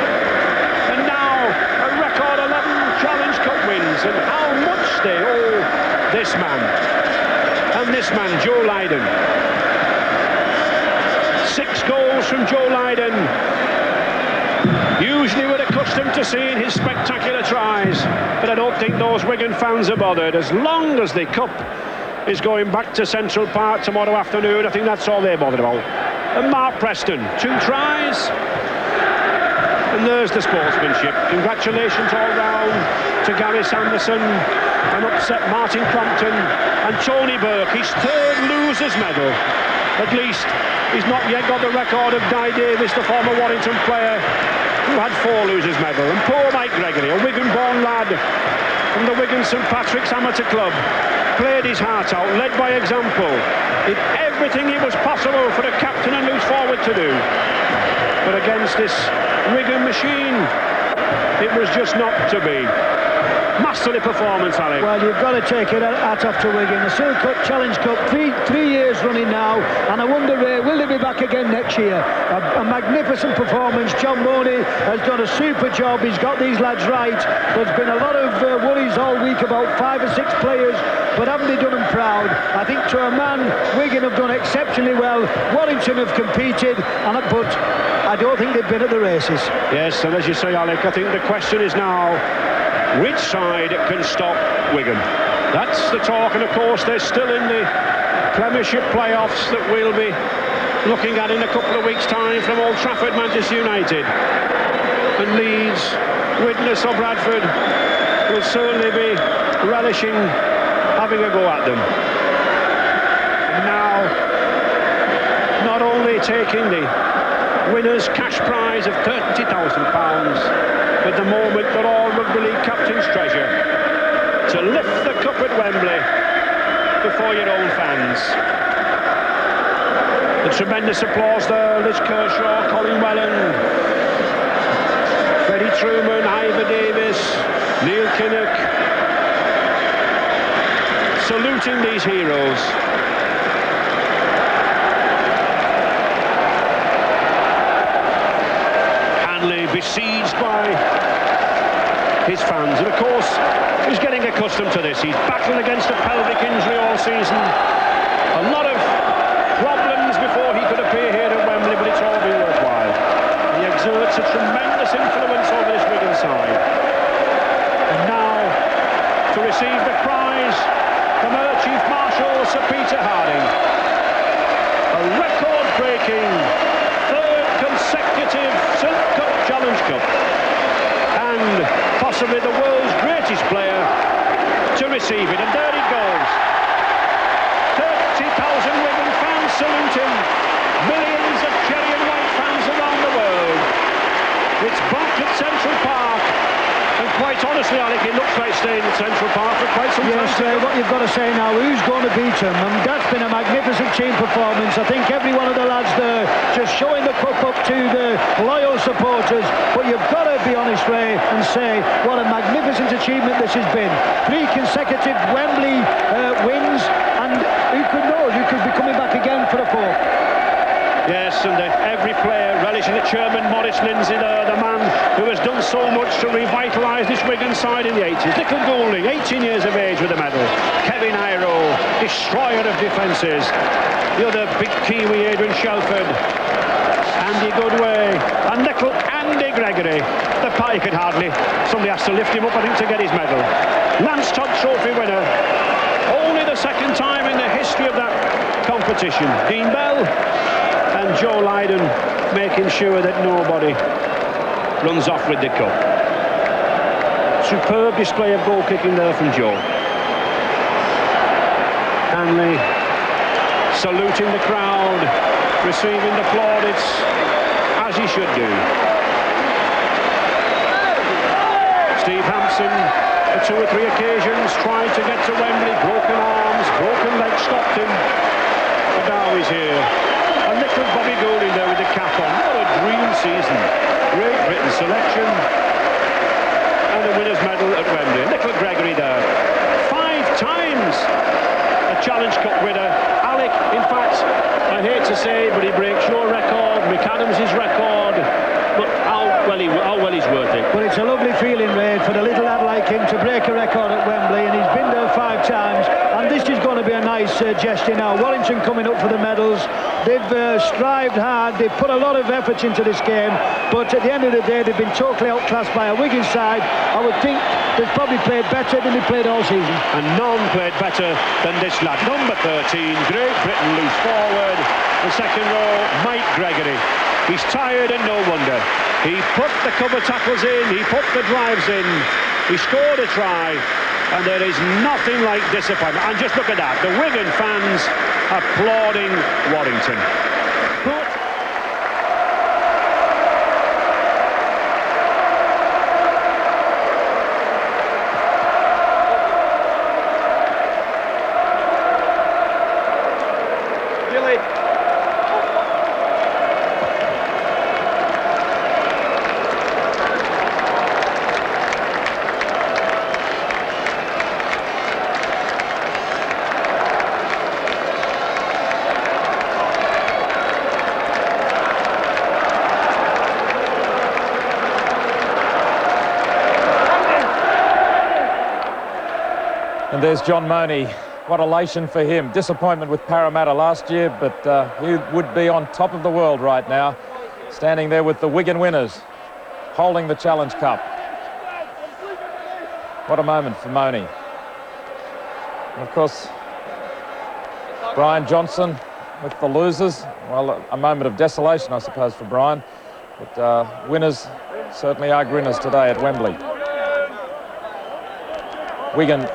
and now a record 11 Challenge Cup wins, and how much they owe this man. And this man, Joe Lydon. 6 goals from Joe Lydon. Usually we're accustomed to seeing his spectacular tries, but I don't think those Wigan fans are bothered. As long as the cup is going back to Central Park tomorrow afternoon, I think that's all they're bothered about. And Mark Preston, 2 tries. And there's the sportsmanship. Congratulations all round to Gary Sanderson, and upset Martin Crompton, and Tony Burke, his 3rd loser's medal. At least he's not yet got the record of Guy Davis, the former Warrington player, who had 4 losers' medal. And poor Mike Gregory, a Wigan-born lad from the Wigan St Patrick's Amateur Club, played his heart out, led by example, did everything it was possible for a captain and loose forward to do. But against this Wigan machine, it was just not to be. Masterly performance, Alec. Well, you've got to take it hat off to Wigan. The Silk Cup, Challenge Cup, three years running now, and I wonder, will they be back again next year? A magnificent performance. John Mooney has done a super job. He's got these lads right. There's been a lot of worries all week about 5 or 6 players, but haven't they done them proud? I think to a man, Wigan have done exceptionally well. Warrington have competed, but I don't think they've been at the races. Yes, and as you say, Alec, I think the question is now, which side can stop Wigan? That's the talk, and of course they're still in the Premiership playoffs that we'll be looking at in a couple of weeks' time from Old Trafford, Manchester United. And Leeds, Widnes or Bradford will certainly be relishing having a go at them. And now, not only taking the winner's cash prize of £30,000, but the moment that all Rugby League captains treasure, to lift the cup at Wembley before your own fans. The tremendous applause there. Liz Kershaw, Colin Welland, Freddie Truman, Ivor Davis, Neil Kinnock, saluting these heroes. Besieged by his fans, and of course he's getting accustomed to this. He's battled against a pelvic injury all season, a lot of problems before he could appear here at Wembley, but it's all been worthwhile. He exerts a tremendous influence over this Wigan side, and now to receive the prize from Air Chief Marshal Sir Peter Harding, a record-breaking 3rd consecutive Silk Cup Challenge Cup, and possibly the world's greatest player to receive it. And there it goes. 30,000 Wigan fans saluting, millions of cherry and white fans around the world. It's back at Central Park, and quite honestly, Alec, it looks like staying at Central Park for quite some time. Yes, what you've got to say now, who's going to beat him? And that's been a magnificent team performance. I think every one of the lads there just showing the cup up to the loyal supporters. But you've got to be honest, Ray, and say what a magnificent achievement this has been. 3 consecutive Wembley wins, and who could know, you could be coming back again for a 4th. Yes, and every player relishing it. Chairman Maurice Lindsay there, the man who has done so much to revitalise this Wigan side in the 80s. Little Goulding, 18 years of age with a medal. Kevin Iro, destroyer of defences. The other big Kiwi, Adrian Shelford. Andy Goodway. And little Andy Gregory. The party could hardly. Somebody has to lift him up, I think, to get his medal. Lance Todd Trophy winner. Only the 2nd time in the history of that competition. Dean Bell and Joe Lydon making sure that nobody runs off with the cup. Superb display of goal kicking there from Joe. Hanley saluting the crowd, receiving the plaudits as he should do. Steve Hampson, on 2 or 3 occasions, tried to get to Wembley, broken arms, broken legs stopped him. But now he's here. And little Bobby Goulding there with the cap on. What a dream season. Great Britain selection. And a winner's medal at Wembley. Little Gregory there. Challenge Cup winner. Alec, in fact, I hate to say, but he breaks your record, McAdams' record. But how well he's worth it. Well, it's a lovely feeling, Ray, for the little lad like him to break a record at Wembley, and he's been there 5 times, and this is going to be a nice gesture now. Warrington coming up for the medals. They've strived hard, they've put a lot of effort into this game, but at the end of the day, they've been totally outclassed by a Wigan side. I would think they've probably played better than they played all season. And none played better than this lad. Number 13, Great Britain loose forward. The second row, Mike Gregory. He's tired and no wonder. He put the cover tackles in, he put the drives in, he scored a try, and there is nothing like disappointment. And just look at that, the Wigan fans applauding Warrington. And there's John Money. What elation for him. Disappointment with Parramatta last year, but he would be on top of the world right now, standing there with the Wigan winners, holding the Challenge Cup. What a moment for Money. And of course, Brian Johnson with the losers. Well, a moment of desolation, I suppose, for Brian. But winners certainly are grinners today at Wembley. Wigan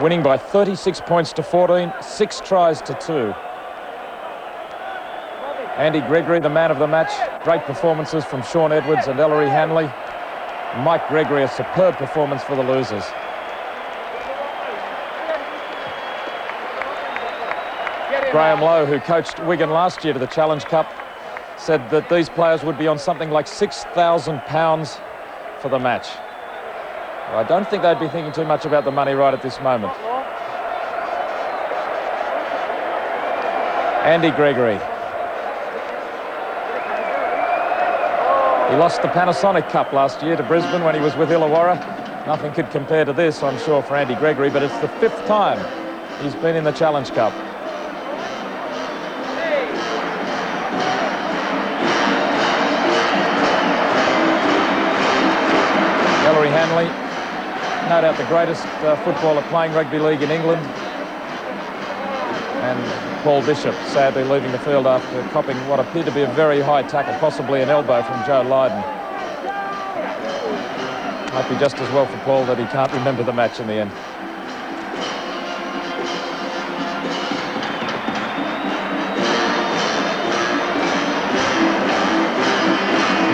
winning by 36 points to 14, 6 tries to 2. Andy Gregory, the man of the match. Great performances from Sean Edwards and Ellery Hanley. Mike Gregory, a superb performance for the losers. Graham Lowe, who coached Wigan last year to the Challenge Cup, said that these players would be on something like £6,000 for the match. I don't think they'd be thinking too much about the money right at this moment. Andy Gregory. He lost the Panasonic Cup last year to Brisbane when he was with Illawarra. Nothing could compare to this, I'm sure, for Andy Gregory, but it's the 5th time he's been in the Challenge Cup. Ellery Hanley, no doubt the greatest footballer playing rugby league in England. And Paul Bishop sadly leaving the field after copping what appeared to be a very high tackle, possibly an elbow from Joe Lydon. Might be just as well for Paul that he can't remember the match in the end.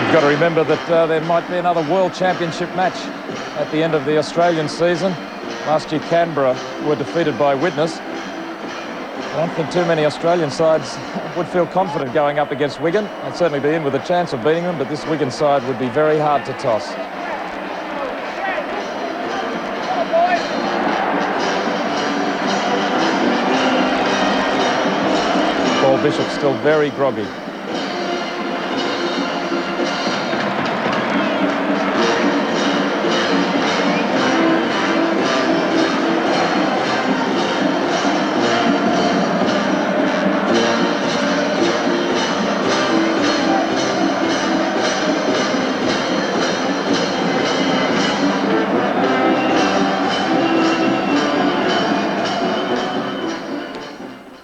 You've got to remember that there might be another World Championship match at the end of the Australian season. Last year Canberra were defeated by Widnes. I don't think too many Australian sides would feel confident going up against Wigan. They'd certainly be in with a chance of beating them, but this Wigan side would be very hard to toss. Paul Bishop still very groggy.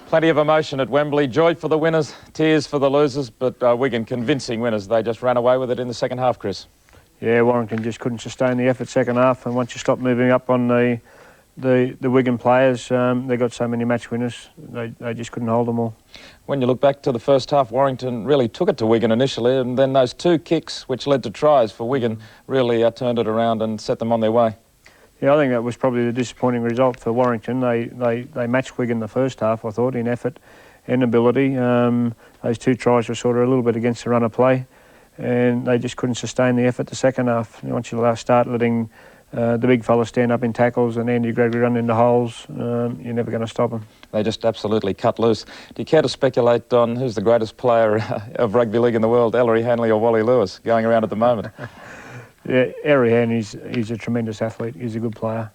Plenty of emotion at Wembley. Joy for the winners, tears for the losers, but Wigan convincing winners. They just ran away with it in the second half, Chris. Yeah, Warrington just couldn't sustain the effort second half, and once you stop moving up on the Wigan players, they got so many match winners, they just couldn't hold them all. When you look back to the first half, Warrington really took it to Wigan initially, and then those 2 kicks, which led to tries for Wigan, really turned it around and set them on their way. Yeah, I think that was probably the disappointing result for Warrington. They matched Wigan the first half, I thought, in effort and ability. Those 2 tries were sort of a little bit against the run of play, and they just couldn't sustain the effort the second half. Once you start letting the big fellas stand up in tackles and Andy Gregory run into holes, you're never going to stop them. They just absolutely cut loose. Do you care to speculate on who's the greatest player of rugby league in the world, Ellery Hanley or Wally Lewis, going around at the moment? Yeah, Ellery Hanley, he's a tremendous athlete. He's a good player.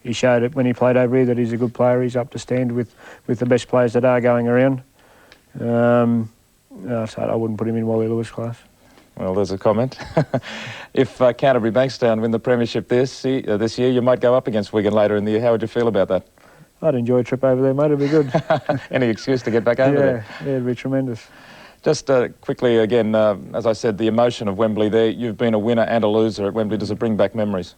He showed it when he played over here that he's a good player. He's up to stand with the best players that are going around. So I wouldn't put him in Wally Lewis class. Well, there's a comment. If Canterbury Bankstown win the premiership this year, you might go up against Wigan later in the year. How would you feel about that? I'd enjoy a trip over there, mate. It'd be good. Any excuse to get back over there? Yeah, it'd be tremendous. Just quickly again, as I said, the emotion of Wembley there. You've been a winner and a loser at Wembley. Does it bring back memories?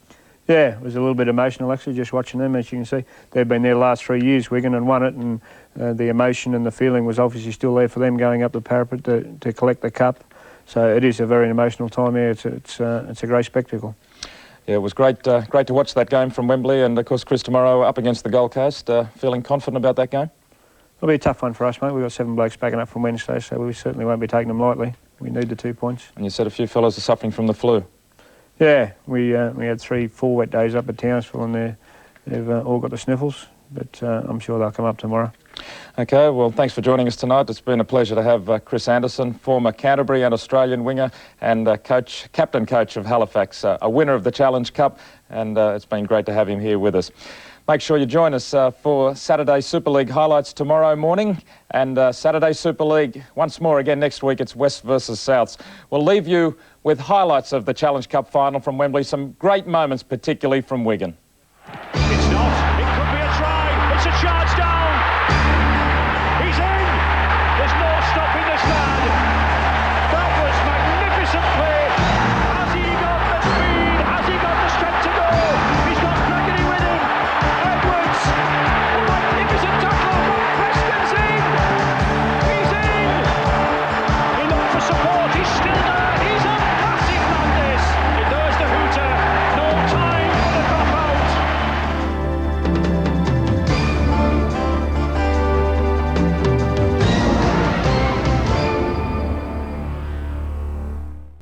Yeah, it was a little bit emotional actually, just watching them. As you can see, they've been there the last 3 years, Wigan, and won it, and the emotion and the feeling was obviously still there for them going up the parapet to collect the cup. So it is a very emotional time here. It's a great spectacle. Yeah, it was great to watch that game from Wembley, and of course Chris tomorrow up against the Gold Coast. Feeling confident about that game? It'll be a tough one for us, mate. We've got 7 blokes backing up from Wednesday, so we certainly won't be taking them lightly. We need the 2 points. And you said a few fellows are suffering from the flu. Yeah, we had 3-4 wet days up at Townsville, and they've all got the sniffles, but I'm sure they'll come up tomorrow. Okay, well, thanks for joining us tonight. It's been a pleasure to have Chris Anderson, former Canterbury and Australian winger, and captain coach of Halifax, a winner of the Challenge Cup, and it's been great to have him here with us. Make sure you join us for Saturday Super League highlights tomorrow morning, and Saturday Super League once more again next week. It's West versus Souths. We'll leave you with highlights of the Challenge Cup final from Wembley, some great moments, particularly from Wigan.